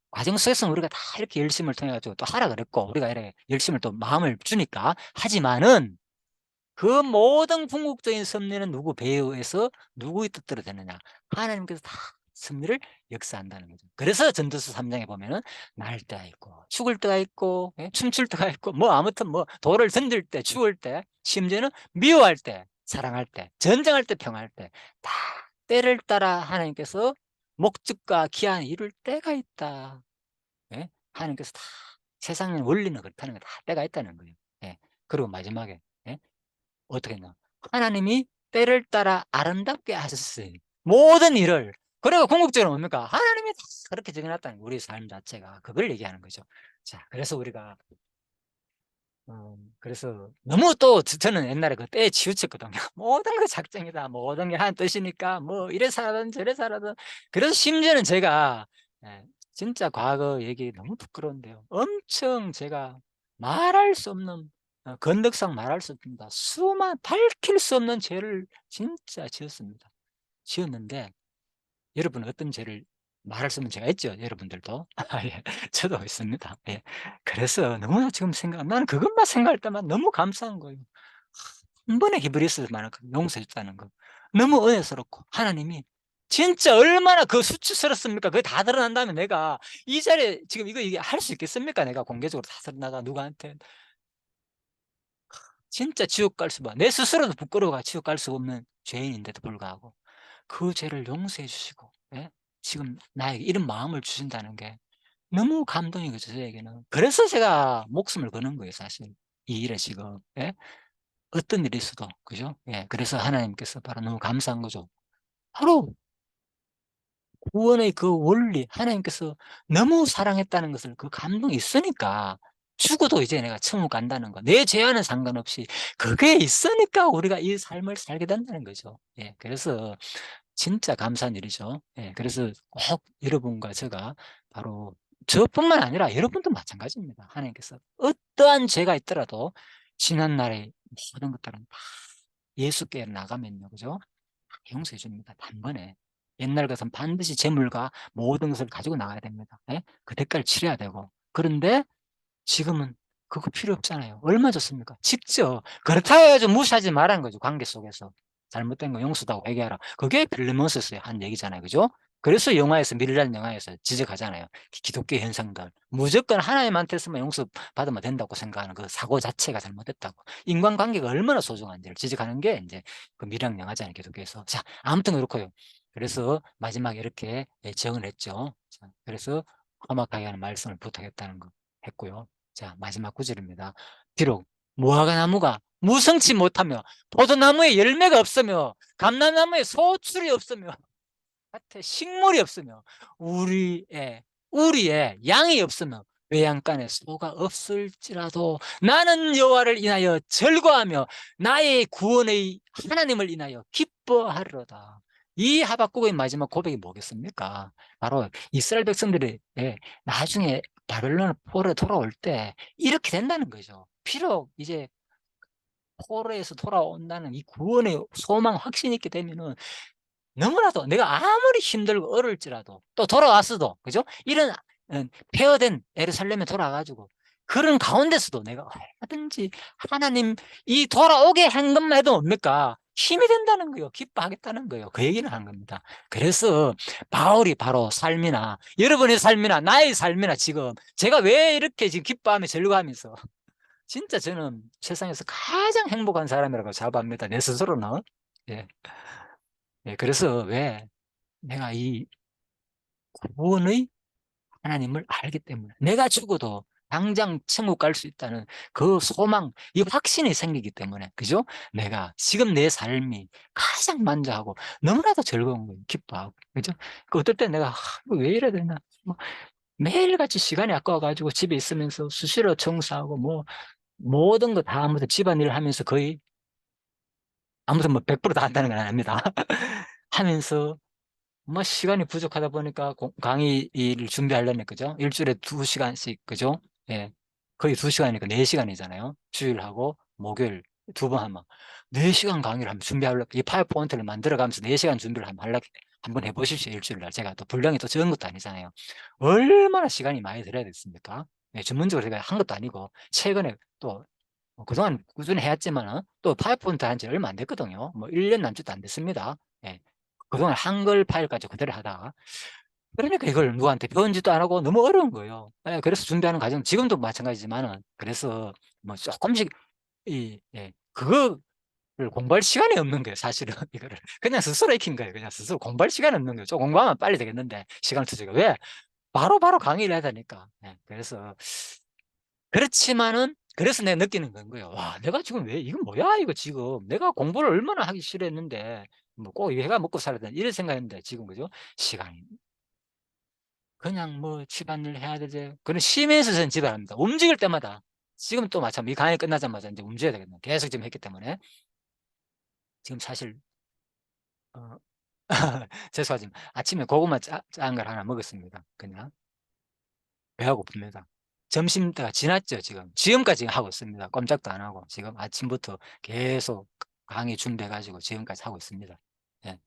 과정 속에서 우리가 다 이렇게 열심을 통해 가지고 또 하라 그랬고, 우리가 이렇게 열심을 또 마음을 주니까 하지만은, 그 모든 궁극적인 섭리는 누구 배후에서 누구의 뜻대로 되느냐? 하나님께서 다 섭리를 역사한다는 거죠. 그래서 전도서 3장에 보면은 날 때가 있고 죽을 때가 있고, 예? 춤출 때가 있고, 뭐 아무튼 뭐 돌을 던질 때, 죽을 때, 심지어는 미워할 때, 사랑할 때, 전쟁할 때, 평화할 때, 다 때를 따라 하나님께서 목적과 기한을 이룰 때가 있다. 예? 하나님께서 다, 세상의 원리는 그렇다는 거, 다 때가 있다는 거예요. 예. 그리고 마지막에, 예? 어떻게 했나? 하나님이 때를 따라 아름답게 하셨어요, 모든 일을. 그리고 궁극적으로 뭡니까? 하나님이 다 그렇게 정해놨다는 거예요, 우리 삶 자체가. 그걸 얘기하는 거죠. 자, 그래서 우리가 그래서 너무 또 저는 옛날에 그 때에 치우쳤거든요. 모든 거 작정이다, 모든 게 한 뜻이니까 뭐 이래 살아든 저래 살아든. 그래서 심지어는 제가, 예, 진짜 과거 얘기 너무 부끄러운데요, 엄청 제가 말할 수 없는, 건덕상 말할 수 없습니다, 밝힐 수 없는 죄를 진짜 지었습니다. 지었는데, 여러분은 어떤 죄를 말할 수 없는 죄가 있죠, 여러분들도? 예. 저도 있습니다. 예. 그래서 너무나 지금 나는 그것만 생각할 때만 너무 감사한 거예요. 한 번에 히브리서만큼 용서해 줬다는 거. 너무 은혜스럽고, 하나님이 진짜 얼마나 그 수치스럽습니까? 그게 다 드러난 다음에 내가 이 자리에 지금 이거 할 수 있겠습니까? 내가 공개적으로 다 드러나가 누구한테. 진짜 지옥 갈 수만, 내 스스로도 부끄러워가 지옥 갈 수 없는 죄인인데도 불구하고 그 죄를 용서해 주시고, 예? 지금 나에게 이런 마음을 주신다는 게 너무 감동이거죠, 저에게는. 그래서 제가 목숨을 거는 거예요, 사실. 이 일에 지금. 예? 어떤 일이 있어도. 그죠? 예. 그래서 하나님께서 바로 너무 감사한 거죠. 바로 구원의 그 원리, 하나님께서 너무 사랑했다는 것을, 그 감동이 있으니까 죽어도 이제 내가 천국 간다는 거, 내 죄와는 상관없이 그게 있으니까 우리가 이 삶을 살게 된다는 거죠. 예, 그래서 진짜 감사한 일이죠. 예, 그래서 꼭 여러분과 제가, 바로 저뿐만 아니라 여러분도 마찬가지입니다. 하나님께서 어떠한 죄가 있더라도 지난날의 모든 것들은 다 예수께 나가면요, 그죠? 용서해 줍니다. 단번에. 옛날 같으면 반드시 재물과 모든 것을 가지고 나가야 됩니다. 예? 그 대가를 치러야 되고. 그런데 지금은 그거 필요 없잖아요. 얼마 줬습니까? 직접. 그렇다 해가지고 무시하지 말라는 거죠. 관계 속에서. 잘못된 거 용서다고 회개하라. 그게 빌레몬스에서 한 얘기잖아요. 그죠? 그래서 영화에서, 미르란 영화에서 지적하잖아요. 기독교 현상들. 무조건 하나님한테서만 용서받으면 된다고 생각하는 그 사고 자체가 잘못됐다고. 인간관계가 얼마나 소중한지를 지적하는 게 이제 그 미르란 영화잖아요. 기독교에서. 자, 아무튼 그렇고요. 그래서 마지막에 이렇게 정을 했죠. 자, 그래서 험악하게 하는 말씀을 부탁했다는 거 했고요. 자, 마지막 구절입니다. 비록 무화과 나무가 무성치 못하며 포도나무에 열매가 없으며 감람나무에 소출이 없으며 밭에 식물이 없으며 우리의 양이 없으며 외양간에 소가 없을지라도 나는 여호와를 인하여 절거하며 나의 구원의 하나님을 인하여 기뻐하리로다. 이 하박국의 마지막 고백이 뭐겠습니까? 바로 이스라엘 백성들이 나중에 바벨론 포로에 돌아올 때 이렇게 된다는 거죠. 비록 이제 포로에서 돌아온다는 이 구원의 소망, 확신이 있게 되면은 너무나도 내가 아무리 힘들고 어려울지라도 또 돌아왔어도, 그죠? 이런 폐허된 예루살렘에 돌아가지고 그런 가운데서도 내가 얼마든지 하나님 이 돌아오게 한 것만 해도 뭡니까? 힘이 된다는 거예요. 기뻐하겠다는 거예요. 그 얘기를 하는 겁니다. 그래서 바울이 바로 삶이나 여러분의 삶이나 나의 삶이나 지금 제가 왜 이렇게 지금 기뻐하며 즐거워하면서, 진짜 저는 세상에서 가장 행복한 사람이라고 자부합니다. 내 스스로는. 예. 예, 그래서 왜 내가 이 구원의 하나님을 알기 때문에 내가 죽어도 당장 천국 갈 수 있다는 그 소망, 이 확신이 생기기 때문에, 그죠? 내가 지금 내 삶이 가장 만족하고 너무나도 즐거운 거예요. 기뻐하고, 그죠? 그 어떨 때 내가 이거 왜 이래야 되나, 뭐 매일같이 시간이 아까워가지고 집에 있으면서 수시로 청소하고 뭐 모든 거 다 아무튼 집안일을 하면서 거의 아무튼 뭐 100%다 한다는 건 아닙니다. 하면서 뭐 시간이 부족하다 보니까 강의를 준비하려면, 그죠? 일주일에 2시간씩, 그죠? 예. 거의 2시간이니까 4시간이잖아요. 주일하고 목요일 2번 하면 4시간 강의를 한번 준비하려고, 이 파워포인트를 만들어가면서 4시간 준비를 한번 하려고, 한번 해보십시오. 일주일날. 제가 또 분량이 또 적은 것도 아니잖아요. 얼마나 시간이 많이 들어야 됐습니까? 네, 전문적으로 제가 한 것도 아니고, 최근에 또 그동안 꾸준히 해왔지만 또 파워포인트 한 지 얼마 안 됐거든요. 뭐 1년 남짓도 안 됐습니다. 예. 그동안 한글 파일까지 그대로 하다가, 그러니까 이걸 누구한테 배운지도 안 하고 너무 어려운 거예요. 예, 그래서 준비하는 과정, 지금도 마찬가지지만은, 그래서 뭐 조금씩 그거를 공부할 시간이 없는 거예요. 사실은 이거를 그냥 스스로 익힌 거예요. 그냥 스스로 공부할 시간이 없는 거예요. 좀 공부하면 빨리 되겠는데 시간 투자가 왜 바로바로 강의를 해야 되니까. 예, 그래서 그렇지만은, 그래서 내가 느끼는 건 거예요. 와, 내가 지금 왜 이건 뭐야 이거, 지금 내가 공부를 얼마나 하기 싫어했는데 뭐 꼭 이거 해가 먹고 살아야 되나 이런 생각했는데, 지금 그죠? 시간이 그냥 뭐 집안일 해야 되지. 그런 심해서 저는 집안합니다. 움직일 때마다. 지금 또 마찬가지, 이 강의 끝나자마자 이제 움직여야 되겠네. 계속 지금 했기 때문에. 지금 사실 어, 죄송하지만 아침에 고구마 짠 걸 하나 먹었습니다. 그냥 배가 고픕니다. 점심 때가 지났죠, 지금. 지금까지 하고 있습니다. 꼼짝도 안 하고. 지금 아침부터 계속 강의 준비해가지고 지금까지 하고 있습니다. 예.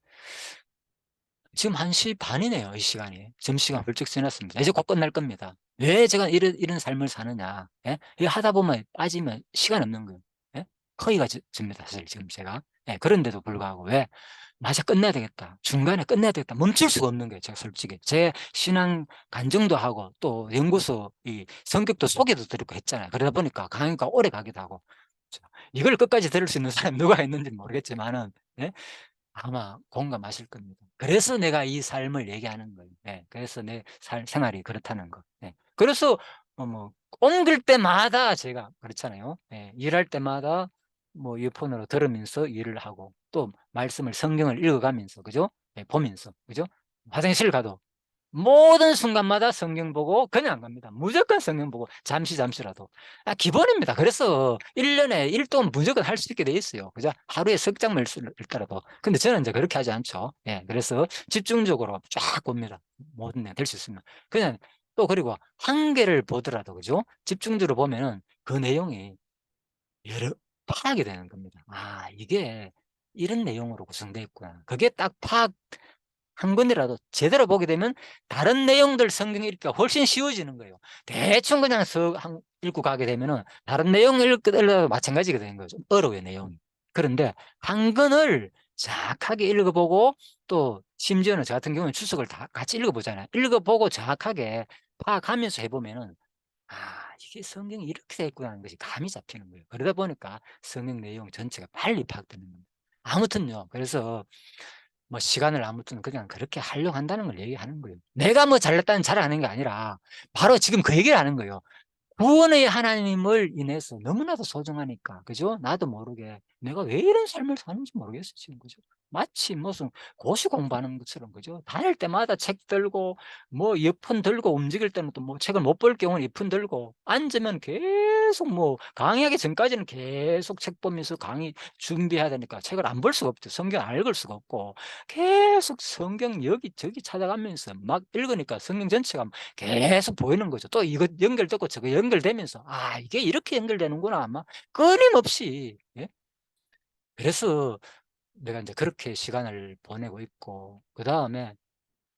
지금 1시 반이네요, 이 시간이. 점심시간 훌쩍 지났습니다. 이제 곧 끝날 겁니다. 왜 제가 이런 삶을 사느냐. 예? 이거 하다 보면 빠지면 시간 없는 거예요. 예? 허기가 집니다, 사실 지금 제가. 예, 그런데도 불구하고 왜? 맞아, 끝내야 되겠다. 중간에 끝내야 되겠다. 멈출 수가 없는 거예요, 제가 솔직히. 제 신앙 간증도 하고, 또 연구소, 이 성격도 소개도 드리고 했잖아요. 그러다 보니까 강의가 오래 가기도 하고. 이걸 끝까지 들을 수 있는 사람이 누가 있는지 모르겠지만은, 예? 아마 공감하실 겁니다. 그래서 내가 이 삶을 얘기하는 거예요. 예, 그래서 내 생활이 그렇다는 거. 예. 그래서 뭐 옮길 때마다 제가 그렇잖아요. 예, 일할 때마다 뭐 이어폰으로 들으면서 일을 하고, 또 말씀을, 성경을 읽어가면서, 그죠? 예, 보면서, 그죠? 화장실 가도 모든 순간마다 성경 보고 그냥 안 갑니다. 무조건 성경 보고 잠시라도. 기본입니다. 그래서 1년에 1동 무조건 할 수 있게 돼 있어요. 그죠? 하루에 석 장만 읽더라도. 근데 저는 이제 그렇게 하지 않죠. 예. 그래서 집중적으로 쫙 봅니다. 모든 내용 될 수 있으면. 그냥 또 그리고 한 개를 보더라도 그죠? 집중적으로 보면은 그 내용이 여러 파악이 되는 겁니다. 이게 이런 내용으로 구성되어 있구나. 그게 딱 파악 한 권이라도 제대로 보게 되면 다른 내용들 성경 읽기가 훨씬 쉬워지는 거예요. 대충 그냥 읽고 가게 되면은 다른 내용 읽으려도 마찬가지가 되는 거죠. 어려워요, 내용이. 그런데 한 권을 정확하게 읽어보고 또 심지어는 저 같은 경우는 주석을 다 같이 읽어보잖아요. 읽어보고 정확하게 파악하면서 해보면은 이게 성경이 이렇게 되어 있구나 하는 것이 감이 잡히는 거예요. 그러다 보니까 성경 내용 전체가 빨리 파악되는 겁니다. 아무튼요. 그래서 뭐 시간을 아무튼 그냥 그렇게 하려고 한다는 걸 얘기하는 거예요. 내가 뭐 잘났다는 잘하는 게 아니라 바로 지금 그 얘기를 하는 거예요. 구원의 하나님을 인해서 너무나도 소중하니까, 그죠? 나도 모르게 내가 왜 이런 삶을 사는지 모르겠어, 지금, 그죠? 마치 무슨 고시 공부하는 것처럼, 그죠? 다닐 때마다 책 들고, 뭐, 이어폰 들고, 움직일 때는 또 뭐, 책을 못 볼 경우는 이어폰 들고, 앉으면 계속 뭐, 강의하기 전까지는 계속 책 보면서 강의 준비해야 되니까 책을 안 볼 수가 없죠. 성경 안 읽을 수가 없고, 계속 성경 여기저기 찾아가면서 막 읽으니까 성경 전체가 계속 보이는 거죠. 또 이거 연결되고 저거 연결되면서 이게 이렇게 연결되는구나 아마 끊임없이. 예? 그래서 내가 이제 그렇게 시간을 보내고 있고 그다음에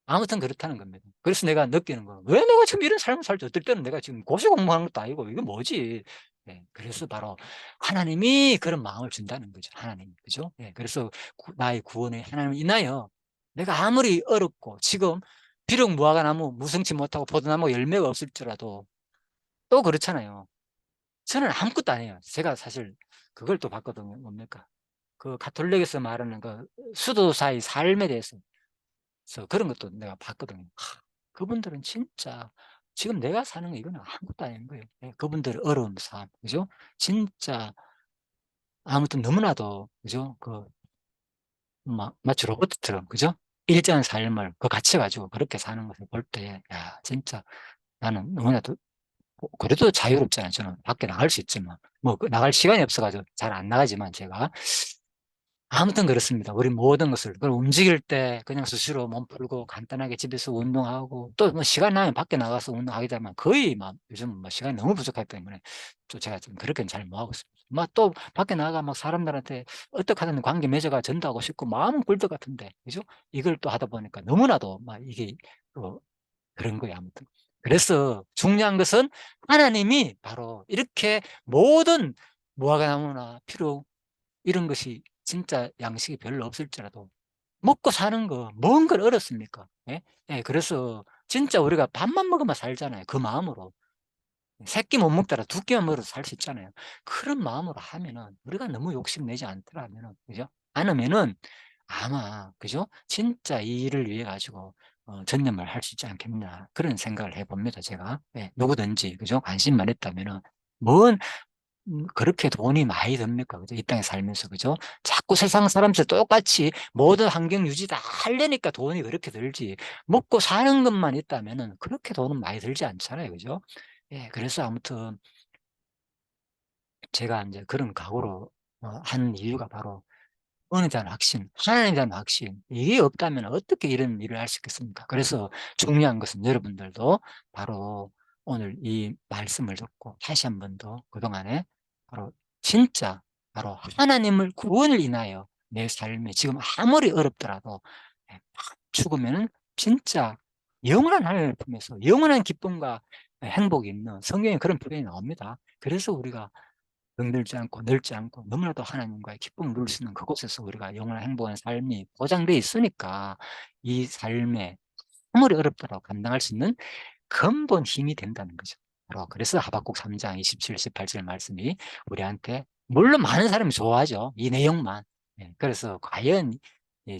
아무튼 그렇다는 겁니다. 그래서 내가 느끼는 거는 왜 내가 지금 이런 삶을 살지? 어떨 때는 내가 지금 고시 공부하는 것도 아니고 이게 뭐지? 예, 그래서 바로 하나님이 그런 마음을 준다는 거죠. 하나님, 그죠? 예, 그래서 나의 구원에 하나님을 인하여 내가 아무리 어렵고 지금 비록 무화과 나무 무성치 못하고 포도나무 열매가 없을지라도 또 그렇잖아요. 저는 아무것도 아니에요. 제가 사실 그걸 또 봤거든요. 뭡니까? 그 가톨릭에서 말하는 그 수도사의 삶에 대해서 그래서 그런 것도 내가 봤거든요. 그분들은 진짜 지금 내가 사는 거 이거는 아무것도 아닌 거예요. 예, 그분들의 어려운 삶, 그죠? 진짜 아무튼 너무나도 그죠? 마치 로봇처럼 그죠? 일정한 삶을 그 같이 가지고 그렇게 사는 것을 볼 때, 야, 진짜 나는 너무나도 그래도 자유롭잖아요. 저는 밖에 나갈 수 있지만 나갈 시간이 없어가지고 잘 안 나가지만 제가 아무튼 그렇습니다. 우리 모든 것을 그걸 움직일 때 그냥 수시로 몸 풀고 간단하게 집에서 운동하고 또 뭐 시간 나면 밖에 나가서 운동하게 되면 거의 막 요즘 뭐 시간이 너무 부족하기 때문에 또 제가 좀 그렇게는 잘 못하고 있습니다. 막 또 밖에 나가 막 사람들한테 어떻게 하든 관계 맺어가 전도하고 싶고 마음은 꿀떡 같은데 그죠? 이걸 또 하다 보니까 너무나도 막 이게 또 그런 거예요. 아무튼 그래서 중요한 것은 하나님이 바로 이렇게 모든 무화과나무나 피로 이런 것이 진짜 양식이 별로 없을지라도 먹고 사는 거, 뭔 걸 얻었습니까? 예? 예, 그래서 진짜 우리가 밥만 먹으면 살잖아요. 그 마음으로. 새끼 못 먹더라 두 끼만 먹어도 살 수 있잖아요. 그런 마음으로 하면은 우리가 너무 욕심내지 않더라면은, 그죠? 않으면은 아마, 그죠? 진짜 이 일을 위해 가지고 전념을 할 수 있지 않겠나. 그런 생각을 해봅니다, 제가. 예, 누구든지, 그죠? 관심만 있다면은, 뭔 그렇게 돈이 많이 듭니까? 그죠? 이 땅에 살면서, 그죠? 자꾸 세상 사람들 똑같이 모든 환경 유지 다 하려니까 돈이 그렇게 들지. 먹고 사는 것만 있다면은 그렇게 돈은 많이 들지 않잖아요. 그죠? 예, 그래서 아무튼 제가 이제 그런 각오로 한 이유가 바로 은에 대한 확신, 하나님에 대한 확신, 이게 없다면 어떻게 이런 일을 할 수 있겠습니까? 그래서 중요한 것은 여러분들도 바로 오늘 이 말씀을 듣고 다시 한 번 더 그동안에 바로 진짜 바로 하나님을 구원을 인하여 내 삶에 지금 아무리 어렵더라도 죽으면은 진짜 영원한 하나님을 품에서 영원한 기쁨과 행복이 있는 성경에 그런 표현이 나옵니다. 그래서 우리가 병들지 않고 늙지 않고 너무나도 하나님과의 기쁨을 누릴 수 있는 그곳에서 우리가 영원한 행복한 삶이 보장되어 있으니까 이 삶에 아무리 어렵더라도 감당할 수 있는 근본 힘이 된다는 거죠. 그래서 하박국 3장 27, 18절 말씀이 우리한테 물론 많은 사람이 좋아하죠. 이 내용만. 예, 그래서 과연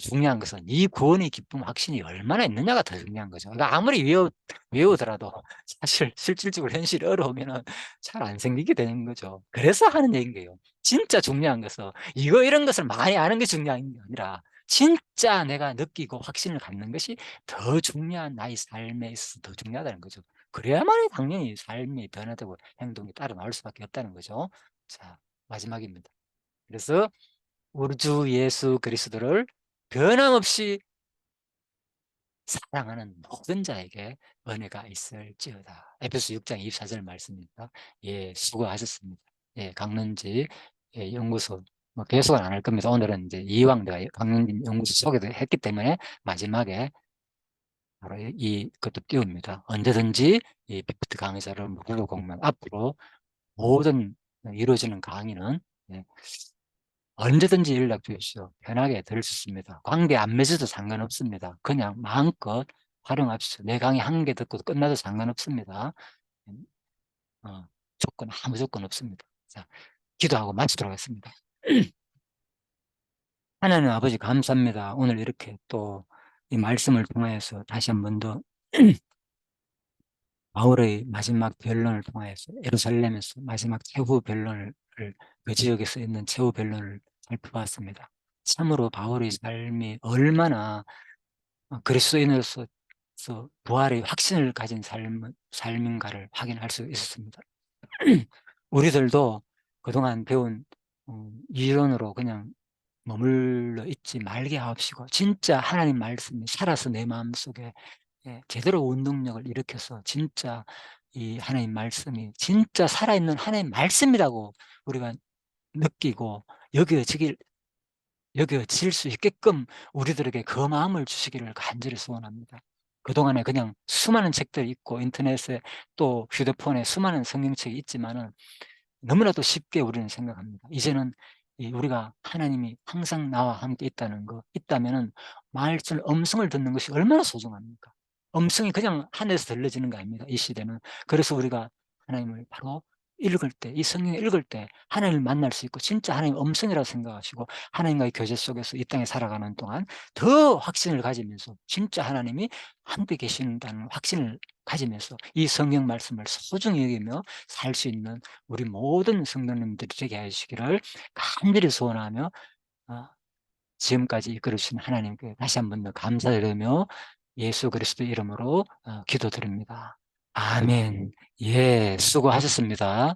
중요한 것은 이 구원의 기쁨 확신이 얼마나 있느냐가 더 중요한 거죠. 그러니까 아무리 외우더라도 사실 실질적으로 현실이 어려우면 잘 안 생기게 되는 거죠. 그래서 하는 얘기인 거예요. 진짜 중요한 것은 이런 것을 많이 아는 게 중요한 게 아니라 진짜 내가 느끼고 확신을 갖는 것이 더 중요한 나의 삶에 있어서 더 중요하다는 거죠. 그래야만이 당연히 삶이 변화되고 행동이 따라 나올 수밖에 없다는 거죠. 자, 마지막입니다. 그래서 우리 주 예수 그리스도를 변함없이 사랑하는 모든 자에게 은혜가 있을지어다. 에베소 6장 24절 말씀입니다. 예, 수고하셨습니다. 예, 강론지 예, 연구소 뭐 계속은 안 할 겁니다. 오늘은 이제 이왕 내가 강론지 연구소 소개도 했기 때문에 마지막에 바로 그것도 띄웁니다. 언제든지 이 비프트 강의사를 무료 공면 앞으로 모든 이루어지는 강의는 예, 언제든지 연락 주십시오. 편하게 들을 수 있습니다. 관계 안 맺어도 상관없습니다. 그냥 마음껏 활용합시다. 내 강의 한 개 듣고 끝나도 상관없습니다. 어, 조건, 아무 조건 없습니다. 자, 기도하고 마치도록 하겠습니다. 하나님 아버지 감사합니다. 오늘 이렇게 또 이 말씀을 통하여서 다시 한 번 더 바울의 마지막 변론을 통하여서 예루살렘에서 마지막 최후 변론을 그 지역에서 있는 최후 변론을 살펴봤습니다. 참으로 바울의 삶이 얼마나 그리스도인으로서 부활의 확신을 가진 삶인가를 확인할 수 있었습니다. 우리들도 그동안 배운 이론으로 그냥 머물러 있지 말게 하옵시고 진짜 하나님 말씀이 살아서 내 마음속에 제대로 운동력을 일으켜서 진짜 이 하나님 말씀이 진짜 살아있는 하나님 말씀이라고 우리가 느끼고 여겨질 수 있게끔 우리들에게 그 마음을 주시기를 간절히 소원합니다. 그동안에 그냥 수많은 책들이 있고 인터넷에 또 휴대폰에 수많은 성경책이 있지만은 너무나도 쉽게 우리는 생각합니다. 이제는 우리가 하나님이 항상 나와 함께 있다는 거, 있다면은 말씀, 음성을 듣는 것이 얼마나 소중합니까? 음성이 그냥 하늘에서 들려지는 거 아닙니다. 이 시대는. 그래서 우리가 하나님을 바로 읽을 때, 이 성경을 읽을 때 하나님을 만날 수 있고 진짜 하나님 음성이라고 생각하시고 하나님과의 교제 속에서 이 땅에 살아가는 동안 더 확신을 가지면서 진짜 하나님이 함께 계신다는 확신을 가지면서 이 성경 말씀을 소중히 여기며 살 수 있는 우리 모든 성도님들이 되게 하시기를 간절히 소원하며 지금까지 이끌어 주신 하나님께 다시 한 번 더 감사드리며 예수 그리스도 이름으로 기도드립니다. 아멘. 예, 수고하셨습니다.